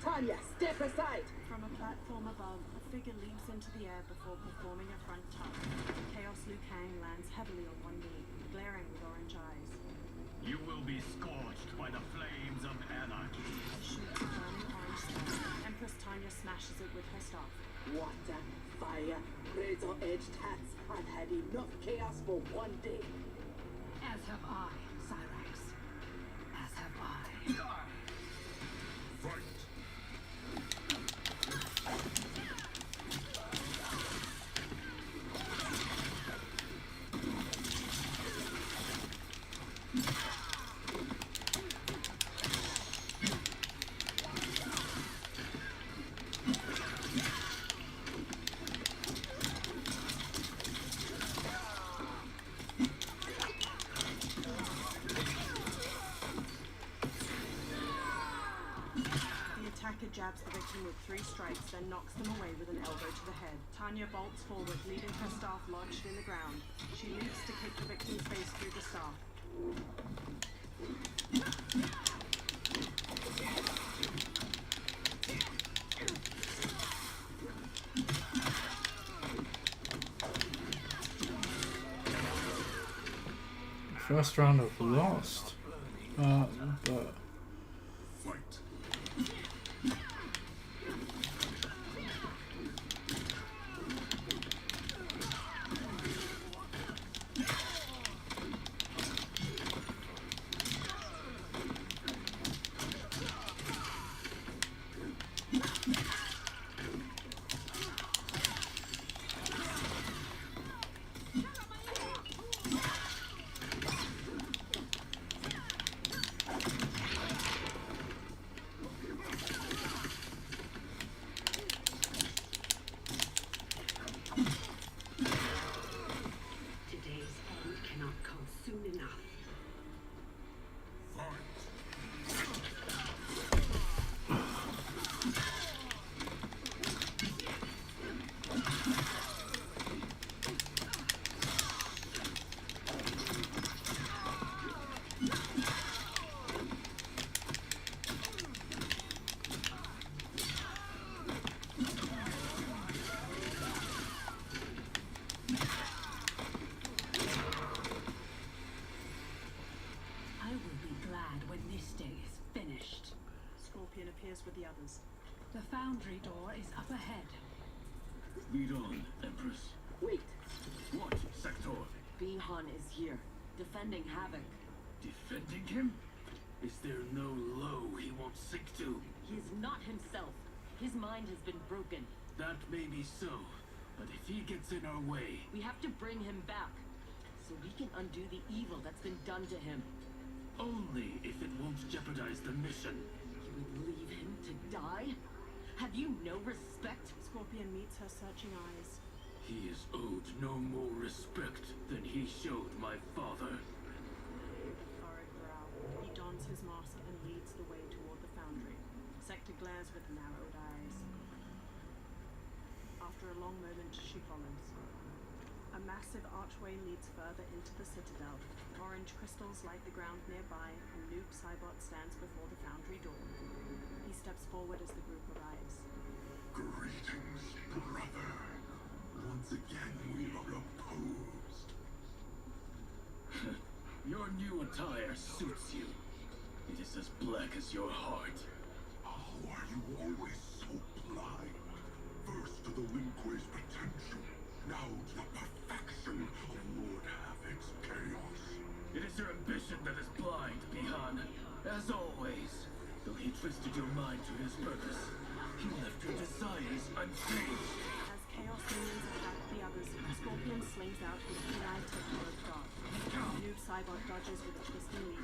Tanya, step aside! From a platform above, a figure leaps into the air before performing a front tuck. Chaos Liu Kang lands heavily on one knee, glaring with orange eyes. You will be scorched by the flames of anarchy. Shoots a burning orange star. Empress Tanya smashes it with her staff. Water, fire, razor-edged hats. I've had enough chaos for one day. As have I, Cyrax. As have I. Fight! Jabs the victim with 3 strikes, then knocks them away with an elbow to the head. Tanya bolts forward, leaving her staff lodged in the ground. She leaps to kick the victim's face through the staff. First round I've lost, but With the others. The foundry door is up ahead. Lead on, Empress. Wait. What, Sector? Bihan is here, defending Havoc. Defending him? Is there no low he won't sink to? He is not himself. His mind has been broken. That may be so, but if he gets in our way... We have to bring him back, so we can undo the evil that's been done to him. Only if it won't jeopardize the mission. You would leave him to die? Have you no respect? Scorpion meets her searching eyes. He is owed no more respect than he showed my father. With a furrowed brow, he dons his mask and leads the way toward the foundry. Sector glares with narrowed eyes. After a long moment, she follows. A massive archway leads further into the citadel. Orange crystals light the ground nearby, and Noob Saibot stands before the foundry door. He steps forward as the group arrives. Greetings, brother. Once again, we are opposed. Your new attire suits you. It is as black as your heart. How are you always so blind? First to the Lin Kuei's potential, now to the perfection of Lord Havoc's chaos. It is your ambition that is blind, Bihan. As always, though he twisted your mind to his purpose, he left your desires unchanged. As chaos minions attack the others, Scorpion slings out his keen-eyed technology dart. Noob Saibot dodges with a twisting leap.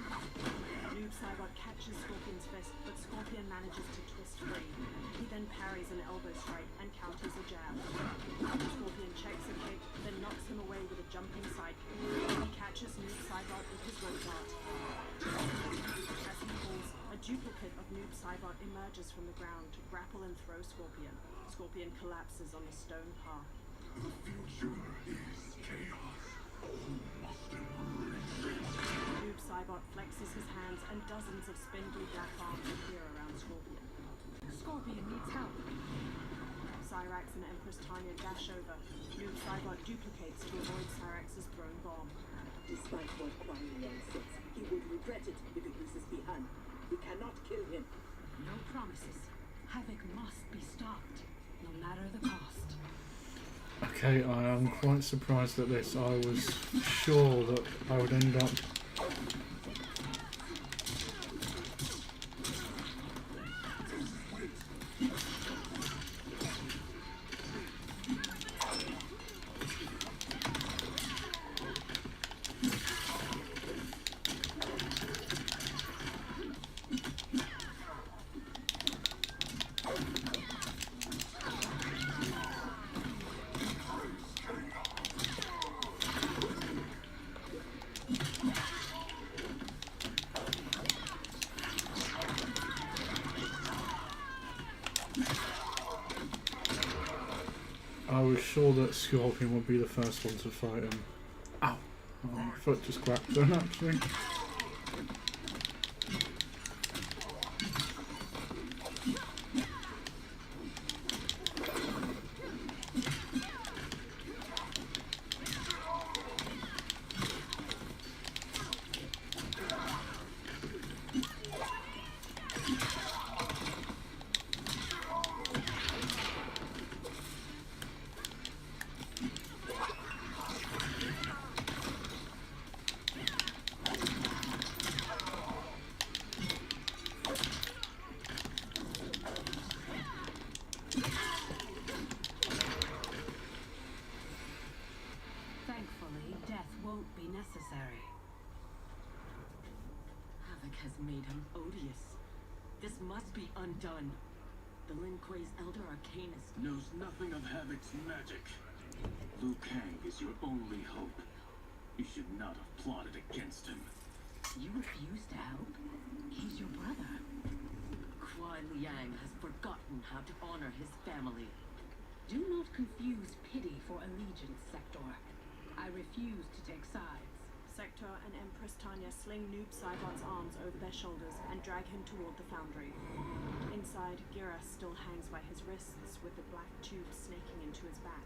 Noob Saibot catches Scorpion's fist, but Scorpion manages to twist free. He then parries an elbow strike and counters a jab. Scorpion checks a kick, then knocks him away with a jumping sidekick. He catches Noob Saibot with his rope dart. As he falls, a duplicate of Noob Saibot emerges from the ground to grapple and throw Scorpion. Scorpion collapses on the stone path. The future is chaos. All must embrace it. Noob Saibot flexes his hands and dozens of spindly black arms appear around Scorpion. Scorpion needs help. Cyrax and Empress Tanya dash over. Noob Saibot duplicates to avoid Cyrax's thrown bomb. Despite what Kuai Liang says, he would regret it if it misses Bihan. We cannot kill him. No promises. Havoc must be stopped, no matter the cost. Okay, I am quite surprised at this. I was sure that I would end up... I was sure that Scorpion would be the first one to fight him. Ow! Oh, my foot just cracked then, actually. Thankfully, death won't be necessary. Havoc has made him odious. This must be undone. The Lin Kuei's Elder Arcanist knows nothing of Havoc's magic. Liu Kang is your only hope. You should not have plotted against him. You refuse to help? He's your brother. Kuai Liang has forgotten how to honor his family. Do not confuse pity for allegiance, Sector. I refuse to take sides. Sector and Empress Tanya sling Noob Saibot's arms over their shoulders and drag him toward the foundry. Inside, Gira still hangs by his wrists with the black tube snaking into his back.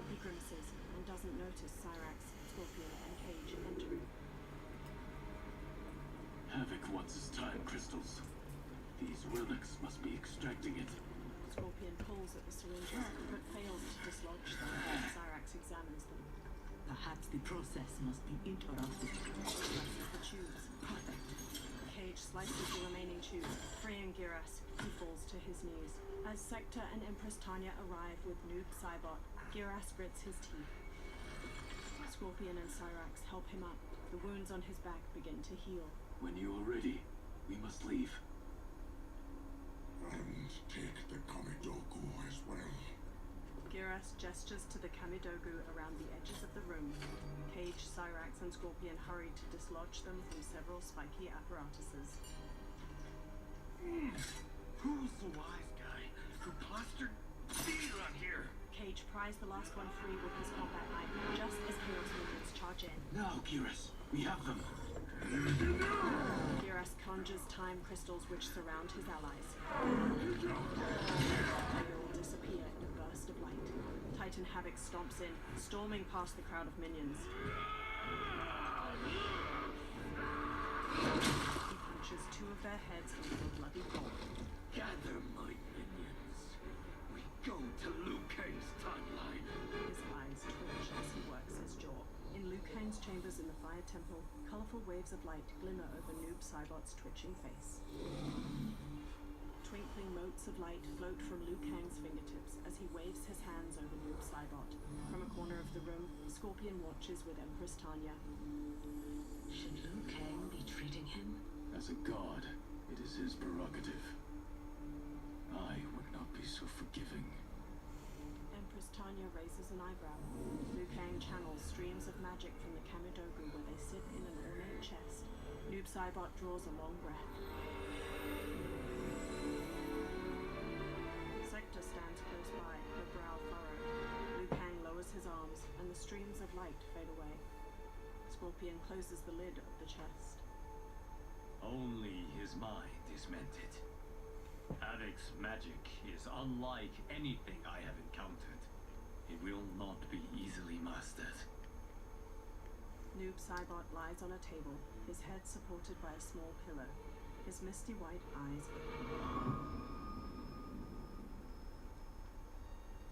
He grimaces and doesn't notice Cyrax, Scorpion, and Cage entering. Havoc wants his time crystals. These relics must be extracting it. Scorpion pulls at the syringes, but fails to dislodge them. Cyrax examines them. Perhaps the process must be interrupted. Slices the tubes. Perfect. Cage slices the remaining tube, freeing Giras. He falls to his knees. As Sector and Empress Tanya arrive with Noob Saibot, Giras grits his teeth. Scorpion and Cyrax help him up. The wounds on his back begin to heal. When you are ready, we must leave. And take the Kamidoku as well. Giras gestures to the Kamidogu around the edges of the room. Cage, Cyrax, and Scorpion hurry to dislodge them from several spiky apparatuses. Who's the wise guy who plastered feet on here? Cage pries the last one free with his combat knife, just as Chaos minions charge in. Now, Giras, we have them. Giras conjures time crystals which surround his allies. They all disappear in a burst of light. Titan Havoc stomps in, storming past the crowd of minions. He punches two of their heads into a bloody pulp. Gather my minions. We go to Liu Kang's timeline. His eyes twitch as he works his jaw. In Liu Kang's chambers in the Fire Temple, colorful waves of light glimmer over Noob Saibot's twitching face. Twinkling motes of light float from Liu Kang's fingertips as he waves his hands over Noob Saibot. From a corner of the room, Scorpion watches with Empress Tanya. Should Liu Kang be treating him? As a god, it is his prerogative. I would not be so forgiving. Empress Tanya raises an eyebrow. Liu Kang channels streams of magic from the Kamidogu where they sit in an ornate chest. Noob Saibot draws a long breath. Sector stands close by, her brow furrowed. Liu Kang lowers his arms, and the streams of light fade away. Scorpion closes the lid of the chest. Only his mind is mended. Havoc's magic is unlike anything I have encountered. It will not be easily mastered. Noob Saibot lies on a table, his head supported by a small pillow. His misty white eyes open.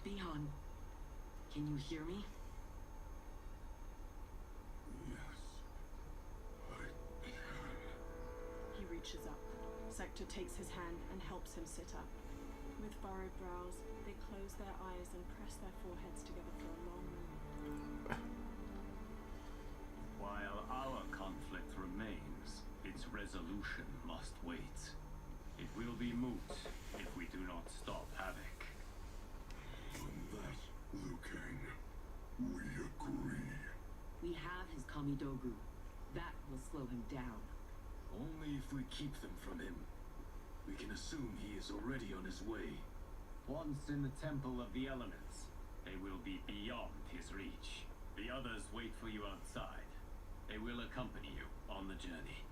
Bihan, can you hear me? Yes, I can. He reaches up. Sector takes his hand and helps him sit up. With furrowed brows, they close their eyes and press their foreheads together for a long moment. While our conflict remains, its resolution must wait. It will be moot if we do not stop Havoc. On that, Liu Kang, we agree. We have his Kamidogu. That will slow him down. Only if we keep them from him. We can assume he is already on his way. Once in the Temple of the Elements, they will be beyond his reach. The others wait for you outside. They will accompany you on the journey.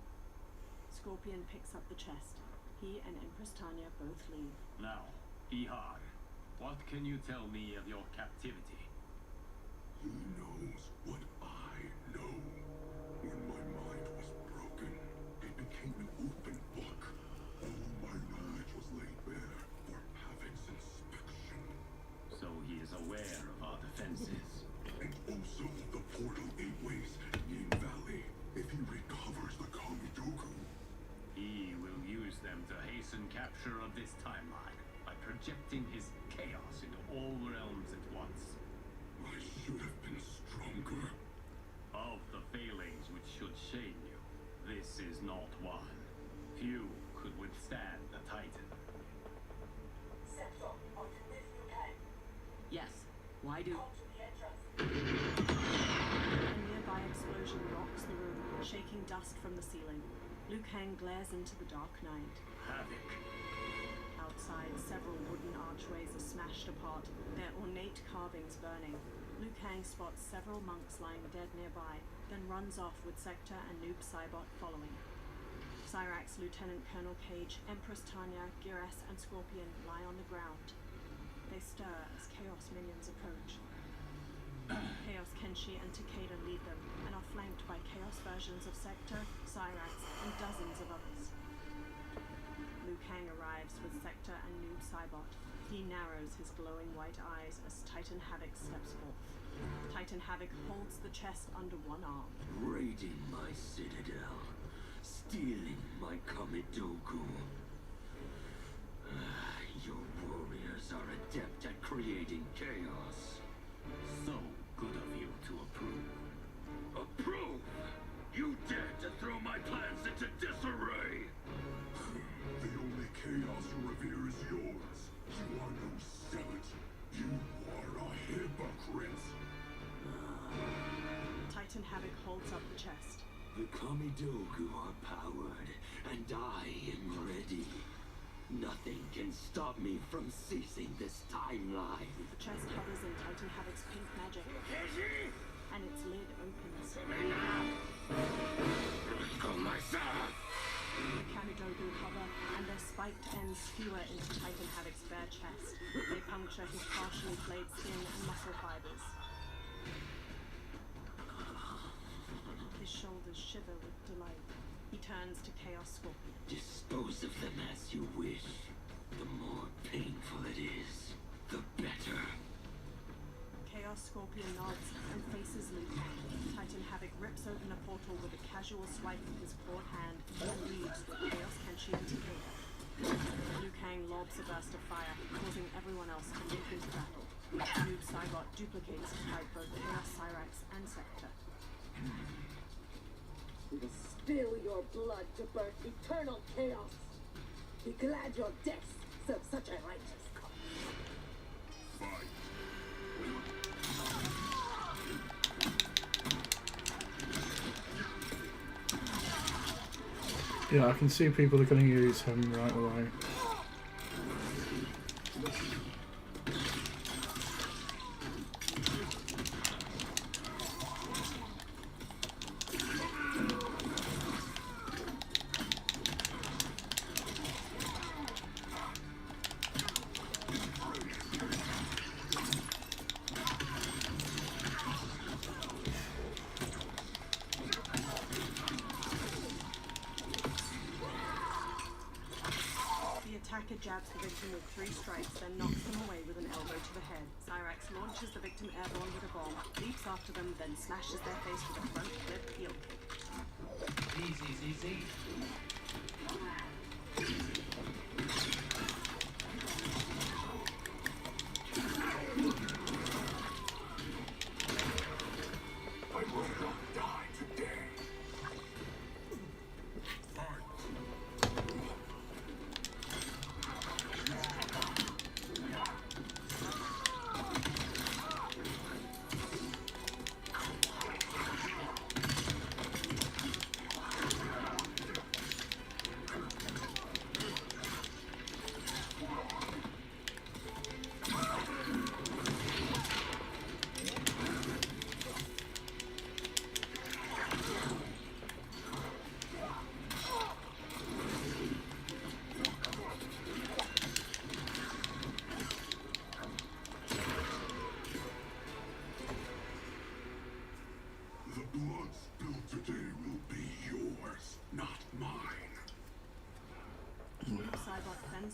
Scorpion picks up the chest. He and Empress Tanya both leave. Now, Bihar, what can you tell me of your captivity? He knows what I know. When my mind was broken, it became an open book. All my knowledge was laid bare for Havoc's inspection. So he is aware of our defenses. And also the portal gateways in Valley. If he recovers the Kamidogu, He will use them to hasten capture of this timeline by projecting his chaos into all realms at once. I should have been stronger. Of the failings which should shame you, this is not one. Few could withstand the Titan. Central, onto this you can. Yes, why do... Come to the entrance. A nearby explosion rocks the room, shaking dust from the ceiling. Liu Kang glares into the dark night. Havoc. Outside, several wooden archways are smashed apart, their ornate carvings burning. Liu Kang spots several monks lying dead nearby, then runs off with Sector and Noob Saibot following. Cyrax, Lieutenant Colonel Cage, Empress Tanya, Giras, and Scorpion lie on the ground. They stir as Chaos minions approach. Chaos Kenshi and Takeda lead them, and are flanked by Chaos versions of Sector, Cyrax, and dozens of others. Liu Kang arrives with Sector and Noob Saibot. He narrows his glowing white eyes as Titan Havoc steps forth. Titan Havoc holds the chest under one arm. Raiding my citadel. Stealing my Kamidogu. Your warriors are adept at creating chaos. So good of you to approve. Approve? You dare to throw my plans into disarray! The only chaos you revere is yours. You are no zealot. You are a hypocrite. Titan Havoc holds up the chest. The Kamidogu are powered, and I am ready. Nothing can stop me from seizing this timeline. The chest hovers in Titan Havoc's pink magic, and its lid opens. The Kamidogu hover, and their spiked ends skewer into Titan Havoc's bare chest. They puncture his partially flayed skin and muscle fibers. His shoulders shiver with delight. He turns to Chaos Scorpion. Dispose of them as you wish. The more painful it is, the better. Chaos Scorpion nods and faces Liu Kang. Titan Havoc rips open a portal with a casual swipe of his clawed hand and leaves with Chaos Kenshi and Takeda. Liu Kang lobs a burst of fire, causing everyone else to leap into battle. Noob Saibot duplicates to fight both Chaos Cyrax and Sector. We will spill your blood to birth eternal chaos. Be glad your deaths serve such a righteous cause. Fight. Yeah, I can see people are going to use him right away. Attacker jabs the victim with 3 strikes, then knocks them away with an elbow to the head. Cyrax launches the victim airborne with a bomb, leaps after them, then smashes their face with a front flip heel kick. Easy. I will not die today.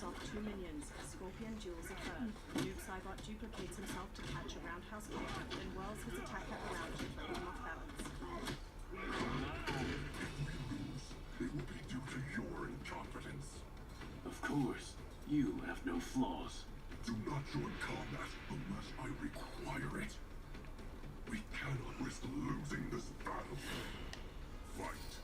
Off 2 minions, Scorpion duels a third. Noob Saibot duplicates himself to catch a roundhouse kick, then whirls his attacker around to throw him off balance. It will be due to your incompetence. Of course, you have no flaws. Do not join combat unless I require it. We cannot risk losing this battle. Fight.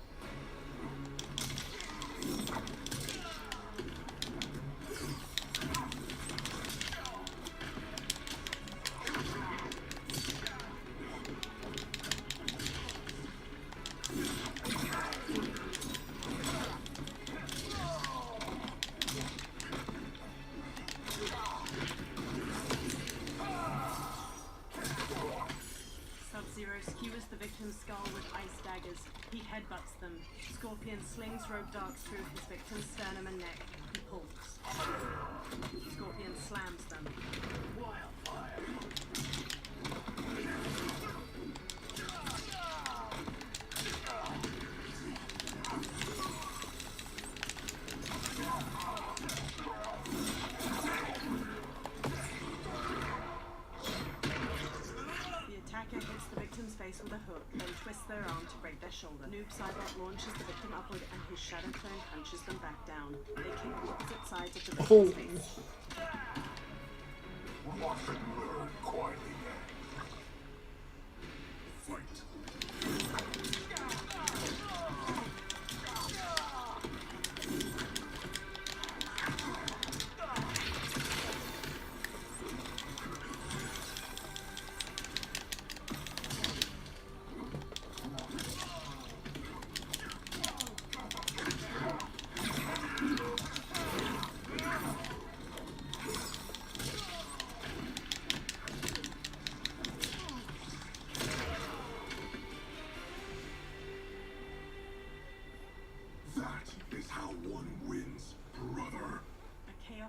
Skewers the victim's skull with ice daggers. He headbutts them. Scorpion slings rogue darts through his victim's sternum and neck. He pulls. Scorpion slams them. Wildfire! break their shoulder. Noob Cybot launches the victim upward and his shadow clone punches them back down. They kick opposite sides of the victim's face. Watch and learn quietly. Fight.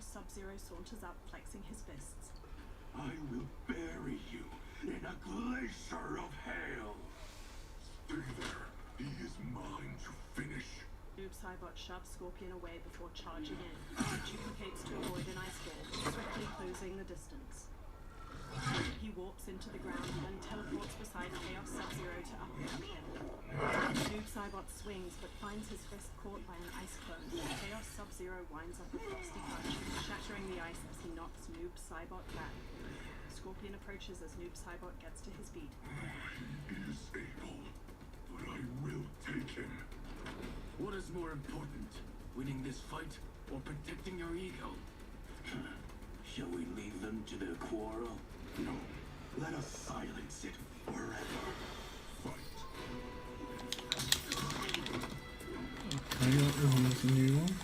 Sub-Zero saunters up, flexing his fists. I will bury you in a glacier of hail. Stay there. He is mine to finish. Noob Cybot shoves Scorpion away before charging in. Duplicates to avoid an ice ball, swiftly closing the distance. He warps into the ground and teleports beside Chaos Sub-Zero to uppercut him. Noob Cybot swings but finds his wrist caught by an ice clone. Chaos Sub-Zero winds up a frosty punch, shattering the ice as he knocks Noob Cybot back. Scorpion approaches as Noob Cybot gets to his feet. He is able, but I will take him. What is more important, winning this fight or protecting your ego? Shall we leave them to their quarrel? No, let us silence it forever. Fight. Okay, that was a new one.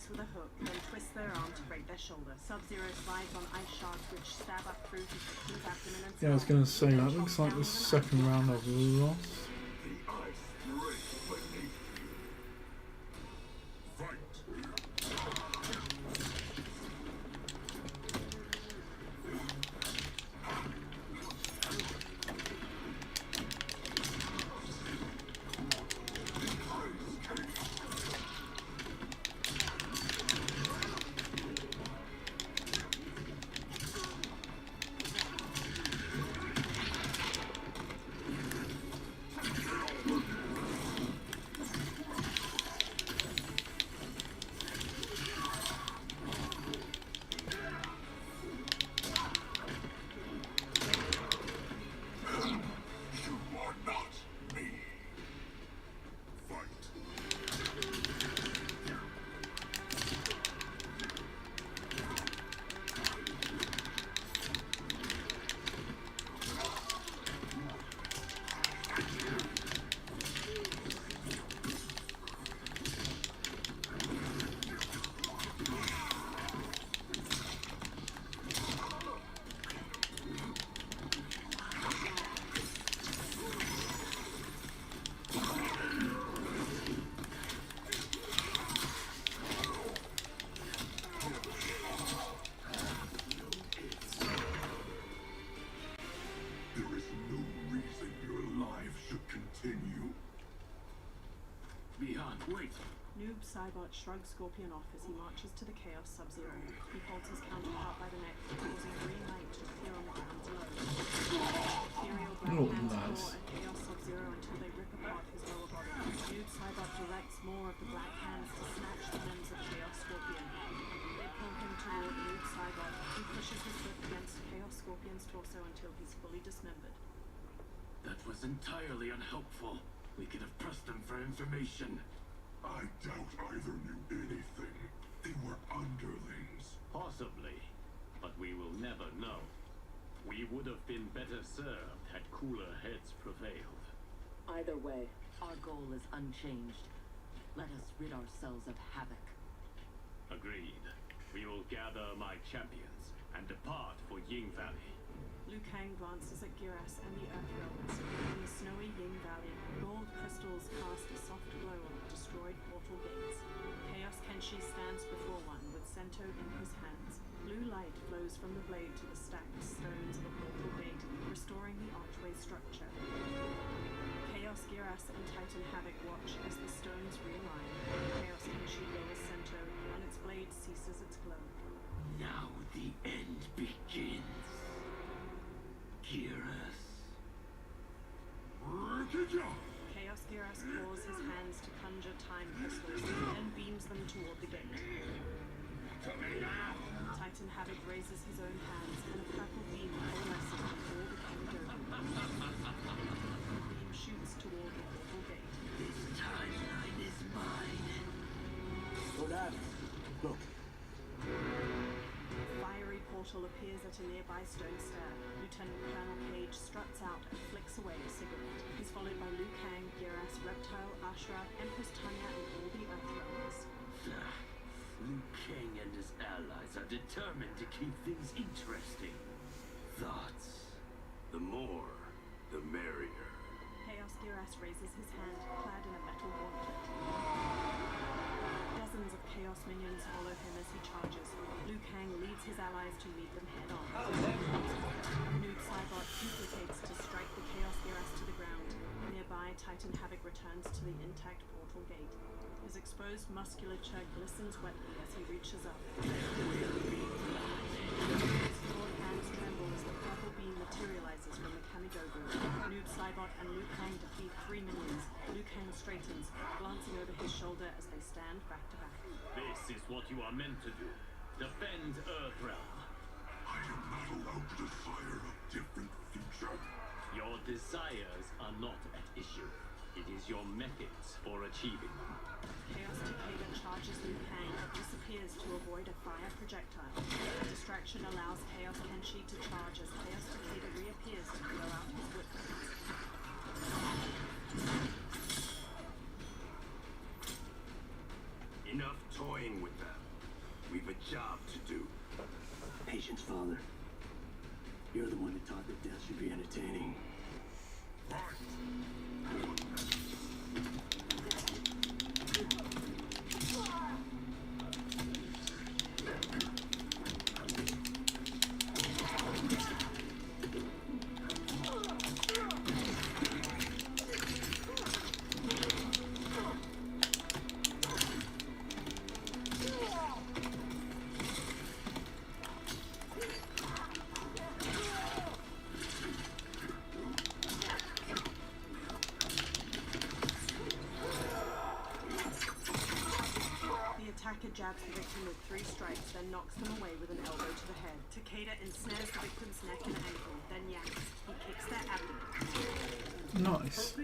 With a hook, then twist their arm to break their shoulder. Sub-Zero slides on ice shards which stab up through his victim's abdomen and Yeah, I was going to say, that looks like the second round I've lost. Wait! Noob Cybot shrugs Scorpion off as he marches to the Chaos Sub-Zero. He holds his counterpart by the neck, causing green light to appear on the ground below. Ethereal black hands claw at Chaos Sub-Zero until they rip apart his lower body. Noob Cybot directs more of the black hands to snatch the limbs of Chaos Scorpion. They pull him toward Noob Cybot. He pushes his foot against Chaos Scorpion's torso until he's fully dismembered. That was entirely unhelpful. We could have pressed them for information. I doubt either knew anything. They were underlings. Possibly, but we will never know. We would have been better served had cooler heads prevailed. Either way, our goal is unchanged. Let us rid ourselves of Havoc. Agreed. We will gather my champions and depart for Ying Valley. Liu Kang glances at Giras and the Earth Realms. In the snowy Ying Valley, gold crystals cast a soft glow on the destroyed portal gates. Chaos Kenshi stands before one with Sento in his hands. Blue light flows from the blade to the stacked stones of the portal gate, restoring the archway structure. Chaos Giras and Titan Havoc watch as the stones realign. Chaos Kenshi lowers Sento, and its blade ceases its glow. Now the end begins. Giras. Chaos Giras claws his hands to conjure time crystals, and beams them toward the gate. Titan Havoc raises his own hands, and a purple beam coalesces before the Kamidogu. The beam shoots toward the portal gate. This timeline is mine. Lord Adam, look. A fiery portal appears at a nearby stone stair. Lieutenant Colonel Cage struts out and flicks away a cigarette. He's followed by Liu Kang, Giras, Reptile, Ashura, Empress Tanya, and all the Earth Realmers. Liu Kang and his allies are determined to keep things interesting. Thoughts? The more, the merrier. Chaos Giras raises his hand, clad in a metal gauntlet. Dozens of Chaos minions follow him as he charges. Liu Kang leads his allies to meet them head-on. Noob Saibot duplicates to strike the Chaos Giras to the ground. Nearby, Titan Havoc returns to the intact portal gate. His exposed musculature glistens wetly as he reaches up. His broad hands tremble as the purple beam materializes from the Kamidogu. Noob Saibot and Liu Kang defeat 3 minions. Liu Kang straightens, glancing over his shoulder as they stand back to back. This is what you are meant to do. Defend Earthrealm. I am not allowed to desire a different future. Your desires are not at issue. It is your methods for achieving them. Chaos Takeda charges Liu Kang but disappears to avoid a fire projectile. The distraction allows Chaos Kenshi to charge as Chaos Takeda reappears to blow out his whip. Enough toying with them. We've a job to do. Patience, Father. You're the one who taught that death should be entertaining. Jabs the victim with 3 strikes, then knocks them away with an elbow to the head. Takeda ensnares the victim's neck and ankle, then yaks. He kicks their abdomen. Nice.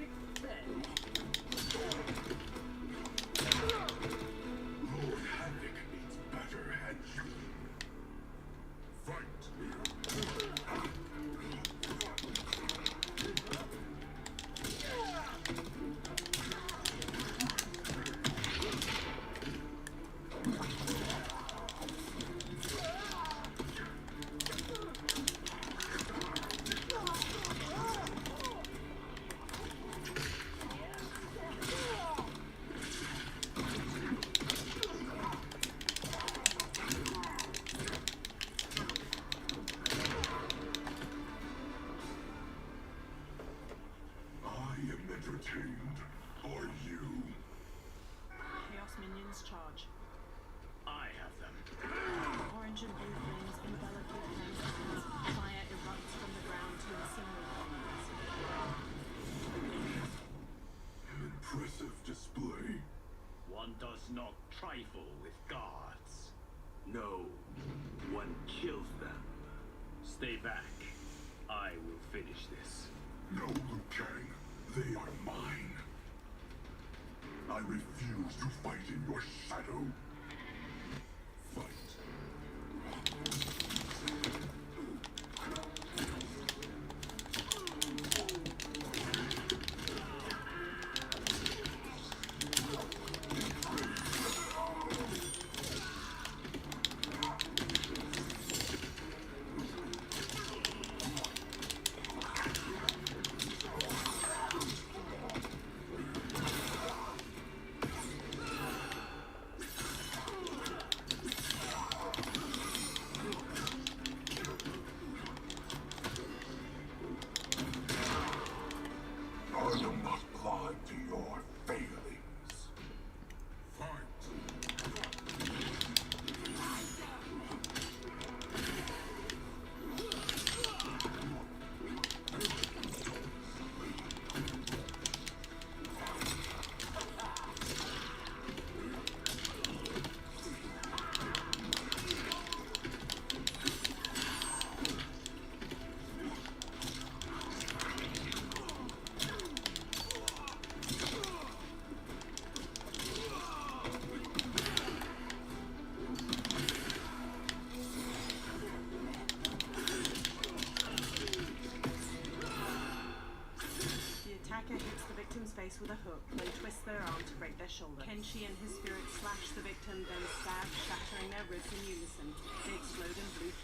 Lord Havoc needs better henchmen. Fight! Entertained are you? Chaos minions charge. I have them. Orange and blue flames envelop Liu Kang's hands. Fire erupts from the ground to incinerate minions. An impressive display. One does not trifle with gods. No, one kills them. Stay back. I will finish this. No, Liu Kang. They are mine. I refuse to fight in your shadow. Fight.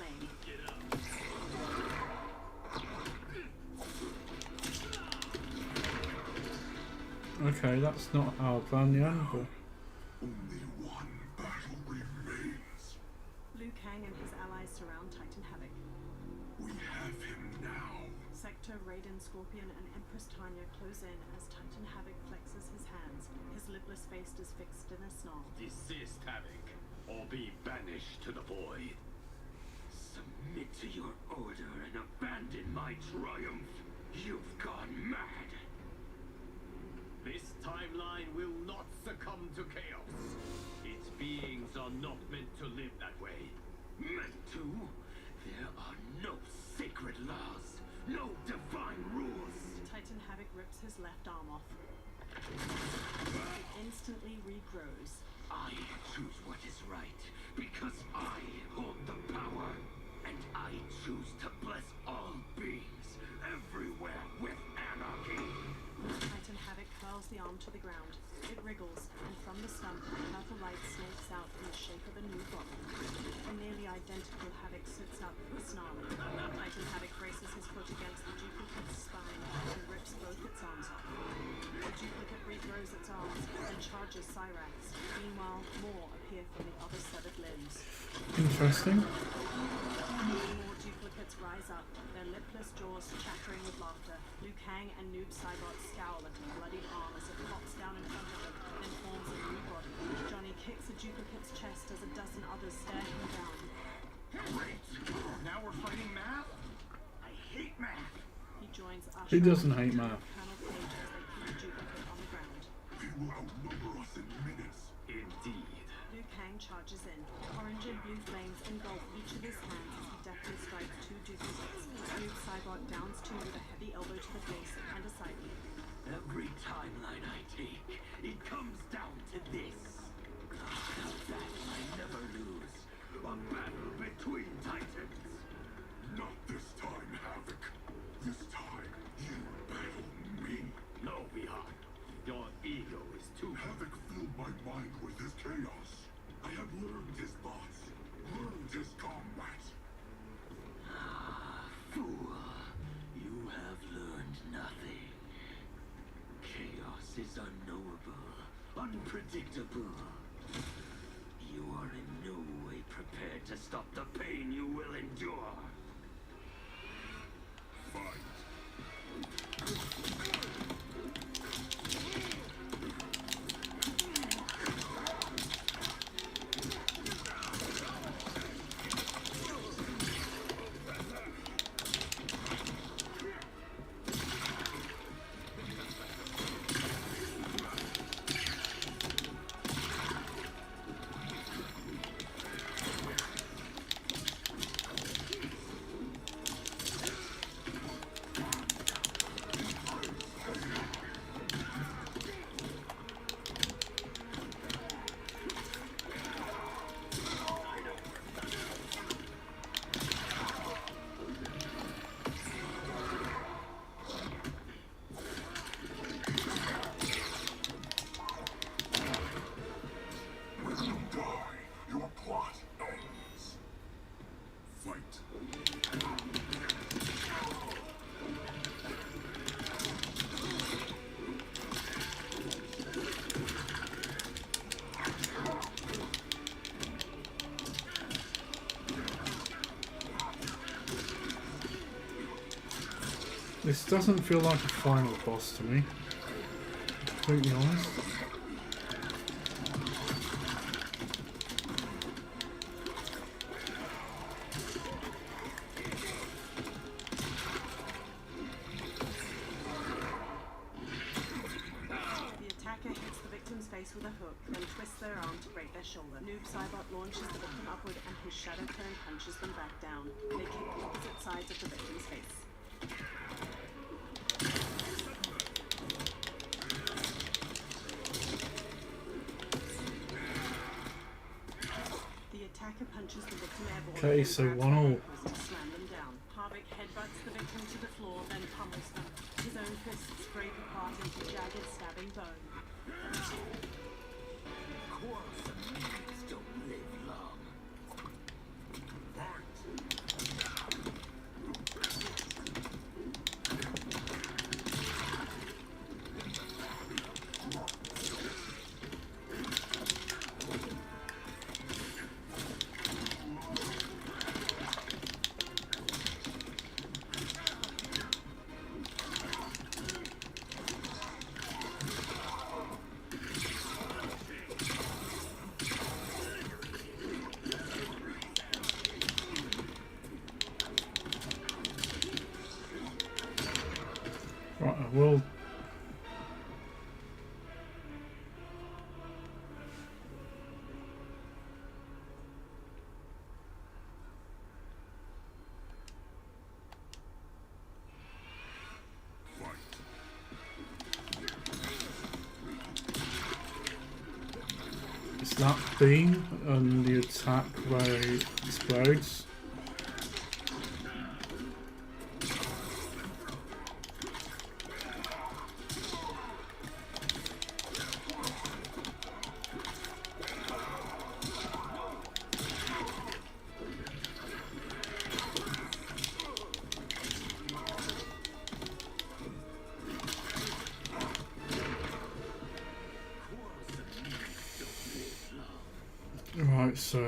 flame. Okay, that's not how I planned the end, but... Only one battle remains. Liu Kang and his allies surround Titan Havoc. We have him now. Sector, Raiden, Scorpion, and Empress Tanya close in as Titan Havoc flexes his hands. His lipless face is fixed in a snarl. Desist, Havoc, or be banished to the void. Submit to your order and abandon my triumph. You've gone mad. This timeline will not succumb to chaos. Its beings are not meant to live that way. Meant to? There are no sacred laws, no divine rules. Titan Havoc rips his left arm off. It instantly regrows. I choose what is right, because I hold the power. And I choose to bless all beings, everywhere with anarchy. Titan Havoc hurls the arm to the ground. It wriggles, and from the stump, purple light snakes out in the shape of a new body. A nearly identical Havoc sits up, snarling. Titan Havoc braces his foot against the duplicate's spine and rips both its arms off. The duplicate regrows its arms and charges Cyrax. Meanwhile, more appear from the other severed limbs. Interesting. More duplicates rise up, their lipless jaws chattering with laughter. Liu Kang and Noob Saibot scowl at a bloodied arm as it pops down in front of them, then forms a new body. Johnny kicks a duplicate's chest as a dozen others stare him down. Great! Now we're fighting math? I hate math! He joins Usher. Who doesn't hate math? Colonel Cage as they keep the duplicate on the ground. They will outnumber us in minutes. Indeed. Liu Kang charges in. Orange and blue flames engulf each of his hands as he deftly strikes two duplicates. Noob Saibot downs two with a heavy elbow to the face and a side kick. Every timeline I take, it comes down to this. A battle I never lose. A battle between titans. Not this time, Havoc. This time, you battle me. No, Bihar. Your ego is too... Havoc filled my mind with his chaos. I have learned his thoughts, learned his combat. Fool, you have learned nothing. Chaos is unknowable, unpredictable. You are in no way prepared to stop the pain you will endure. Fight. This doesn't feel like a final boss to me, completely honest. The attacker hits the victim's face with a hook, then twists their arm to break their shoulder. Noob Saibot launches the victim upward and his shadow clone punches them back down. They kick opposite sides of the victim's face. The attacker punches the victim airborne. Okay, so 1-1. Slam them down. Harvick headbutts the victim to the floor, then pummels them. His own fists break apart into jagged, stabbing bone. Quarrelsome means don't live long. Fight. we'll... It's that beam and the attack where it explodes. Right, so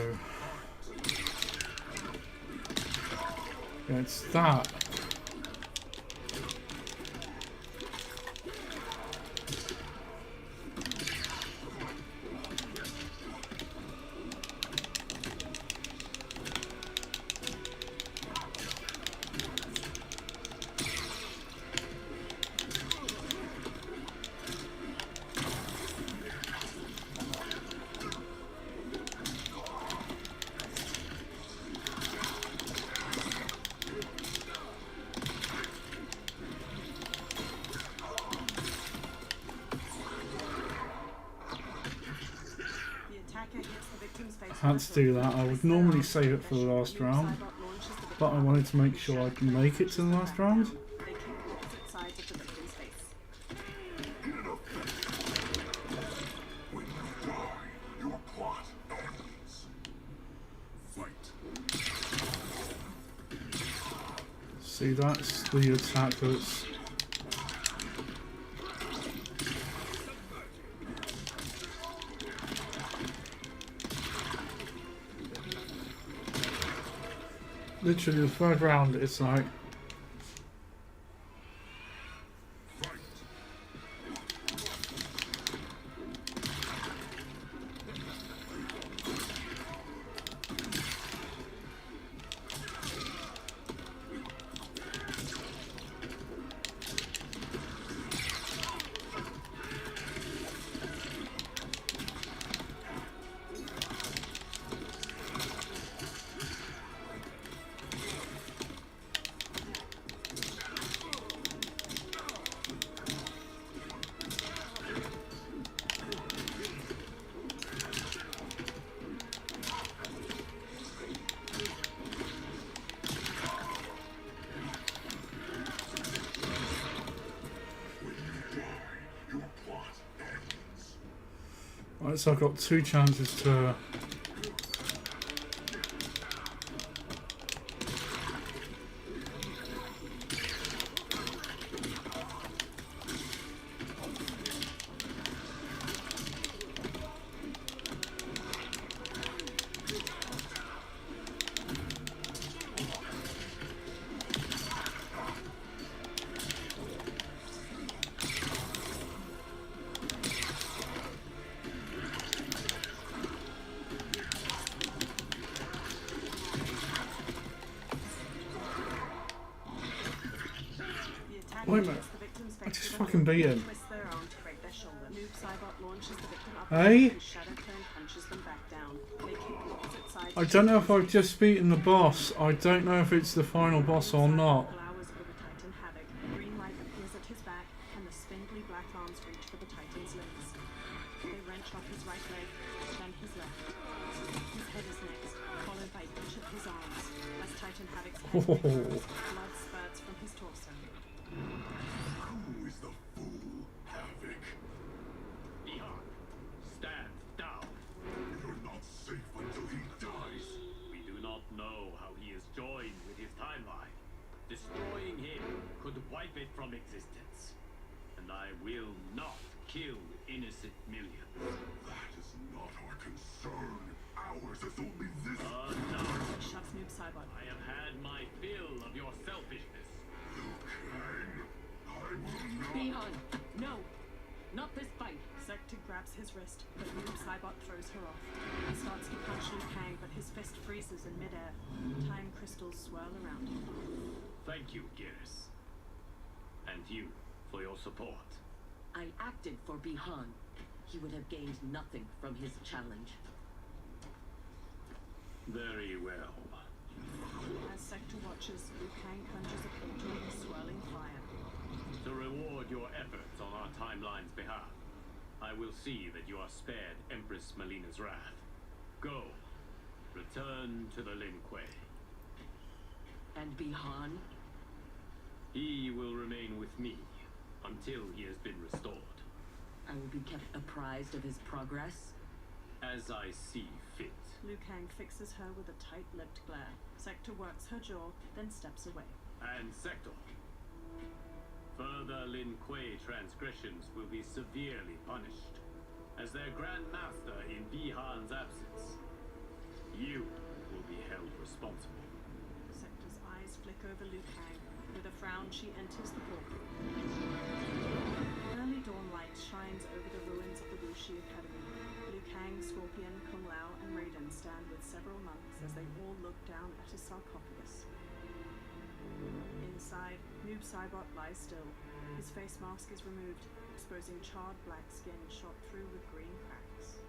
yeah, it's that. I had to do that. I would normally save it for the last round, but I wanted to make sure I can make it to the last round. See, that's the attack that's... Literally the third round, it's like... Right, so I've got 2 chances to... Wait a minute, I just fucking beat him. Hey? I don't know if I've just beaten the boss. I don't know if it's the final boss or not. Oh. Who is the fool, Havoc? Beyond, stand down. You're not safe until he dies. We do not know how he is joined with his timeline. Destroying him could wipe it from existence. And I will not kill innocent millions. That is not our concern. Ours is only this. No. I have had my fill of your selfishness. Beyond, no, not this fight. Sector grabs his wrist, but Noob Saibot throws her off. He starts to punch Liu Kang, but his fist freezes in midair. Time crystals swirl around him. Thank you, Geras. And you, for your support. I acted for Bihan. He would have gained nothing from his challenge. Very well. As Sector watches, Liu Kang conjures a portal of swirling fire. To reward your efforts on our timeline's behalf, I will see that you are spared Empress Melina's wrath. Go. Return to the Lin Kuei. And Bihan? He will remain with me until he has been restored. I will be kept apprised of his progress? As I see fit. Liu Kang fixes her with a tight-lipped glare. Sector works her jaw, then steps away. And Sector. Further Lin Kuei transgressions will be severely punished. As their Grand Master in Bihan's absence, you will be held responsible. Sector's eyes flick over Liu Kang. With a frown, she enters the portal. Early dawn light shines over the ruins of the Wuxi Academy. Liu Kang, Scorpion, Kung Lao, and Raiden stand with several monks as they all look down at a sarcophagus. Inside, Noob Saibot lies still. His face mask is removed, exposing charred black skin shot through with green cracks.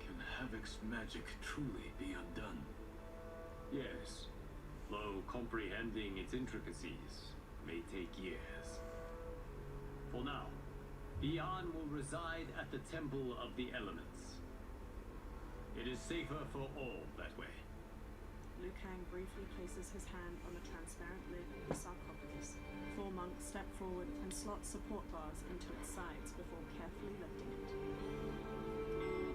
Can Havoc's magic truly be undone? Yes, though comprehending its intricacies may take years. For now, Bihan will reside at the Temple of the Elements. It is safer for all that way. Liu Kang briefly places his hand on the transparent lid of the sarcophagus. 4 monks step forward and slot support bars into its sides before carefully lifting it.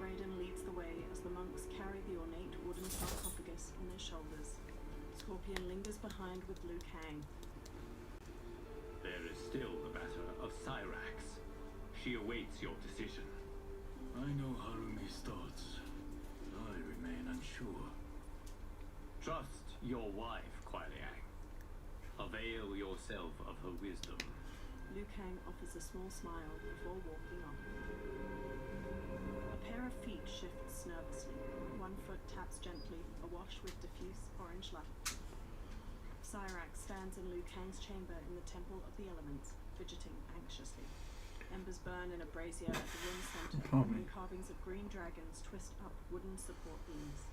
Raiden leads the way as the monks carry the ornate wooden sarcophagus on their shoulders. Scorpion lingers behind with Liu Kang. There is still the matter of Cyrax. She awaits your decision. I know Harumi's thoughts. I remain unsure. Trust your wife, Kuai Liang. Avail yourself of her wisdom. Liu Kang offers a small smile before walking on. A pair of feet shifts nervously. One foot taps gently, awash with diffuse orange light. Cyrax stands in Liu Kang's chamber in the Temple of the Elements, fidgeting anxiously. Embers burn in a brazier at the room's center, and carvings of green dragons twist up wooden support beams.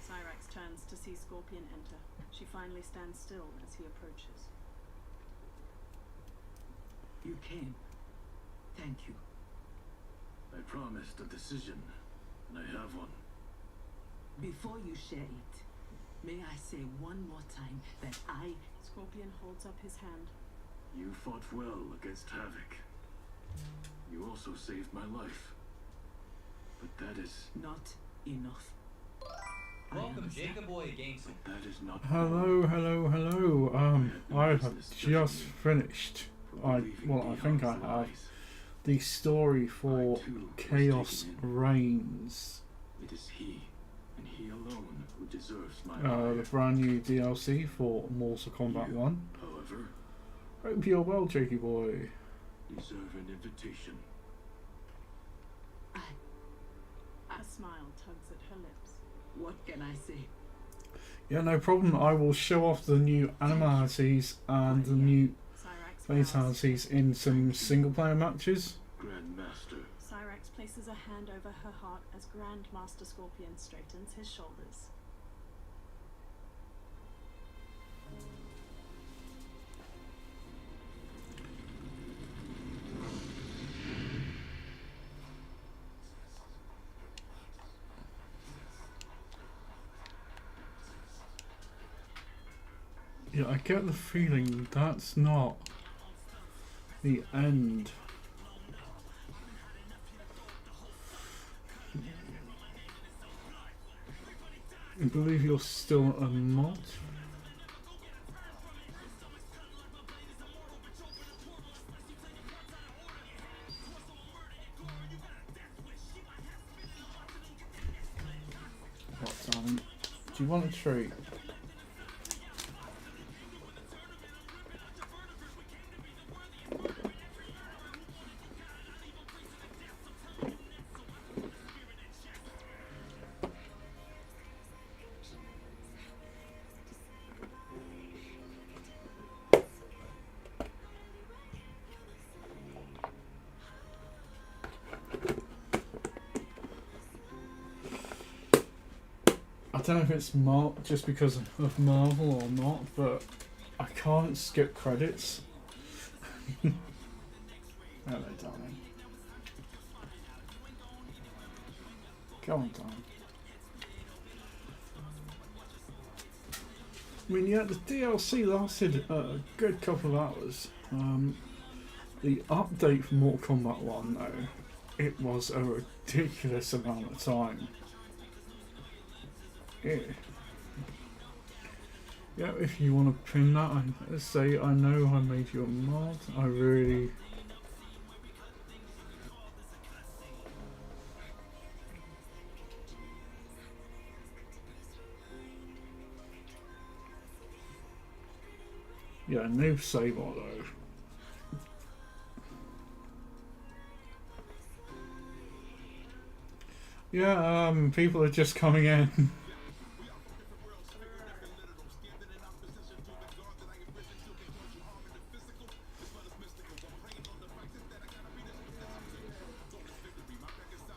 Cyrax turns to see Scorpion enter. She finally stands still as he approaches. You came. Thank you. I promised a decision, and I have one. Before you share it, may I say one more time that Scorpion holds up his hand. You fought well against Havoc. You also saved my life. But that is not enough. Welcome, Jacob Boy Games. That is not. Hello. I have just finished. I think I have the story for Chaos Reigns. It is he, and he alone, who deserves my the brand new DLC for Mortal Kombat 1. However, Hope you're well, Jakey boy. Deserve an invitation. A smile tugs at her lips. What can I say? Yeah, no problem. I will show off the new animalities and the new fatalities in some single-player matches. Grandmaster. Cyrax places a hand over her heart as Grandmaster Scorpion straightens his shoulders. Yeah, I get the feeling that's not the end. I believe you're still a mod. What, darling? Do you want a treat? don't know if it's just because of Marvel or not, but I can't skip credits. Hello, darling. Go on, darling. I mean, yeah, the DLC lasted a good couple of hours. The update for Mortal Kombat 1, though, it was a ridiculous amount of time. Yeah, if you want to pin that, I say I know I made you a mod. I really. Yeah, noob Saber though. Yeah, people are just coming in.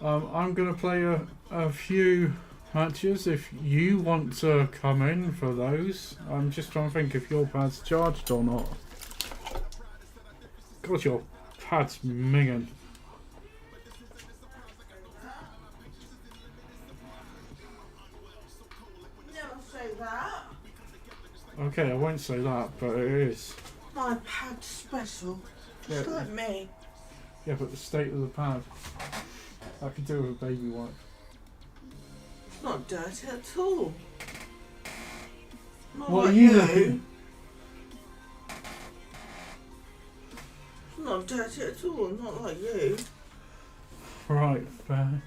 I'm going to play a few matches if you want to come in for those. I'm just trying to think if your pad's charged or not. God, your pad's minging. Never say that. Okay, I won't say that, but it is. My pad's special. Just like me. Yeah, but the state of the pad. I could do with a baby wipe. It's not dirty at all. Not What like are you? It's not dirty at all, not like you. Right, fair.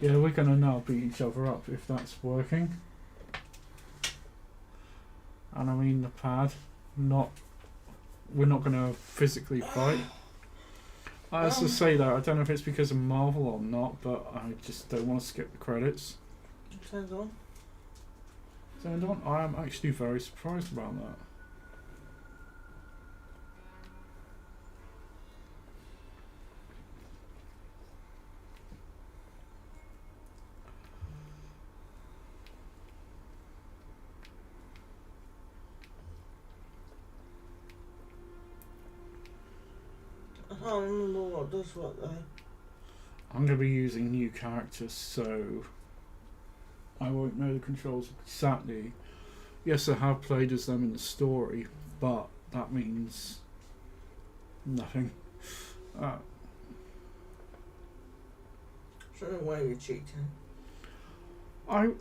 Yeah, we're gonna now beat each other up if that's working. And I mean the pad, we're not gonna physically fight. As I say though, I don't know if it's because of Marvel or not, but I just don't want to skip the credits. Turned on. Turned on? I am actually very surprised about that. I can't remember what does what though. I'm going to be using new characters, so I won't know the controls exactly. Yes, I have played as them in the story, but that means nothing. So why are you cheating? I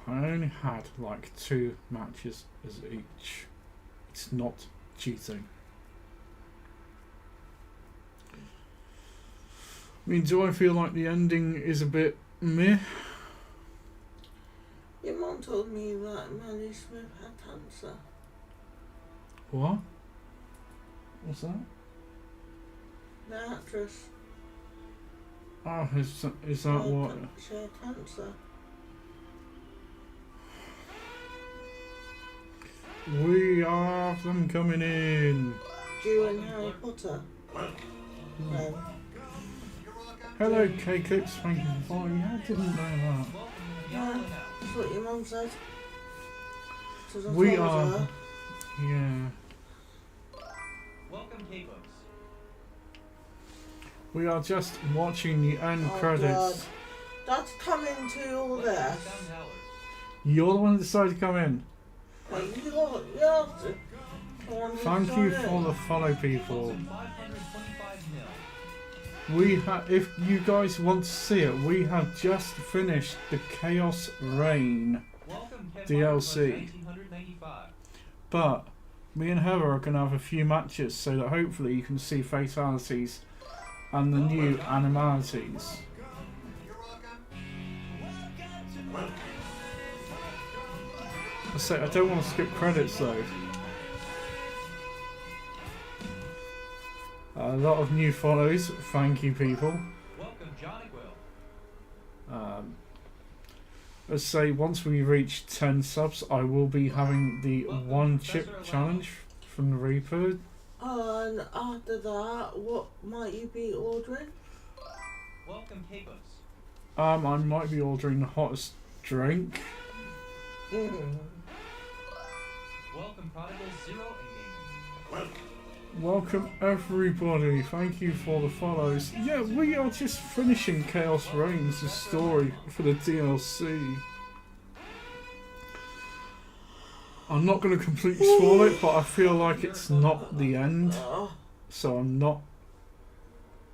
only had like 2 matches as each. It's not cheating. I mean, do I feel like the ending is a bit meh? Your mum told me that Maddie Smith had cancer. What? What's that? The actress. Oh, is that what? She had cancer. We have them coming in. Do you and Harry Potter? No. Hello, K-Clips. Thank you for following. I didn't know that. Yeah, that's what your mum said. We are. Yeah. Welcome, K-Clips. We are just watching the end credits. God. That's coming to all this. You're the one that decided to come in. Thank you for the follow, people. We have, if you guys want to see it, we have just finished the Chaos Reign DLC. But me and Heather are going to have a few matches so that hopefully you can see fatalities and the new animalities. I say I don't want to skip credits though. A lot of new follows. Thank you, people. Welcome, Johnny Will. Let's say once we reach 10 subs, I will be having the 1 chip challenge from the Reaper. And after that, what might you be ordering? Welcome, Cabos. I might be ordering the hottest drink. Welcome, Prodigal Zero and Gaming. Welcome everybody, thank you for the follows. Yeah, we are just finishing Chaos Reigns, the story for the DLC. I'm not going to completely spoil it, but I feel like it's not the end, so I'm not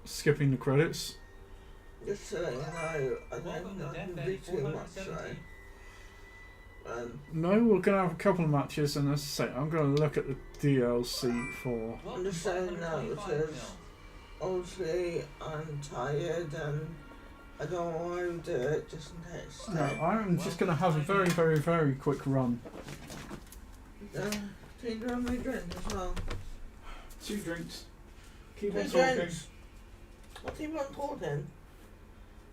skipping the credits. Just so you know, I don't think I can do too much, so. No, we're going to have a couple of matches, and as I say, I'm going to look at the DLC for... I'm just saying now because obviously I'm tired and I don't want to do it just in case. No, I'm just going to have a very, very, very quick run. Do you grab my drink as well? 2 drinks. Keep on talking. What do you want talking?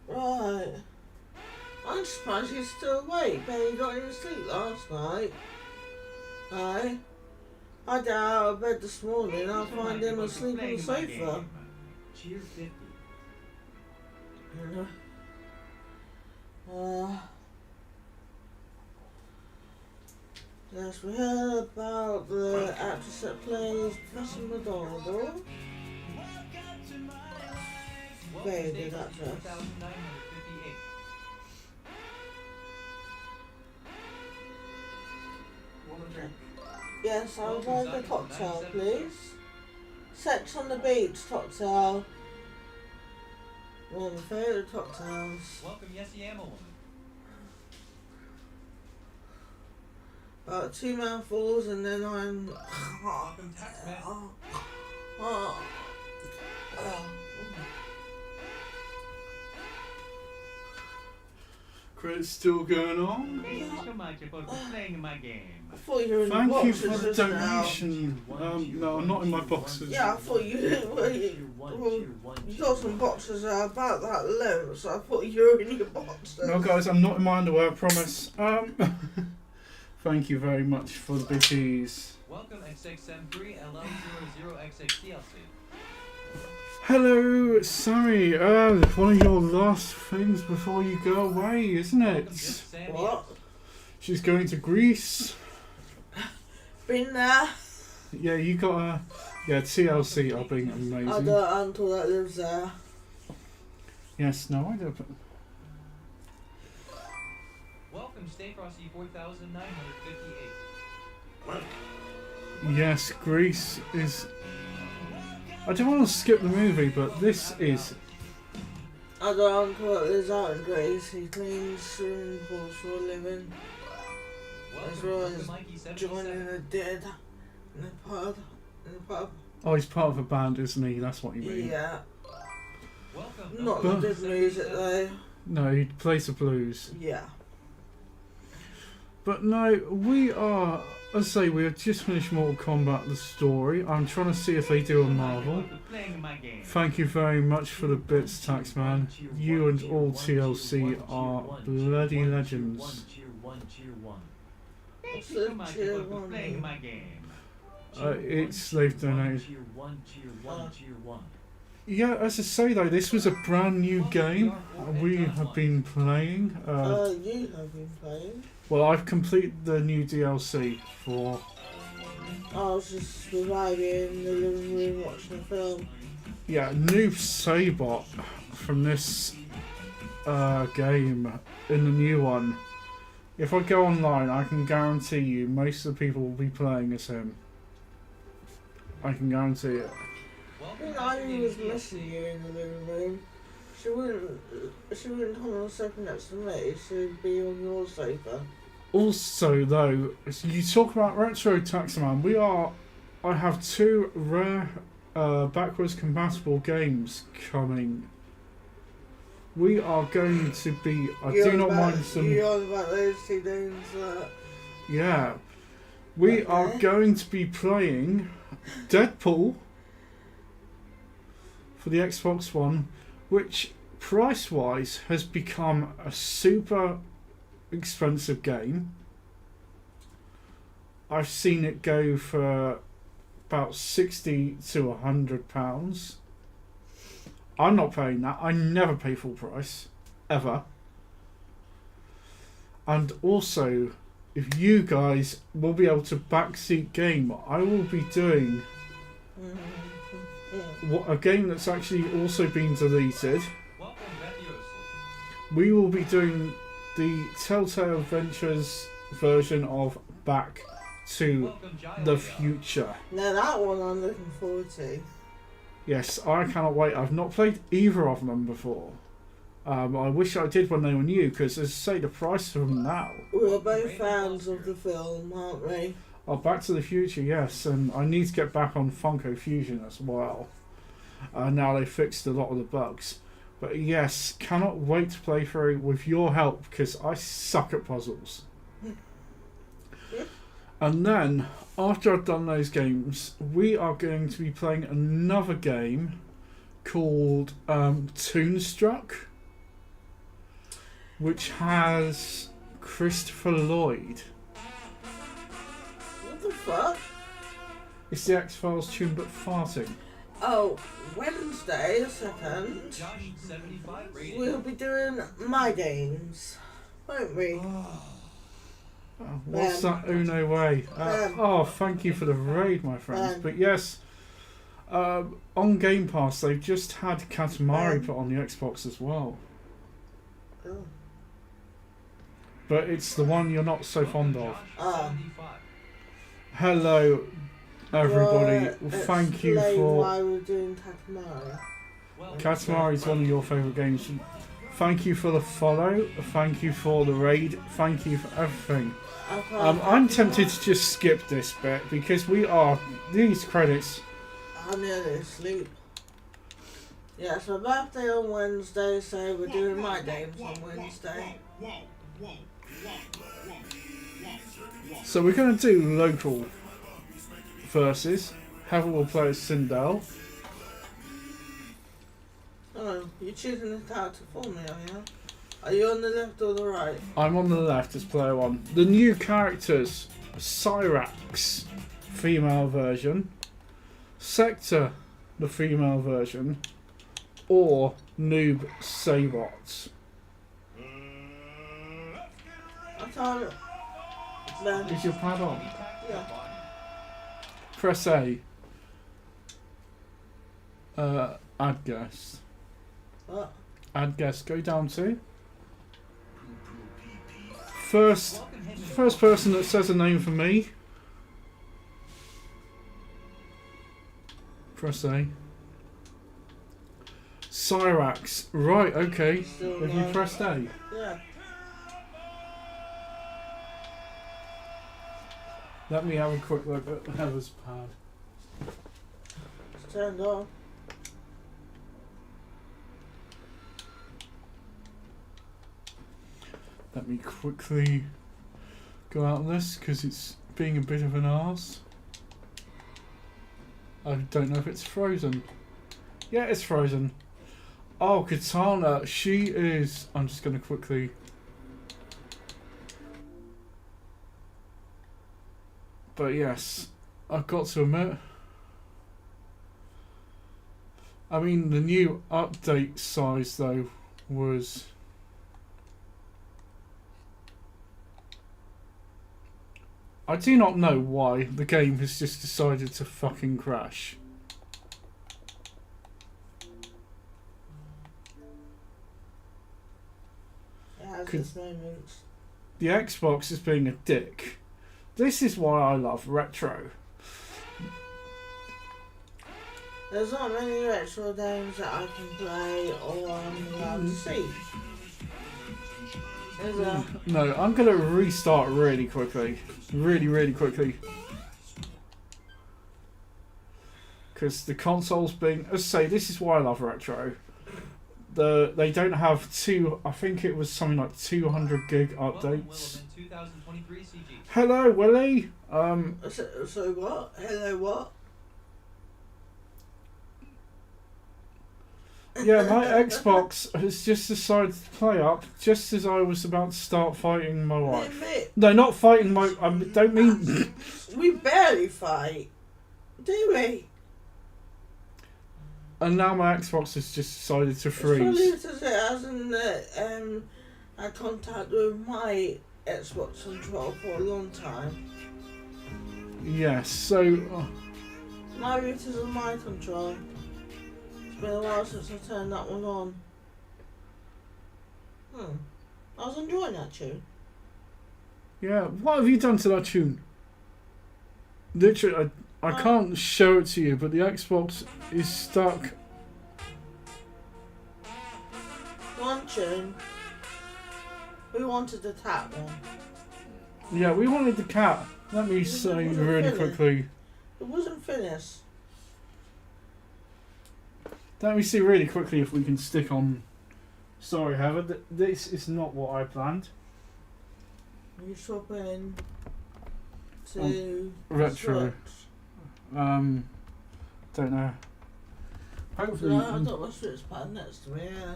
Right. I'm surprised he's still awake, but he got any sleep last night. Aye. I got out of bed this morning, I'll find him asleep on the sofa. Cheer 50. Yes, we heard about the actress that plays Professor McGonagall. Very good actress. Yes, I would like a cocktail, please. Sex on the beach cocktail. One of my favourite cocktails. Welcome, Yesy Ammo Woman. About 2 mouthfuls and then I'm... Welcome, Taxman. Credits still going on? Thank you so much for playing my game. I thought you were in Thank the you boxes for the just now. donation. No, I'm not in my boxes. Yeah, I thought you got some boxes that are about that length, so I thought you were in your boxes. No, guys, I'm not in my underwear, I promise. Thank you very much for the biggies. Welcome, X6M3 LL00XX Hello, Sammy. One of your last things before you go away, isn't it? What? She's going to Greece. Been there. Yeah, you got a... Yeah, TLC are being amazing. I got an uncle that lives there. Yes, no, I don't. Welcome, Stay Frosty 4958. Yes, Greece is... I don't want to skip the movie, but this is... I got an uncle that lives out in Greece. He cleans swimming pools for a living. As well as joining the dead in the pub. Oh, he's part of a band, isn't he? That's what you mean. Yeah. Not the good music though. No, he plays the blues. Yeah. But no, we are... As I say, we have just finished Mortal Kombat, the story. I'm trying to see if they do a Marvel. Thank you very much for the bits, Taxman. You and all TLC are bloody legends. It's they've donated. Yeah, as I say though, this was a brand new game we have been playing. You have been playing? Well, I've completed the new DLC for... I was just surviving in the living room watching a film. Yeah, Noob Saibot from this game in the new one. If I go online, I can guarantee you most of the people will be playing as him. I can guarantee it. When Ivy was missing you in the living room, she wouldn't come on the sofa next to me, she'd be on your sofa. Also though, you talk about Retro Taxman, I have 2 rare backwards compatible games coming. We are going to be... I do not mind some... You're on about those 2 games Yeah. We are going to be playing Deadpool for the Xbox One, which price-wise has become a super expensive game. I've seen it go for about £60 to £100. I'm not paying that. I never pay full price, ever. And also, if you guys will be able to backseat game, I will be doing a game that's actually also been deleted. We will be doing the Telltale Ventures version of Back to the Future. Now that one I'm looking forward to. Yes, I cannot wait. I've not played either of them before. I wish I did when they were new, because as I say, the price of them now. We're both fans of the film, aren't we? Oh, Back to the Future, yes, and I need to get back on Funko Fusion as well. Now they fixed a lot of the bugs. But yes, cannot wait to play through with your help, because I suck at puzzles. And then, after I've done those games, we are going to be playing another game called Toonstruck, which has Christopher Lloyd. What the fuck? It's the X-Files tune but farting. Oh, Wednesday the 2nd, we'll be doing My Games, won't we? What's that Uno way? Thank you for the raid, my friends. But yes, on Game Pass, they've just had Katamari put on the Xbox as well. Oh. But it's the one you're not so fond of. Ah. Hello, everybody. Thank you for... why we're doing Katamari. Katamari is one of your favourite games. Thank you for the follow. Thank you for the raid. Thank you for everything. I'm tempted to just skip this bit because these credits. I'm nearly asleep. Yeah, it's my birthday on Wednesday, so we're doing My Games on Wednesday. So we're going to do local versus. Heather will play as Sindel. Oh, you're choosing the character for me, are you? Are you on the left or the right? I'm on the left as player one. The new characters: Cyrax, female version; Sector, the female version; or Noob Sabots. Is your pad on? Yeah. Press A. Add guest. What? Add guest. Go down to first person that says a name for me. Press A. Cyrax. Right, okay. Have you pressed A? Yeah. Let me have a quick look at Heather's pad. It's turned on. Let me quickly go out of this because it's being a bit of an arse. I don't know if it's frozen. Yeah, it's frozen. Oh, Katana, she is... I'm just going to quickly... But yes, I've got to admit... I mean, the new update size, though, was... I do not know why the game has just decided to fucking crash. It has its moments. The Xbox is being a dick. This is why I love retro. There's not many retro games that I can play or I'm allowed to see. No, I'm going to restart really quickly. Really quickly. Because the console's being... As I say, this is why I love retro. They don't have I think it was something like 200 gig updates. Hello, Willie. So what? Hello, what? Yeah, my Xbox has just decided to play up just as I was about to start fighting my wife. No, not fighting my... I don't mean... We barely fight. Do we? And now my Xbox has just decided to It's probably freeze. because it hasn't had contact with my Xbox control for a long time. Yes, so... My router's on my control. It's been a while since I turned that one on. I was enjoying that tune. Yeah, what have you done to that tune? Literally, I can't show it to you, but the Xbox is stuck. One tune. We wanted the tap one. Yeah, we wanted the cat. Let me say really quickly. It wasn't finished. Let me see really quickly if we can stick on. Sorry, Heather, this is not what I planned. You swap in to retro. Switch. Don't know. Hopefully. No, I've got my Switch pad next to me. Yeah.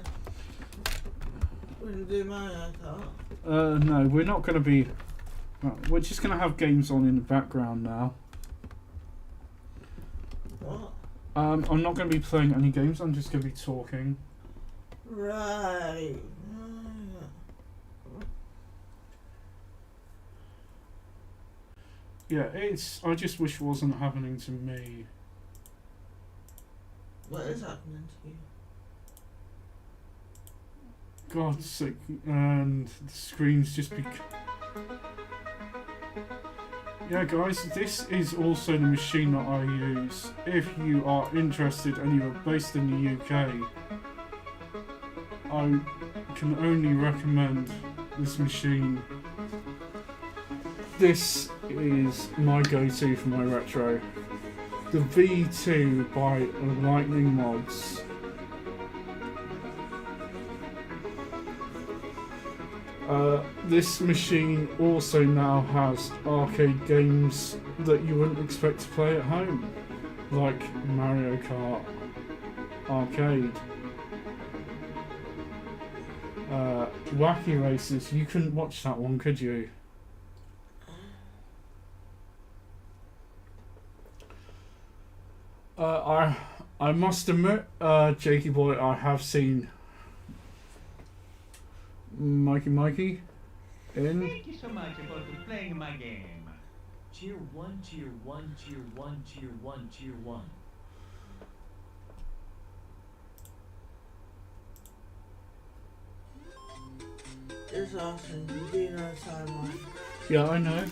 We're gonna do Mario Kart. No, we're not going to be. We're just going to have games on in the background now. What? I'm not going to be playing any games. I'm just going to be talking. Right. Yeah, it's. I just wish it wasn't happening to me. What is happening to you? God's sake, and the screen's just Yeah, guys, this is also the machine that I use. If you are interested and you are based in the UK, I can only recommend this machine. This is my go-to for my retro. The V2 by Lightning Mods. This machine also now has arcade games that you wouldn't expect to play at home, like Mario Kart Arcade. Wacky Races, you couldn't watch that one, could you? I must admit, Jakey boy, I have seen Mikey in. Thank you so much for playing my game. Tier 1, Tier 1, Tier 1, Tier 1, Tier 1. It's awesome. You do know timeline. Yeah, I know.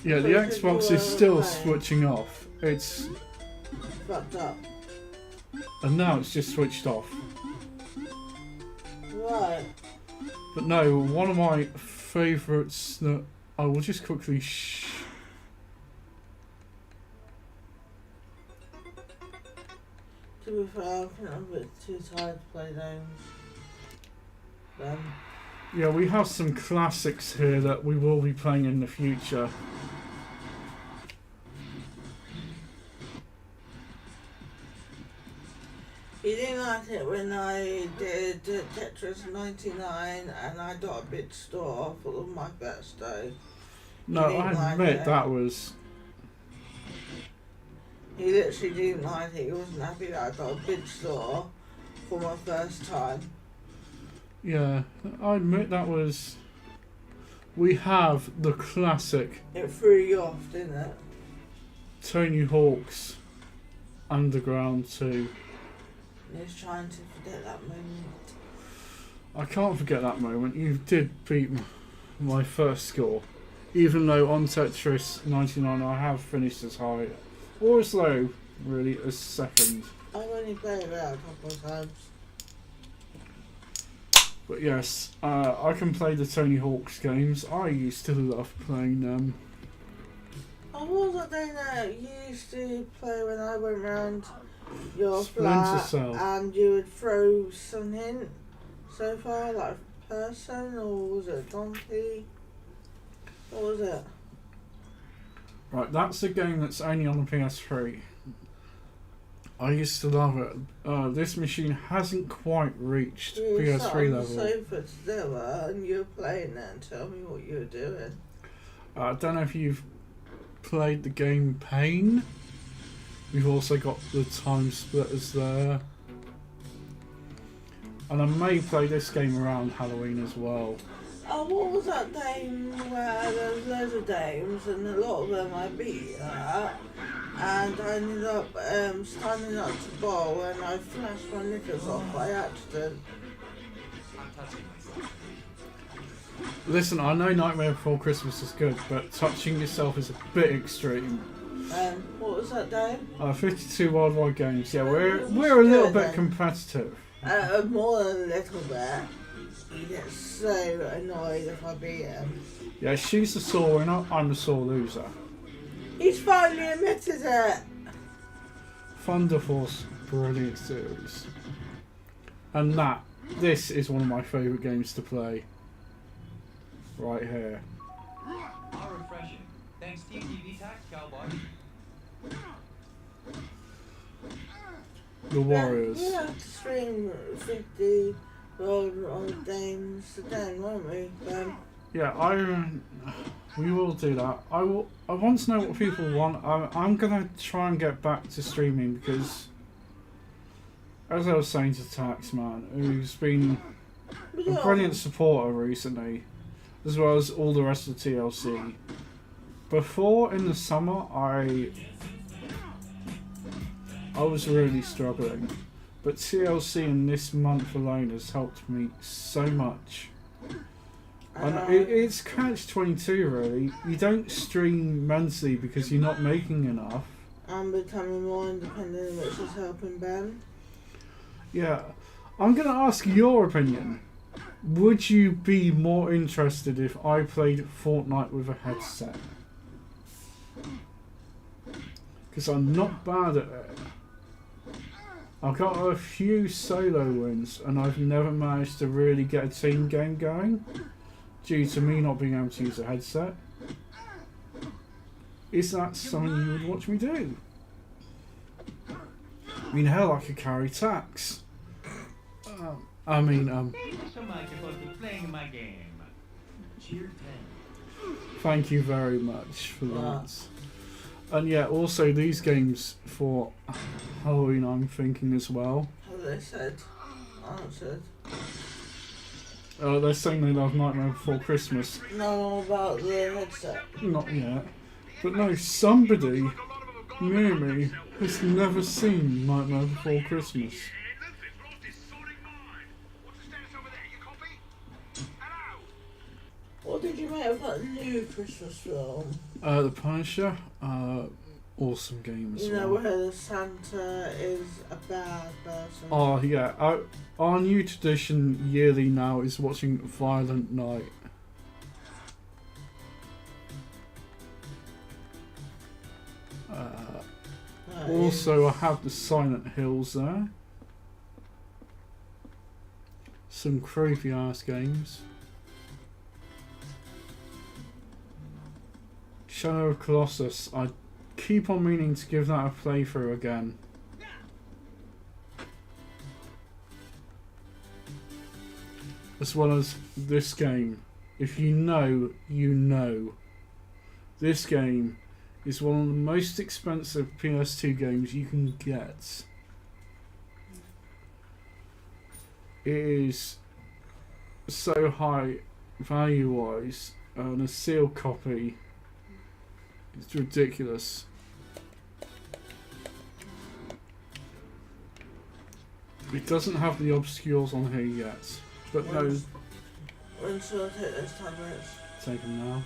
Yeah, the Xbox is still switching off. It's fucked up. And now it's just switched off. Right. But no, one of my favourites that I will just quickly To be fair, I think I'm a bit too tired to play those. Yeah, we have some classics here that we will be playing in the future. You didn't like it when I did Tetris 99 and I got a big store full of my birthday. No, I admit that was... He literally didn't like it. He wasn't happy that I got a big store for my first time. Yeah, I admit that was... We have the classic... It threw you off, didn't it? Tony Hawk's Underground 2. I was trying to forget that moment. I can't forget that moment. You did beat my first score. Even though on Tetris 99 I have finished as high or as low, really, as second. I've only played it a couple of times. But yes, I can play the Tony Hawk's games. I used to love playing them. What was that thing that you used to play when I went round your Splinter flat Cell. and you would throw something so far, like a person, or was it a donkey? What was it? Right, that's a game that's only on the PS3. I used to love it. This machine hasn't quite reached You sat PS3 on level. the sofa together and you were playing it and tell me what you were doing. I don't know if you've played the game Pain. We've also got the Time Splitters there. And I may play this game around Halloween as well. Oh, what was that game where there was loads of games and a lot of them I beat at, and I ended up standing up to bowl and I flashed my knickers off by accident. Listen, I know Nightmare Before Christmas is good, but touching yourself is a bit extreme. What was that game? 52 Worldwide Games. Yeah, we're a little bit competitive. More than a little bit. He gets so annoyed if I beat him. Yeah, she's the sore winner, I'm the sore loser. He's finally admitted it! Thunder Force, brilliant series. And this is one of my favourite games to play. Right here. How refreshing. Thanks, TV Tax, Cowboy. The Warriors. We have to stream 50 World Games a day, won't we? Yeah, we will do that. I want to know what people want. I'm gonna try and get back to streaming because, as I was saying to Taxman, who's been a brilliant supporter recently, as well as all the rest of the TLC. Before, in the summer, I was really struggling, but TLC in this month alone has helped me so much. And it's catch-22 really. You don't stream mentally because you're not making enough. I'm becoming more independent, which is helping Ben. Yeah, I'm going to ask your opinion. Would you be more interested if I played Fortnite with a headset? Because I'm not bad at it. I've got a few solo wins and I've never managed to really get a team game going due to me not being able to use a headset. Is that something you would watch me do? I mean, hell, I could carry Tax. Thank you so much for playing my game. Cheer 10. Thank you very much for that. And yeah, also these games for Halloween I'm thinking as well. Have they said? Answered. They're saying they love Nightmare Before Christmas. No, about the headset. Not yet. But no, somebody near me has never seen Nightmare Before Christmas. What did you make of that new Christmas film? The Punisher, awesome game as well. You know where the Santa is a bad person. Oh yeah, our new tradition yearly now is watching Violent Night. Also, I have the Silent Hills there. Some creepy ass games. Shadow of Colossus. I keep on meaning to give that a playthrough again. As well as this game. If you know, you know. This game is one of the most expensive PS2 games you can get. It is so high value wise, and a sealed copy. It's ridiculous. It doesn't have the obscures on here yet, but no. When should I take those tablets? Take them now.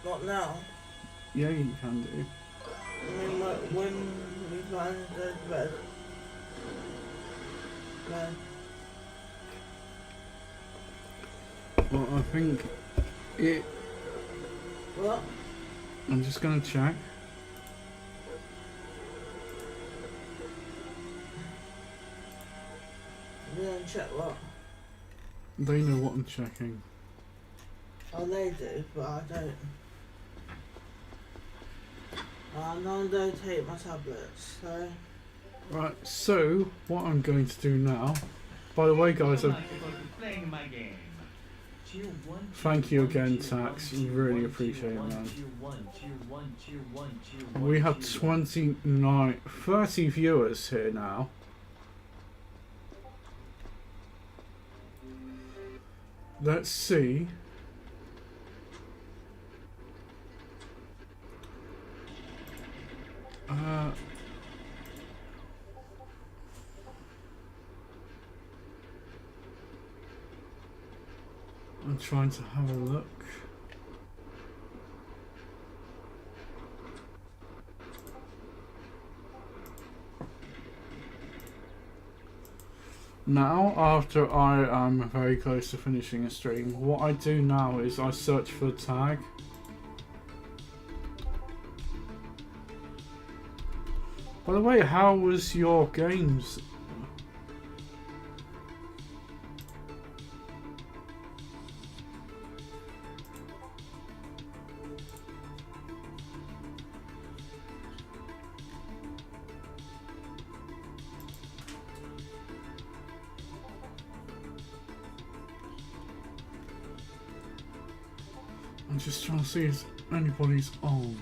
Not now. Yeah, you can do. I mean, when we plan to go to bed. No. Well, I think it. What? I'm just gonna check. You don't check what? They know what I'm checking. Oh, they do, but I don't. No, I don't take my tablets, so. Right, so what I'm going to do now. By the way, guys, playing my game. Thank you again, Tax. Really appreciate it, man. We have 30 viewers here now. Let's see. I'm trying to have a look. Now, after I am very close to finishing a stream, what I do now is I search for a tag. By the way, how was your games? I'm just trying to see if anybody's on.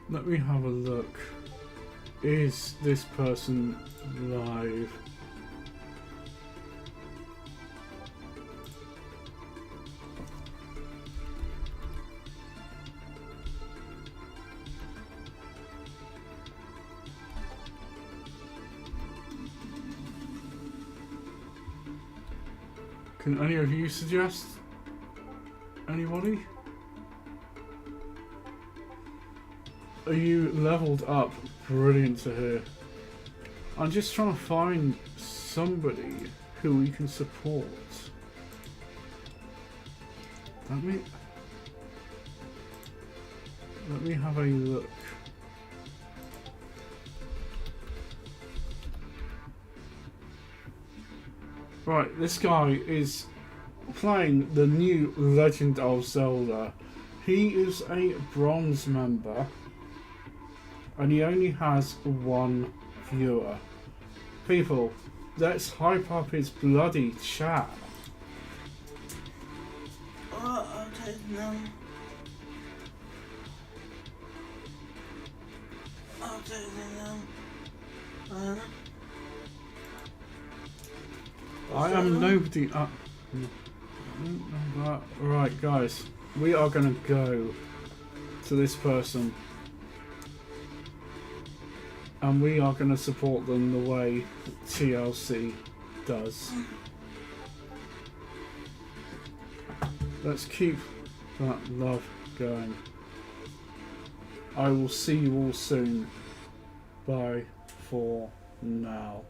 Let me have a look. Is this person live? Can any of you suggest anybody? Are you leveled up? Brilliant to hear. I'm just trying to find somebody who we can support. Let me have a look. Right, this guy is playing the new Legend of Zelda. He is a bronze member and he only has 1 viewer. People, let's hype up his bloody chat. Oh, okay, no. Okay, no. I am nobody. Right, guys, we are gonna go to this person, and we are gonna support them the way TLC does. Let's keep that love going. I will see you all soon. Bye for now.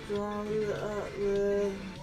Draw it up with